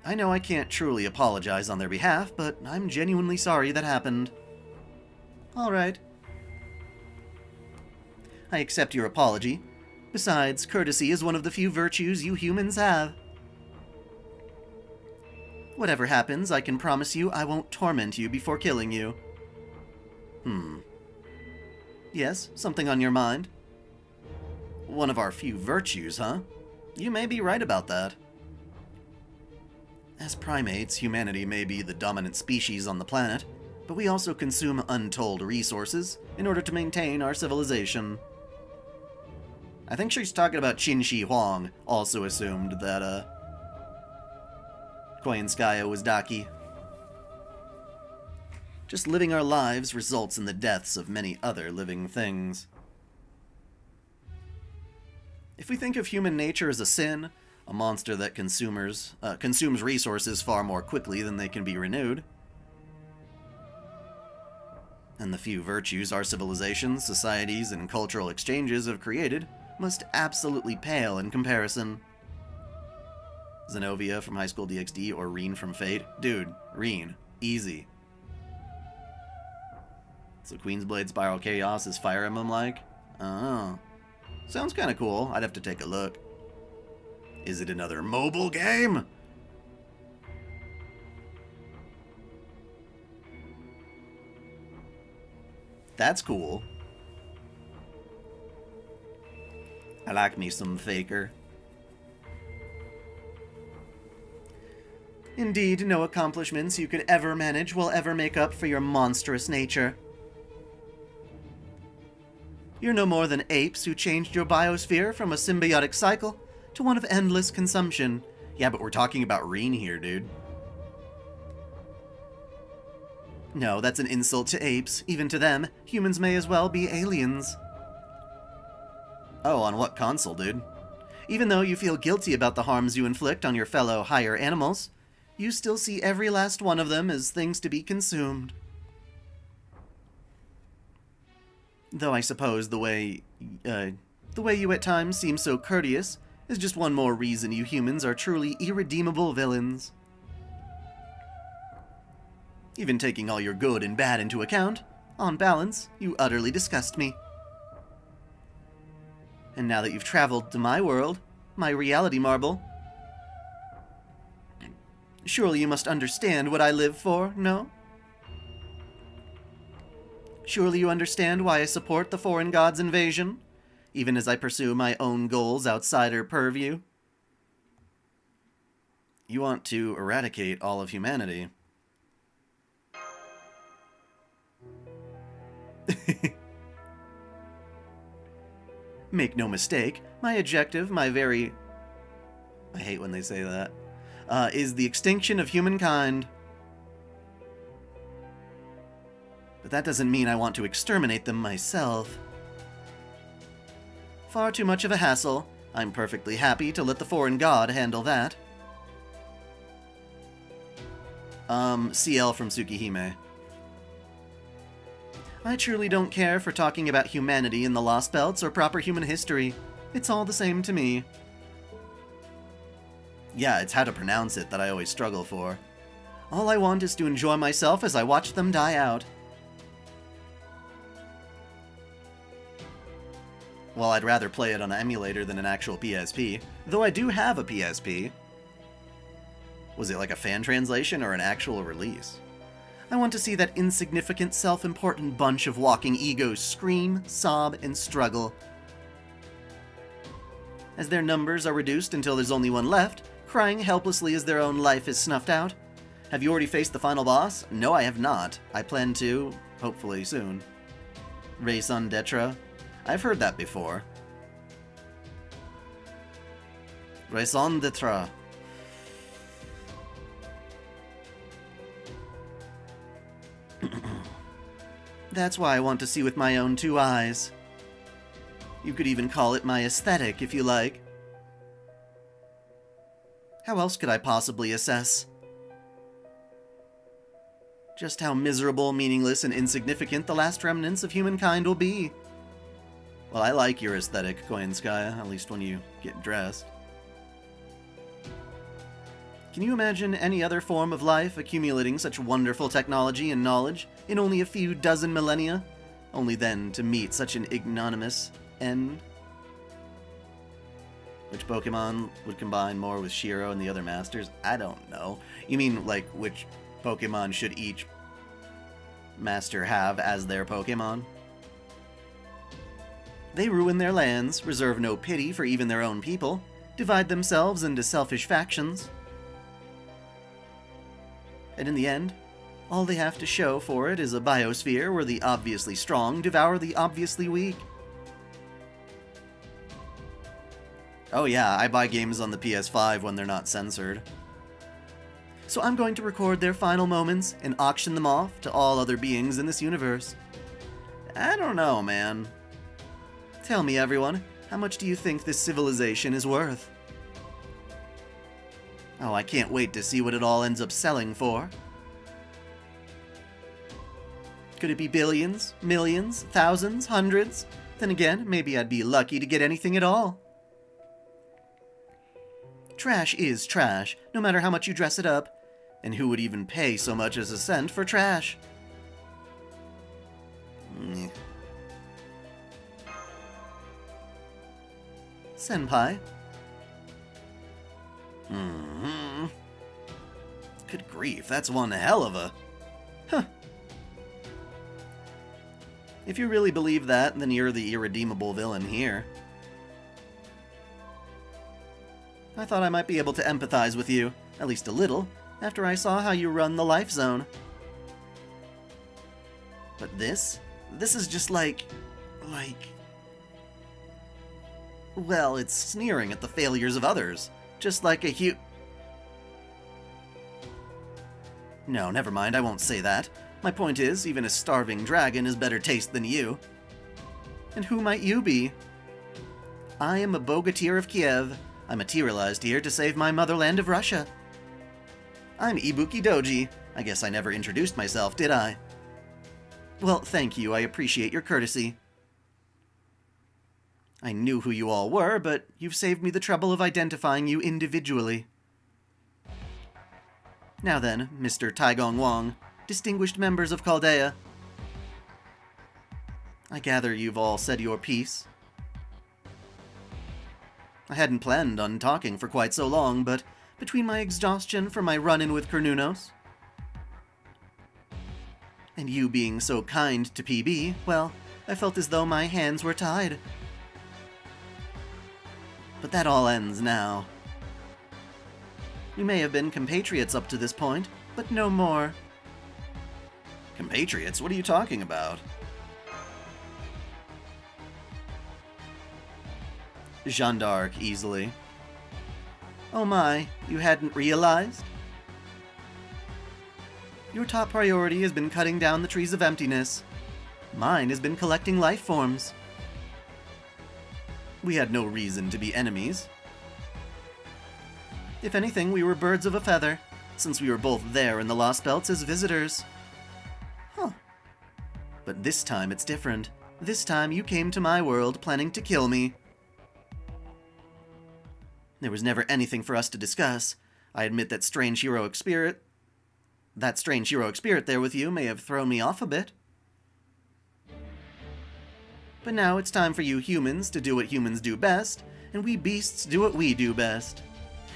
I know I can't truly apologize on their behalf, but I'm genuinely sorry that happened. Alright. I accept your apology. Besides, courtesy is one of the few virtues you humans have. Whatever happens, I can promise you I won't torment you before killing you. Yes, something on your mind? One of our few virtues, huh? You may be right about that. As primates, humanity may be the dominant species on the planet, but we also consume untold resources in order to maintain our civilization. I think she's talking about Qin Shi Huang, also assumed that, Koyanskaya was Daki. Just living our lives results in the deaths of many other living things. If we think of human nature as a sin, a monster that consumes resources far more quickly than they can be renewed, and the few virtues our civilizations, societies, and cultural exchanges have created must absolutely pale in comparison. Zenobia from High School DxD or Reen from Fate? Dude, Reen. Easy. So Queensblade Spiral Chaos is Fire Emblem-like? Oh. Sounds kinda cool. I'd have to take a look. Is it another mobile game? That's cool. I like me some Faker. Indeed, no accomplishments you could ever manage will ever make up for your monstrous nature. You're no more than apes who changed your biosphere from a symbiotic cycle to one of endless consumption. Yeah, but we're talking about Reen here, dude. No, that's an insult to apes. Even to them, humans may as well be aliens. Oh, on what console, dude? Even though you feel guilty about the harms you inflict on your fellow higher animals, you still see every last one of them as things to be consumed. Though I suppose the way you at times seem so courteous is just one more reason you humans are truly irredeemable villains. Even taking all your good and bad into account, on balance, you utterly disgust me. And now that you've traveled to my world, my reality marble, surely you must understand what I live for, no? Surely you understand why I support the foreign god's invasion, even as I pursue my own goals outside her purview? You want to eradicate all of humanity. Make no mistake, my objective, I hate when they say that, is the extinction of humankind. But that doesn't mean I want to exterminate them myself. Far too much of a hassle. I'm perfectly happy to let the foreign god handle that. CL from Tsukihime. I truly don't care for talking about humanity in the Lost Belts or proper human history. It's all the same to me. Yeah, it's how to pronounce it that I always struggle for. All I want is to enjoy myself as I watch them die out. Well, I'd rather play it on an emulator than an actual PSP, though I do have a PSP. Was it like a fan translation or an actual release? I want to see that insignificant, self-important bunch of walking egos scream, sob, and struggle. As their numbers are reduced until there's only one left, crying helplessly as their own life is snuffed out. Have you already faced the final boss? No, I have not. I plan to, hopefully soon. Raison d'etre? I've heard that before. Raison d'etre. That's why I want to see with my own two eyes. You could even call it my aesthetic, if you like. How else could I possibly assess just how miserable, meaningless, and insignificant the last remnants of humankind will be? Well, I like your aesthetic, Koyanskaya, at least when you get dressed. Can you imagine any other form of life accumulating such wonderful technology and knowledge in only a few dozen millennia, only then to meet such an ignominious end? Which Pokemon would combine more with Shiro and the other masters? I don't know. You mean, like, which Pokemon should each master have as their Pokemon? They ruin their lands, reserve no pity for even their own people, divide themselves into selfish factions. And in the end, all they have to show for it is a biosphere where the obviously strong devour the obviously weak. Oh yeah, I buy games on the PS5 when they're not censored. So I'm going to record their final moments and auction them off to all other beings in this universe. I don't know, man. Tell me, everyone, how much do you think this civilization is worth? Oh, I can't wait to see what it all ends up selling for. Could it be billions, millions, thousands, hundreds? Then again, maybe I'd be lucky to get anything at all. Trash is trash, no matter how much you dress it up. And who would even pay so much as a cent for trash? Senpai? Good grief, that's one hell of a... Huh. If you really believe that, then you're the irredeemable villain here. I thought I might be able to empathize with you, at least a little, after I saw how you run the Life Zone. But this is just like... Well, it's sneering at the failures of others, just like a No, never mind, I won't say that. My point is, even a starving dragon is better taste than you. And who might you be? I am a Bogatyr of Kiev. I materialized here to save my motherland of Russia. I'm Ibuki Doji. I guess I never introduced myself, did I? Well, thank you. I appreciate your courtesy. I knew who you all were, but you've saved me the trouble of identifying you individually. Now then, Mr. Taigong Wang, distinguished members of Chaldea. I gather you've all said your piece. I hadn't planned on talking for quite so long, but between my exhaustion from my run-in with Cornunos, and you being so kind to PB, well, I felt as though my hands were tied. But that all ends now. You may have been compatriots up to this point, but no more. Compatriots? What are you talking about? Jeanne d'Arc, easily. Oh my, you hadn't realized? Your top priority has been cutting down the trees of emptiness. Mine has been collecting life forms. We had no reason to be enemies. If anything, we were birds of a feather, since we were both there in the Lost Belts as visitors. Huh. But this time it's different. This time you came to my world planning to kill me. There was never anything for us to discuss. I admit that strange heroic spirit there with you may have thrown me off a bit. But now it's time for you humans to do what humans do best, and we beasts do what we do best.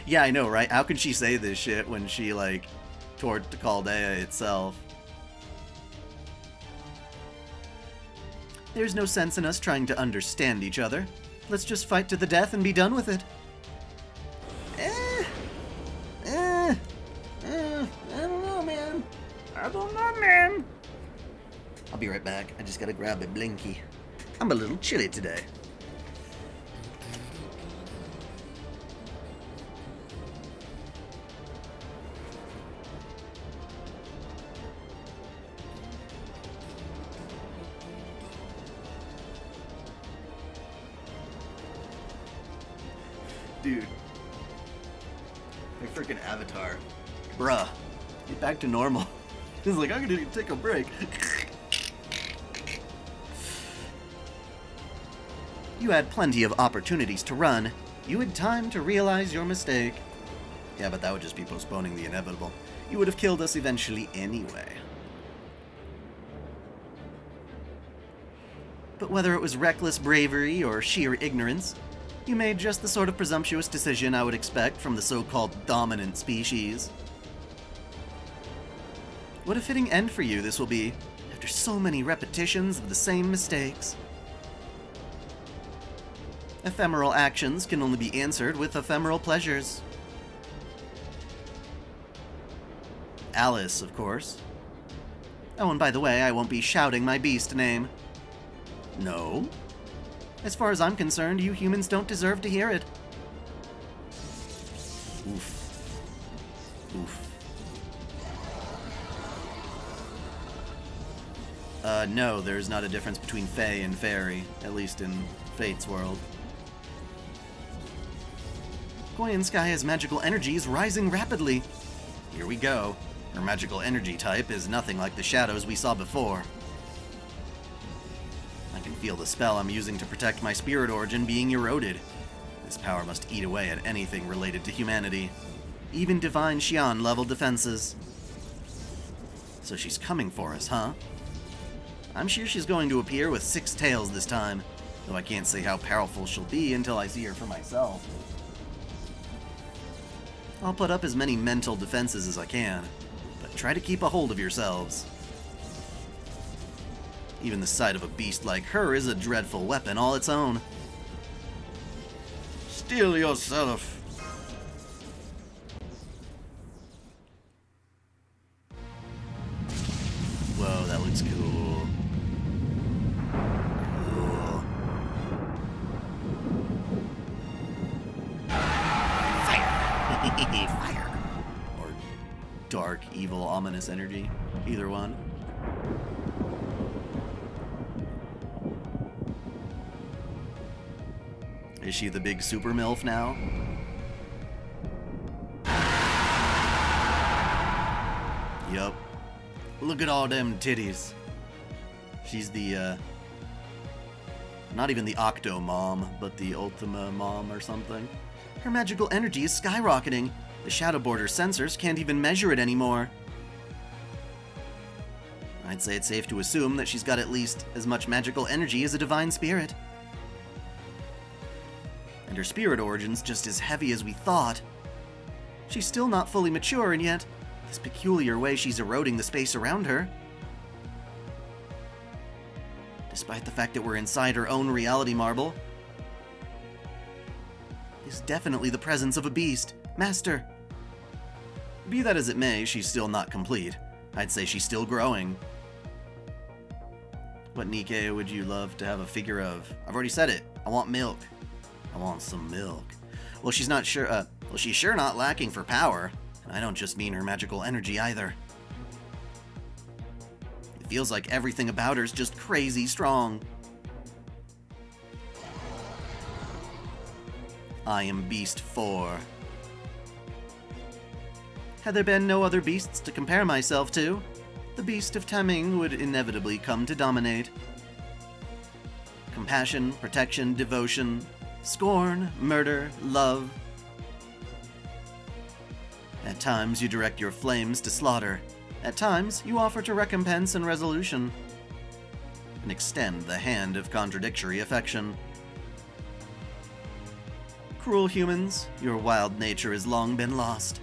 Yeah, I know, right? How can she say this shit when she, like, toward the Chaldea itself? There's no sense in us trying to understand each other. Let's just fight to the death and be done with it. I don't know, man. I'll be right back. I just gotta grab a blinky. I'm a little chilly today. Dude. My freaking avatar. Bruh. Get back to normal. He's like, I'm gonna take a break. You had plenty of opportunities to run. You had time to realize your mistake. Yeah, but that would just be postponing the inevitable. You would have killed us eventually anyway. But whether it was reckless bravery or sheer ignorance, you made just the sort of presumptuous decision I would expect from the so-called dominant species. What a fitting end for you this will be, after so many repetitions of the same mistakes. Ephemeral actions can only be answered with ephemeral pleasures. Alice, of course. Oh, and by the way, I won't be shouting my beast name. No? As far as I'm concerned, you humans don't deserve to hear it. Oof. Oof. No, there's not a difference between Fae and Fairy, at least in Fate's world. Koyanskaya's magical energy is rising rapidly. Here we go. Her magical energy type is nothing like the shadows we saw before. I can feel the spell I'm using to protect my spirit origin being eroded. This power must eat away at anything related to humanity, even divine Xian-level defenses. So she's coming for us, huh? I'm sure she's going to appear with 6 tails this time, though I can't say how powerful she'll be until I see her for myself. I'll put up as many mental defenses as I can, but try to keep a hold of yourselves. Even the sight of a beast like her is a dreadful weapon all its own. Steel yourself. Whoa, that looks cool. Cool. Fire! Fire! Or dark, evil, ominous energy. Either one. Is she the big super MILF now? Yup. Look at all them titties. She's the, not even the Octo Mom, but the Ultima Mom or something. Her magical energy is skyrocketing. The Shadow Border sensors can't even measure it anymore. I'd say it's safe to assume that she's got at least as much magical energy as a divine spirit. And her spirit origin's just as heavy as we thought. She's still not fully mature, and yet, this peculiar way she's eroding the space around her. Despite the fact that we're inside her own reality marble, is definitely the presence of a beast. Master! Be that as it may, she's still not complete. I'd say she's still growing. What Nikke would you love to have a figure of? I've already said it. I want milk. I want some milk. Well, she's not sure, well, she's sure not lacking for power. And I don't just mean her magical energy either. It feels like everything about her's just crazy strong. I am Beast 4. Had there been no other beasts to compare myself to, the beast of taming would inevitably come to dominate. Compassion, protection, devotion, scorn, murder, love. At times you direct your flames to slaughter. At times you offer to recompense and resolution. And extend the hand of contradictory affection. Cruel humans, your wild nature has long been lost.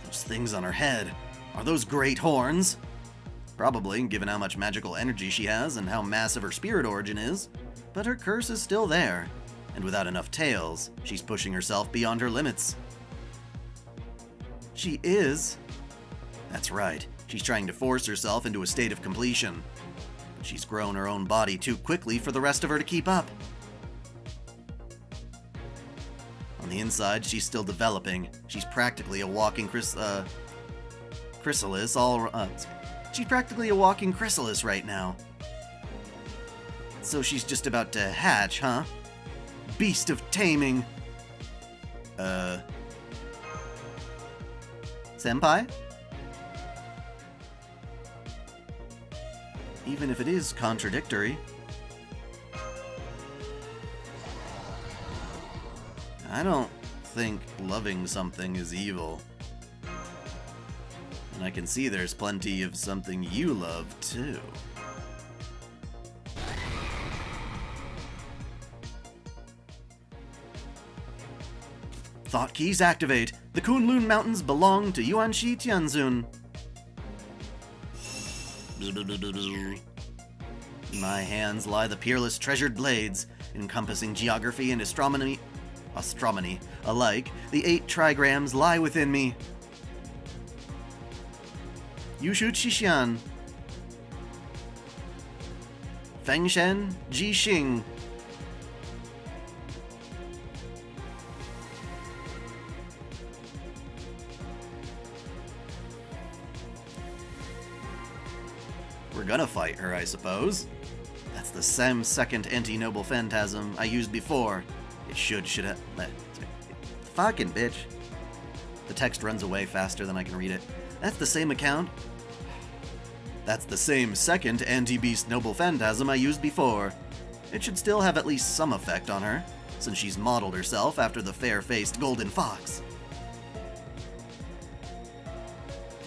Those things on her head, are those great horns? Probably, given how much magical energy she has and how massive her spirit origin is. But her curse is still there, and without enough tails, she's pushing herself beyond her limits. She is. That's right, she's trying to force herself into a state of completion. But she's grown her own body too quickly for the rest of her to keep up. On the inside, she's still developing. She's practically a walking chrysalis She's practically a walking chrysalis right now. So she's just about to hatch, huh? Beast of taming. Senpai? Even if it is contradictory. I don't think loving something is evil. And I can see there's plenty of something you love, too. Thought keys activate. The Kunlun Mountains belong to Yuanxi Tianzun. In my hands lie the peerless treasured blades, encompassing geography and astronomy alike. The 8 trigrams lie within me. Yushu Qishan. Fengshen Jixing. We're gonna fight her, I suppose. That's the same second anti-noble phantasm I used before. It should have... Fucking bitch. The text runs away faster than I can read it. That's the same account. That's the same second anti-beast noble phantasm I used before. It should still have at least some effect on her, since she's modeled herself after the fair-faced golden fox.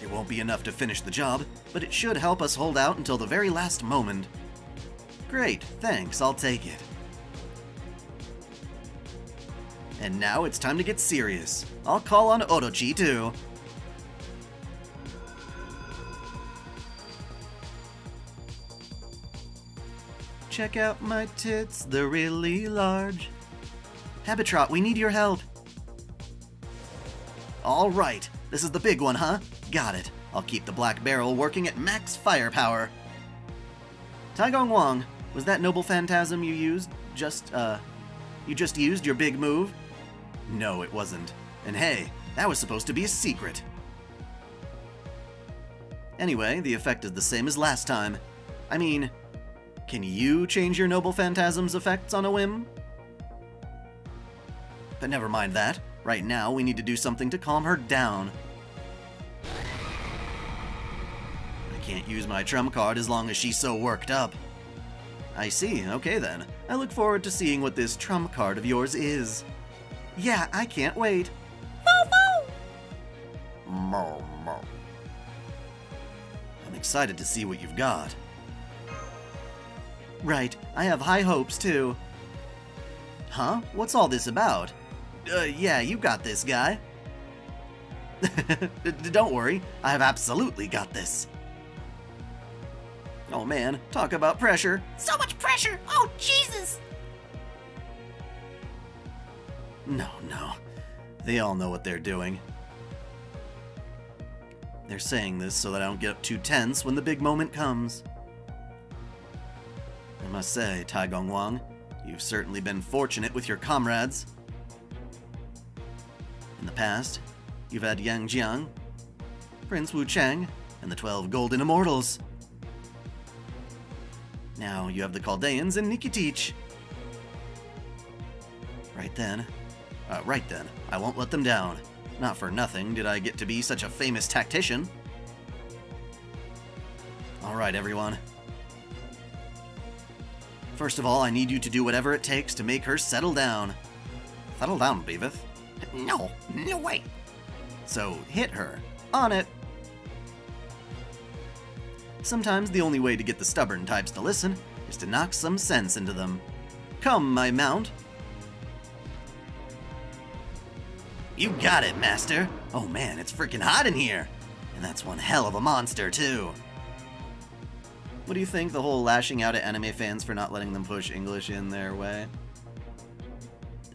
It won't be enough to finish the job, but it should help us hold out until the very last moment. Great, thanks, I'll take it. And now it's time to get serious. I'll call on Orochi too. Check out my tits, they're really large. Habitrot, we need your help. Alright, this is the big one, huh? Got it. I'll keep the black barrel working at max firepower. Taigong Wang, was that noble phantasm you used you just used your big move? No, it wasn't. And hey, that was supposed to be a secret. Anyway, the effect is the same as last time. I mean, can you change your noble phantasm's effects on a whim? But never mind that. Right now, we need to do something to calm her down. I can't use my trump card as long as she's so worked up. I see, okay then. I look forward to seeing what this trump card of yours is. Yeah, I can't wait. I'm excited to see what you've got. Right, I have high hopes too. Huh? What's all this about? Yeah, you got this, guy. Don't worry, I have absolutely got this. Oh man, talk about pressure. So much pressure! Oh, Jesus! No. They all know what they're doing. They're saying this so that I don't get too tense when the big moment comes. I must say, Taigong Wang, you've certainly been fortunate with your comrades. In the past, you've had Yang Jiang, Prince Wu Cheng, and the 12 Golden Immortals. Now you have the Chaldeans and Nikitich. Right then, Right then. I won't let them down. Not for nothing did I get to be such a famous tactician. Alright, everyone. First of all, I need you to do whatever it takes to make her settle down. Settle down, Beavis. No, no way. So, hit her. On it. Sometimes the only way to get the stubborn types to listen is to knock some sense into them. Come, my mount. You got it, Master. Oh man, it's freaking hot in here. And that's one hell of a monster, too. What do you think, the whole lashing out at anime fans for not letting them push English in their way?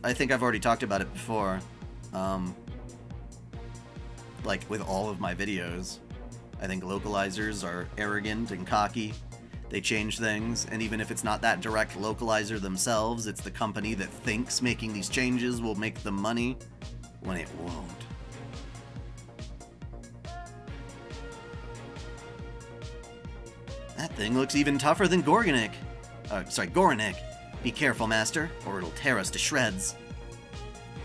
I think I've already talked about it before. Like, with all of my videos. I think localizers are arrogant and cocky. They change things, and even if it's not that direct localizer themselves, it's the company that thinks making these changes will make them money, when it won't. That thing looks even tougher than Gorgonic. Goronic. Be careful, Master, or it'll tear us to shreds.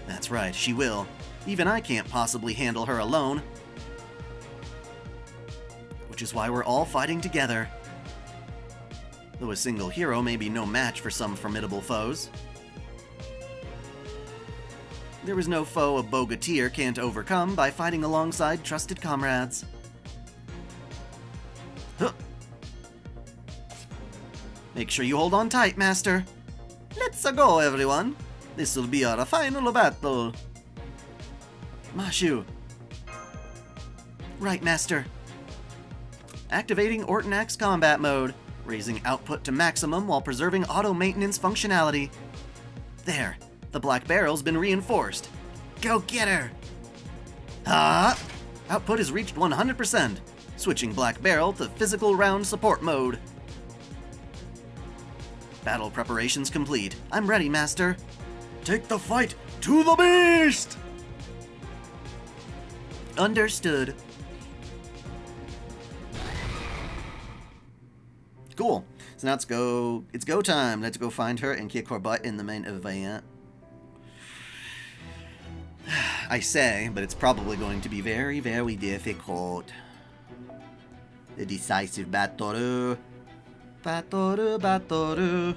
That's right, she will. Even I can't possibly handle her alone. Which is why we're all fighting together. Though a single hero may be no match for some formidable foes. There is no foe a Bogatir can't overcome by fighting alongside trusted comrades. Huh. Make sure you hold on tight, Master. Let's go, everyone. This'll be our final battle. Mashu. Right, Master. Activating Ortonax combat mode, raising output to maximum while preserving auto-maintenance functionality. There, the black barrel's been reinforced. Go get her! Output has reached 100%, switching black barrel to physical round support mode. Battle preparations complete. I'm ready, Master. Take the fight to the beast! Understood. Cool. So now it's go time. Let's go find her and kick her butt in the main event. I say, but it's probably going to be very, very difficult. The decisive battle. Battle.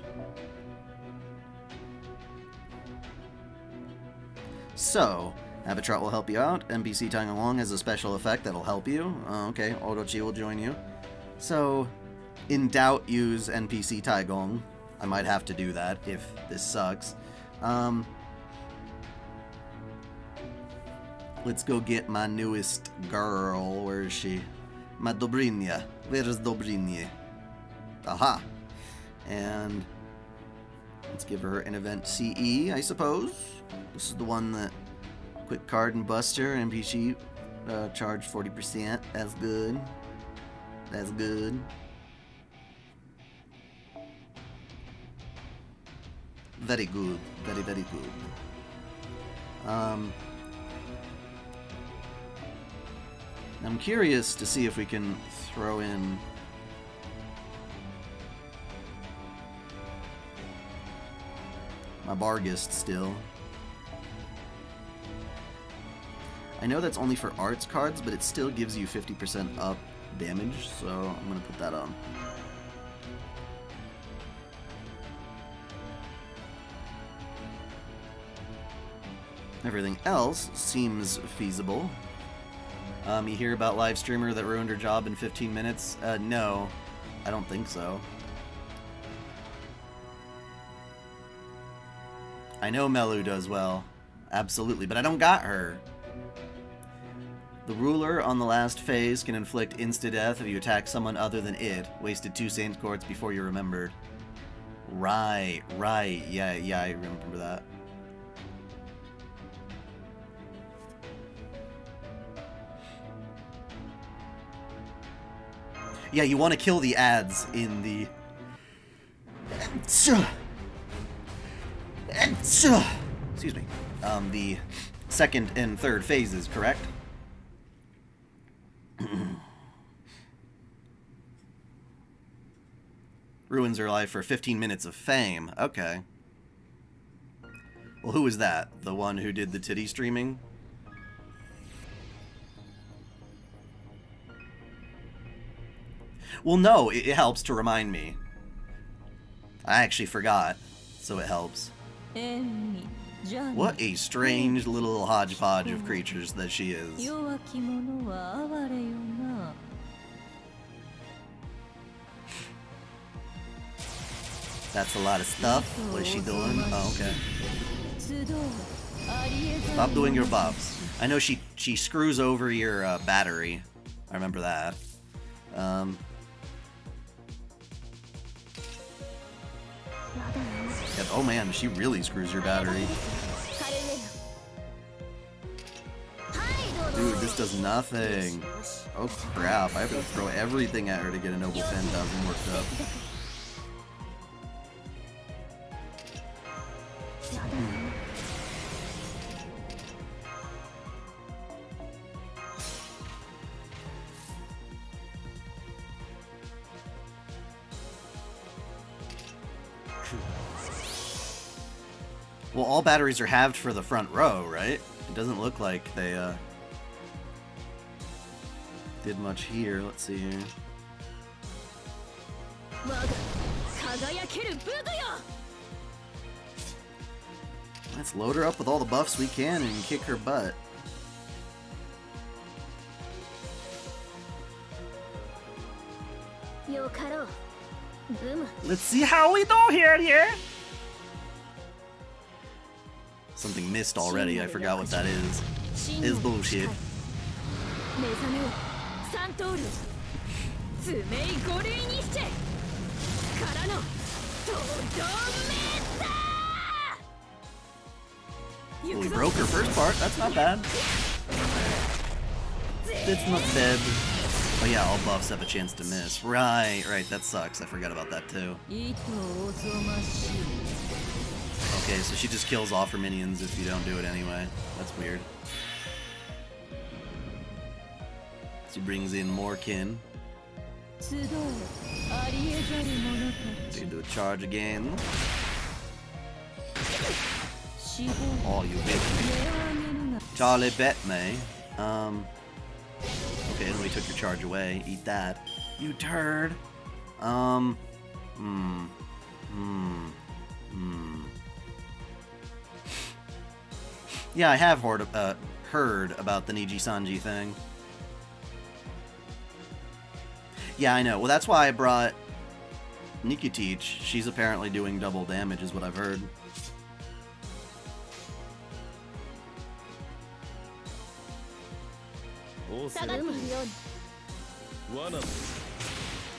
So, Avatrot will help you out. NPC tagging along has a special effect that'll help you. Okay, Orochi will join you. So, in doubt, use NPC Taigong. I might have to do that if this sucks. Let's go get my newest girl. Where is she? My Dobrynya. Where is Dobrynya? Aha. And let's give her an event CE, I suppose. This is the one that quick card and buster NPC charge 40%. That's good. That's good. Very good. Very, very good. I'm curious to see if we can throw in my Barghest still. I know that's only for arts cards, but it still gives you 50% up damage, so I'm gonna put that on. Everything else seems feasible. You hear about live streamer that ruined her job in 15 minutes? No, I don't think so. I know Melu does well, absolutely, but I don't got her. The ruler on the last phase can inflict insta-death if you attack someone other than it. Wasted 2 Saint Courts before you remembered. Right, yeah, I remember that. Yeah, you want to kill the ads in the... Excuse me. The second and third phases, correct? Ruins her life for 15 minutes of fame. Okay. Well, who was that? The one who did the titty streaming? Well, no, it helps to remind me. I actually forgot, so it helps. What a strange little hodgepodge of creatures that she is. That's a lot of stuff. What is she doing? Oh, okay. Stop doing your buffs. I know she screws over your battery. I remember that. Yeah, oh man, she really screws your battery. Dude, this does nothing. Oh crap, I have to throw everything at her to get a Noble 10,000 worked up. Well, all batteries are halved for the front row, right? It doesn't look like they did much here. Let's see here. Let's load her up with all the buffs we can and kick her butt. Let's see how we do here. Something missed already. I forgot what that is. It's bullshit. Well, we broke her first part. That's not bad. It's not bad. Oh yeah, all buffs have a chance to miss. Right. That sucks. I forgot about that too. Okay, so she just kills off her minions if you don't do it anyway. That's weird. She brings in more kin. They do a charge again. Oh, you bit me. Charlie bet me. Okay, and we took your charge away. Eat that. You turd. Yeah, I have heard about the Niji Sanji thing. Yeah, I know. Well, that's why I brought Nikitich. She's apparently doing double damage, is what I've heard.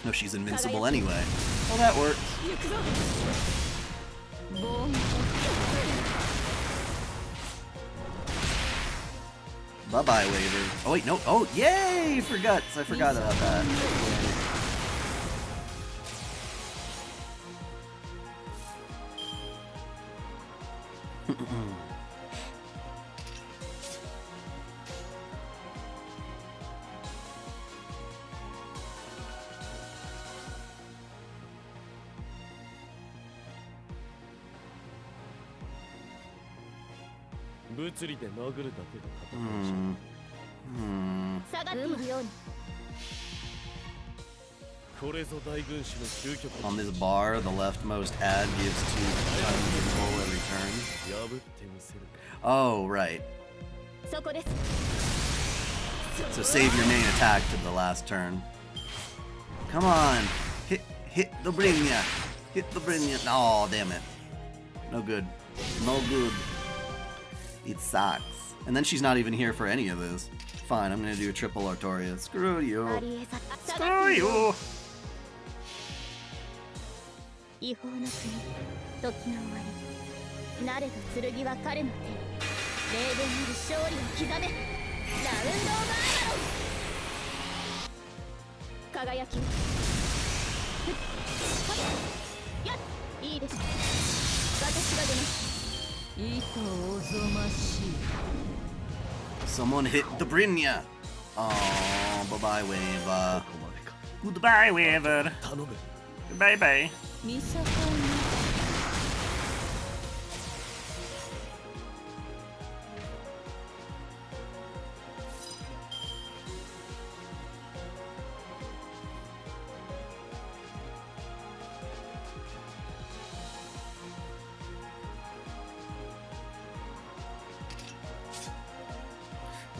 No, she's invincible anyway. Well, that works. Bye-bye, Waver. Oh, wait, no. Oh, yay! I forgot about that. On this bar, the leftmost ad gives 2 times control every turn. Oh, right. So save your main attack to the last turn. Come on. Hit the Brinya. Hit the Brinya. Oh, damn it. No good. No good. It sucks. And then she's not even here for any of this. Fine, I'm gonna do a triple Artoria. Screw you. Screw you. Someone hit the Brinya. Oh, bye-bye, Waver. Goodbye, Waver. Bye-bye.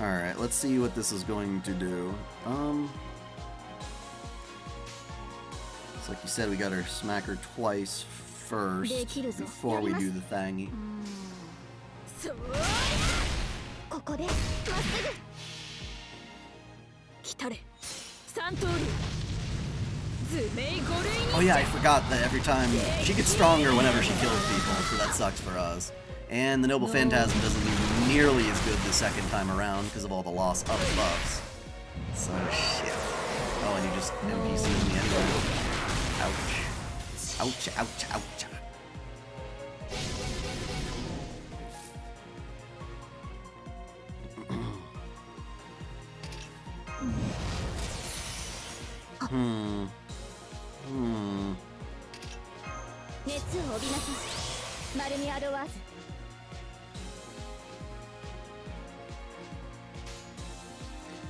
Alright, let's see what this is going to do. It's like you said, we gotta smack her twice first before we do the thingy. そうここでまっすぐ来たれ三刀流図名5類に Oh yeah, I forgot that every time she gets stronger whenever she kills people, so that sucks for us. And the Noble Phantasm doesn't do nearly as good the second time around because of all the loss of buffs. So shit. Oh, and you just NPC me anyway. Ouch. Ouch, ouch, ouch. Hmm. 熱を帯びなさいマルミアドワーズ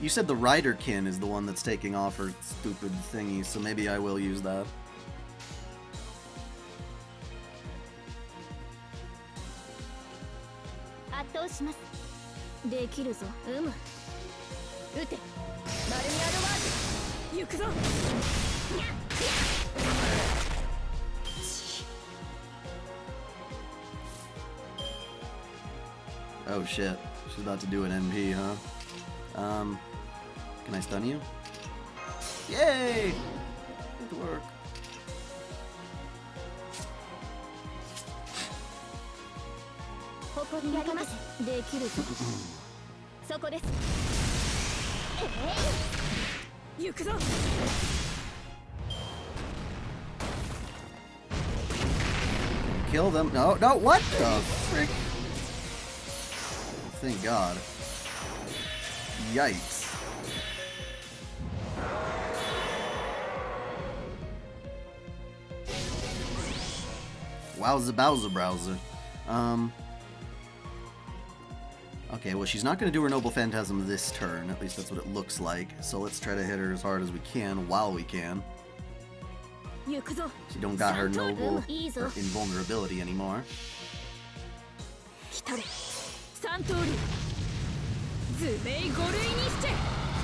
You said the Riderkin is the one that's taking off her stupid thingy, so maybe I will use that. 圧倒しますできるぞ撃てマルミアドワーズ行くぞ Oh shit, she's about to do an NP, huh? Can I stun you? Yay! Good work. Kill them. No, no, what the frick? Thank God. Yikes. Wowza bowza browser. Okay, well she's not going to do her Noble Phantasm this turn, at least that's what it looks like. So let's try to hit her as hard as we can while we can. She don't got her Noble or invulnerability anymore.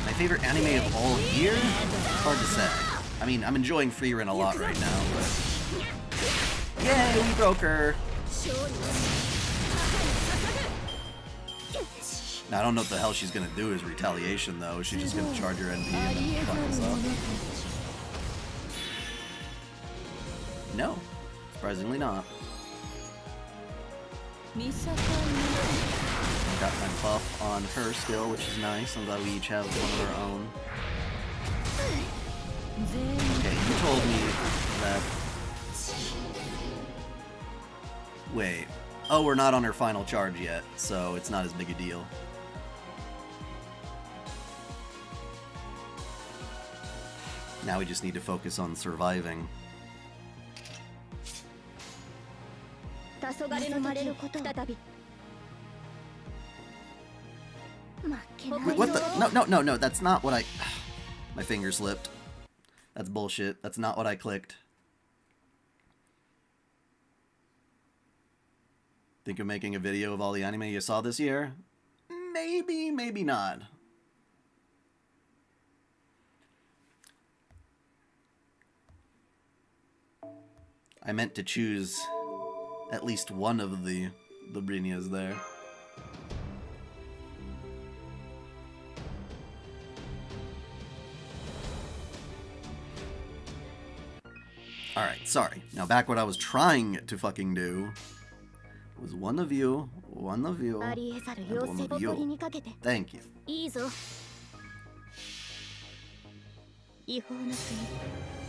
My favorite anime of all year? Hard to say. I mean, I'm enjoying Freerin a lot right now, but... Yay, we broke her! Now, I don't know what the hell she's gonna do as retaliation, though. She's just gonna charge her NP and then fuck us up. No. Surprisingly not. Got my buff on her still, which is nice. I'm glad we each have one of our own. Okay, you told me that... Wait. Oh, we're not on her final charge yet, so it's not as big a deal. Now we just need to focus on surviving. Wait, what the? No, that's not what I... My finger slipped. That's bullshit. That's not what I clicked. Think of making a video of all the anime you saw this year? Maybe, maybe not. I meant to choose at least one of the Brinyas there. Alright, sorry. Now back what I was trying to fucking do was one of you, and one of you. Thank you. 違法の国、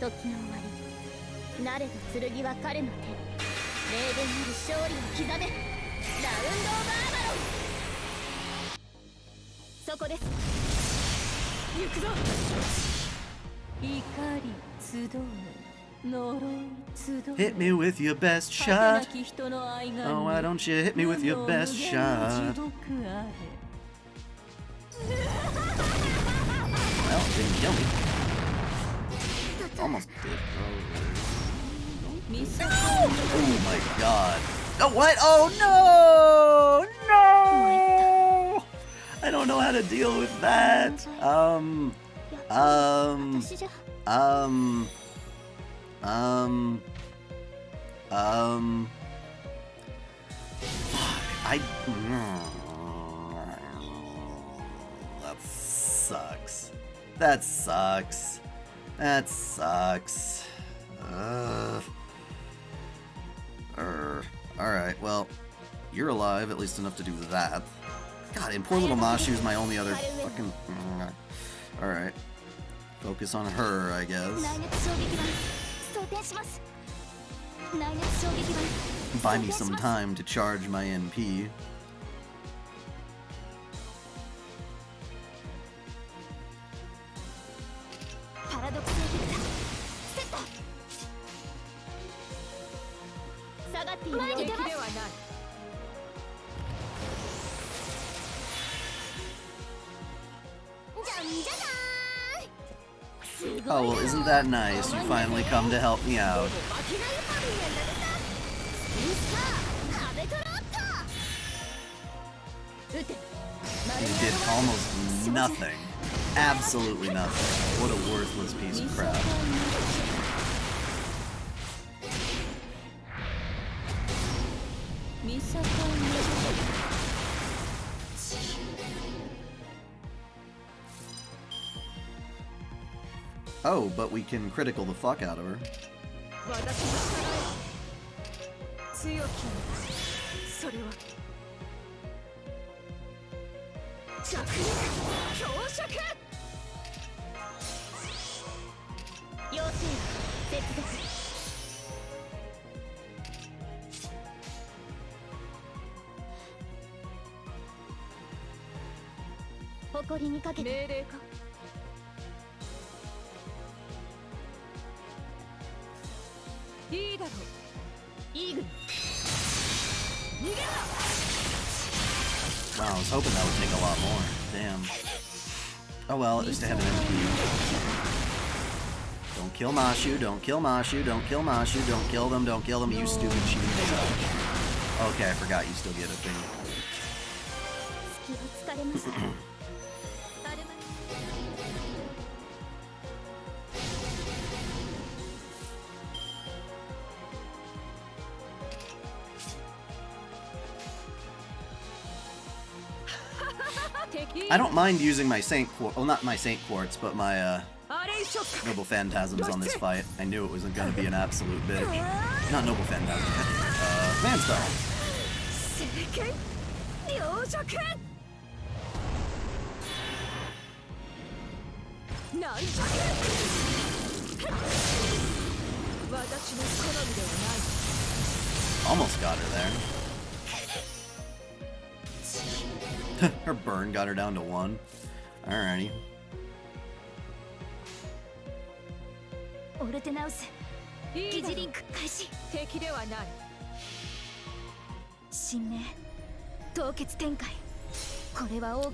時の終わり。慣れた剣は彼の手。霊殿なる勝利を刻め。ラウンド・オブ・アーバロン。そこです。行くぞ。怒り集う。Hit me with your best shot. Oh, why don't you hit me with your best shot? Well, it didn't kill me. Almost did. Oh my god. Oh, what? Oh, no! No! I don't know how to deal with that. Fuck. That sucks. That sucks. That sucks. Alright, well, you're alive, at least enough to do that. God, and poor little Mashu is my only other fucking... Alright. Focus on her, I guess. Buy me some time to charge my NP. Oh, well, isn't that nice? You finally come to help me out. You did almost nothing. Absolutely nothing. What a worthless piece of crap. Oh, but we can critical the fuck out of her. Wow, I was hoping that would take a lot more. Damn. Oh well, at least I have an MP. Don't kill Mashu, don't kill Mashu, don't kill Mashu, don't kill them, you stupid cheating bitch. Okay, I forgot you still get a thing. I don't mind using my Saint Quartz, well not my Saint Quartz, but my Noble Phantasms on this fight. I knew it wasn't gonna be an absolute bitch. Not Noble Phantasm, Man Spell. Almost got her there. Her burn got her down to 1. Alrighty.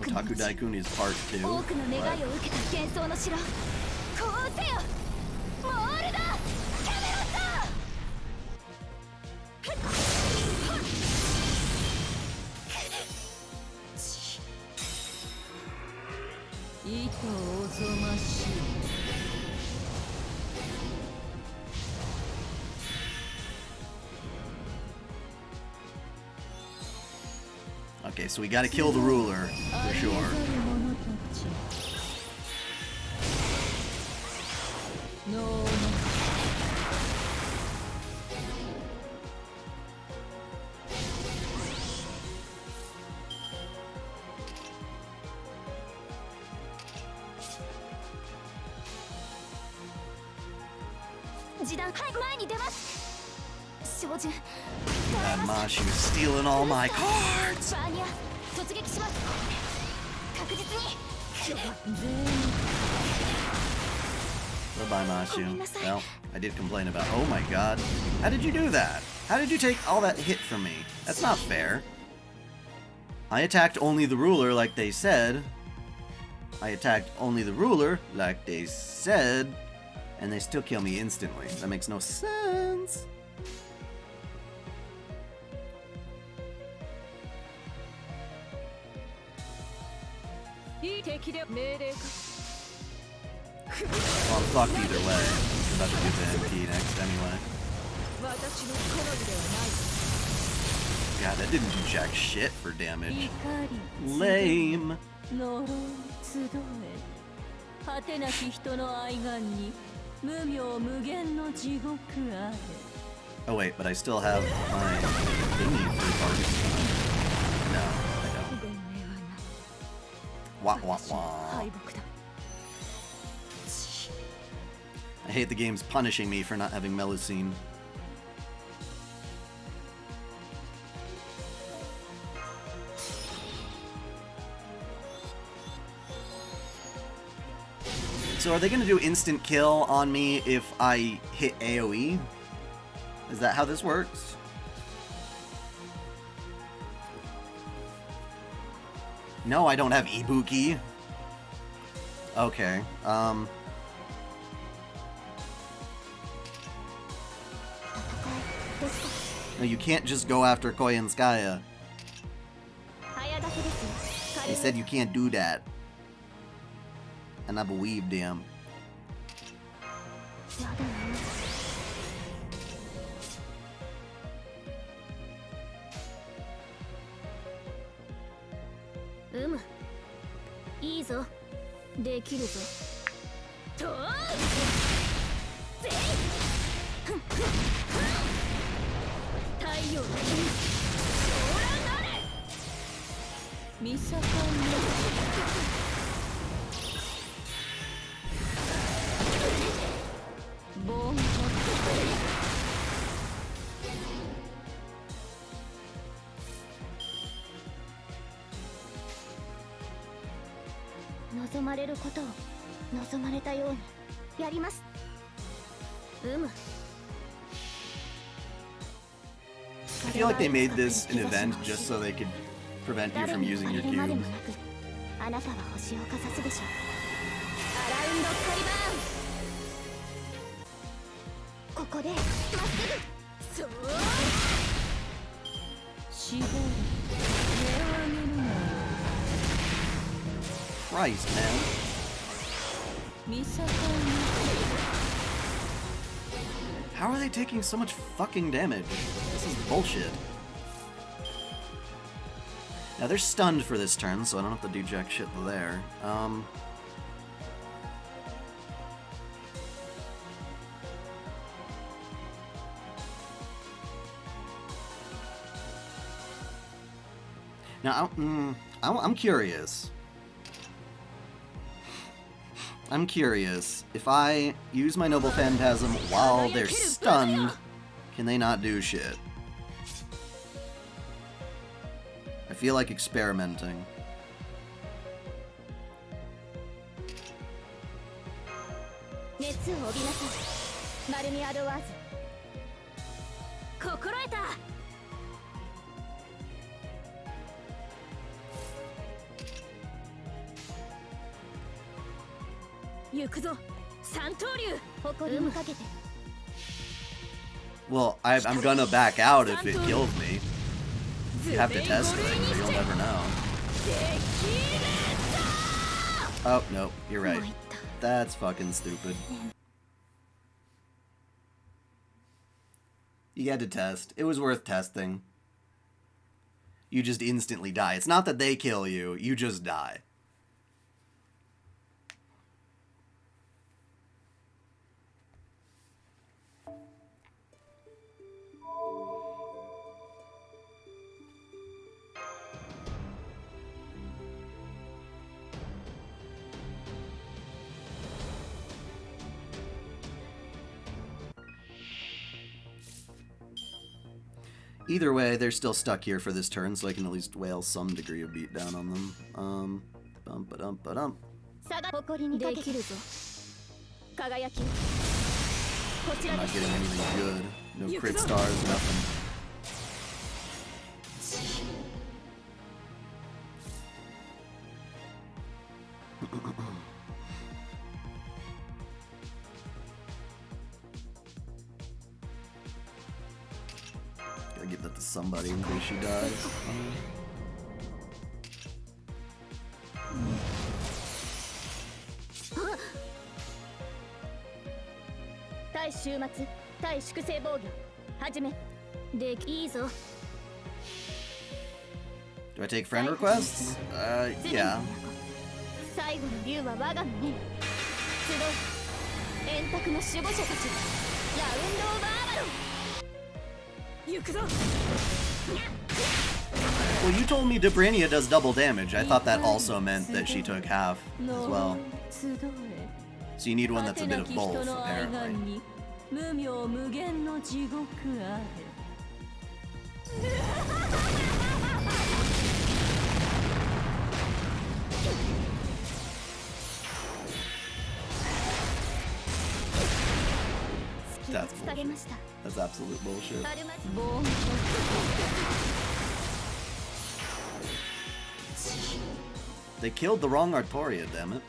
OtakuDaiKun is part 2. Okay, so we gotta kill the ruler, for sure. God, Mashu stealing all my cards! Goodbye, Mashu. Well, I did complain about... Oh my god. How did you do that? How did you take all that hit from me? That's not fair. I attacked only the ruler like they said. And they still kill me instantly. That makes no sense. Well, I'm fucked either way. I'm about to do the MP next anyway. God, that didn't do jack shit for damage. Lame. Oh wait, but I still have my thingy for targets. No, I don't. Wah wah wah. I hate the game's punishing me for not having Melusine. So are they going to do instant kill on me if I hit AoE? Is that how this works? No, I don't have Ibuki. Okay, No, you can't just go after Koyanskaya. He said you can't do that. And I believed him. I feel like they made this an event just so they could prevent you from using your cubes. Christ, man. How are they taking so much fucking damage? This is bullshit. Now they're stunned for this turn, so I don't have to do jack shit there. Now, I'm curious. I'm curious. If I use my Noble Phantasm while they're stunned, can they not do shit? I feel like experimenting. Well, I'm gonna back out if it kills me. You have to test things, or you'll never know. Oh, no, you're right. That's fucking stupid. You had to test. It was worth testing. You just instantly die. It's not that they kill you, you just die. Either way, they're still stuck here for this turn, so I can at least wail some degree of beatdown on them. Bum-ba-dum-ba-dum. I'm not getting anything good. No crit stars, nothing. Gotta give that to somebody in case she dies. 末対粛清防御始めでいいぞ Do I take friend requests? Yeah. 最後の竜は我がのね集う円卓の守護者たちラウンドオブアーバロン行くぞ Well, you told me Debrania does double damage. I thought that also meant that she took half as well. So you need one that's a bit of both, apparently. 無名無限の地獄あれ That's bullshit. That's absolute bullshit. They killed the wrong Artoria, damn it.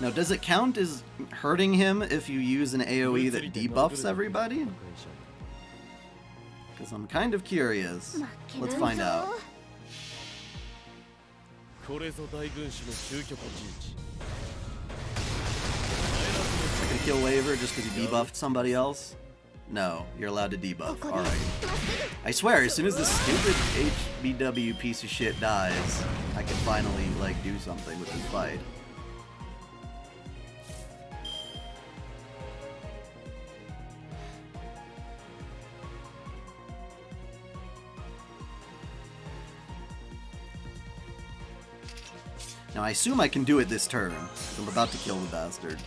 Now, does it count as hurting him if you use an AoE that debuffs everybody? Because I'm kind of curious. Let's find out. I can kill Waver just because he debuffed somebody else? No, you're allowed to debuff. Alright. I swear, as soon as this stupid HBW piece of shit dies, I can finally, like, do something with this fight. Now, I assume I can do it this turn. I'm about to kill the bastard.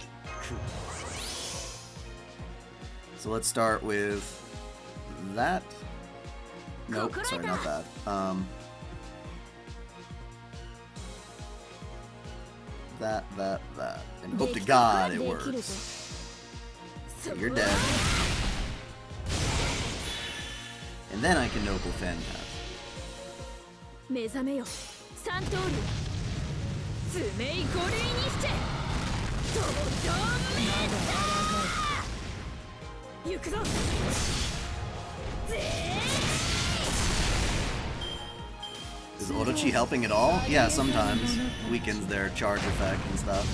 So let's start with that. Nope, sorry, not that. That. And hope to God it works. Okay, you're dead. And then I can Noble Phantasm. 目覚めよ三刀流爪ゴレイにしてとどめだ行くぞぜ Is Orochi helping at all? Yeah, sometimes. Weakens their charge effect and stuff.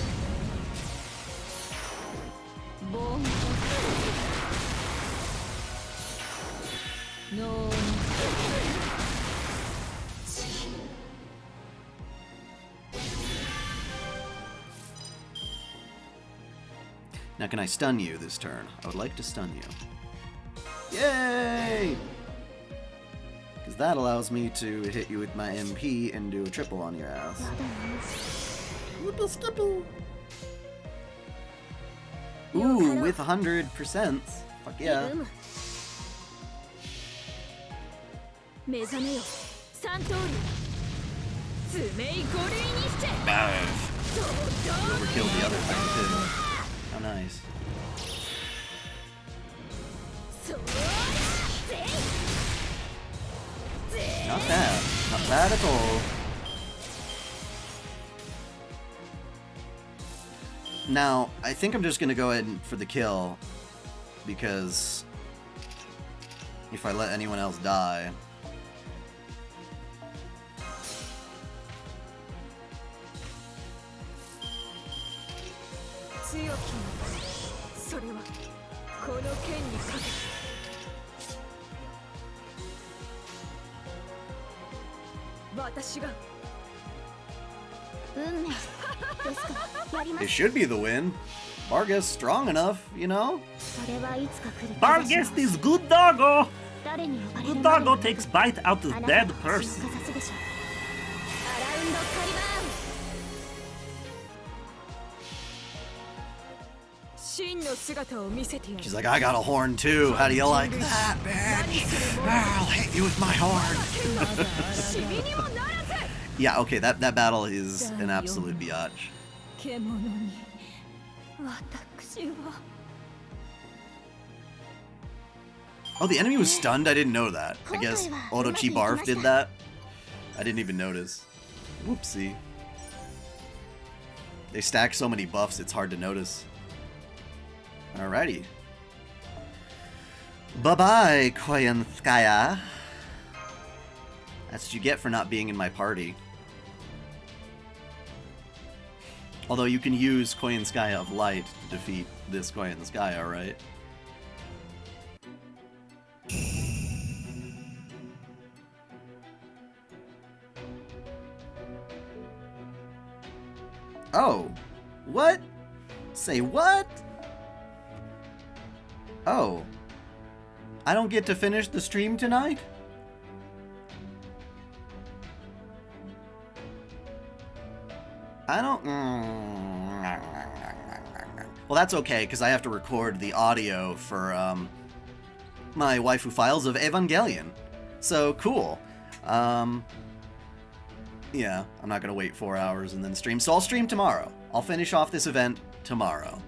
No. Now, can I stun you this turn? I would like to stun you. Yay! Because that allows me to hit you with my MP and do a triple on your ass. Triple stipple! Ooh, with 100%. Fuck yeah. 目覚めよ三刀流爪ゴレイにして Overkilled the other thing too. How nice. Not bad. Not bad at all. Now, I think I'm just gonna go ahead for the kill, because if I let anyone else die... It should be the win. Barghest strong enough, you know? Barghest is good doggo! Good doggo takes bite out of dead person. She's like, I got a horn too. How do you like that, bitch? I'll hit you with my horn. Yeah, okay, that battle is an absolute biatch. 私は Oh, the enemy was stunned? I didn't know that. I guess Orochi Barf did that. I didn't even notice. Whoopsie. They stack so many buffs, it's hard to notice. Alrighty. Bye-bye, Koyanskaya. That's what you get for not being in my party. Although you can use Koyanskaya of Light to defeat this Koyanskaya, right? Oh. What? Say what? Oh. I don't get to finish the stream tonight? I don't... Well, that's okay, because I have to record the audio for, my waifu files of Evangelion. So, cool. Yeah, I'm not gonna wait 4 hours and then stream. So I'll stream tomorrow. I'll finish off this event tomorrow.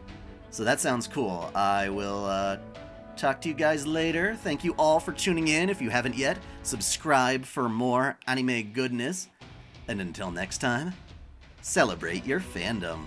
So that sounds cool. I will, talk to you guys later. Thank you all for tuning in. If you haven't yet, subscribe for more anime goodness. And until next time, celebrate your fandom.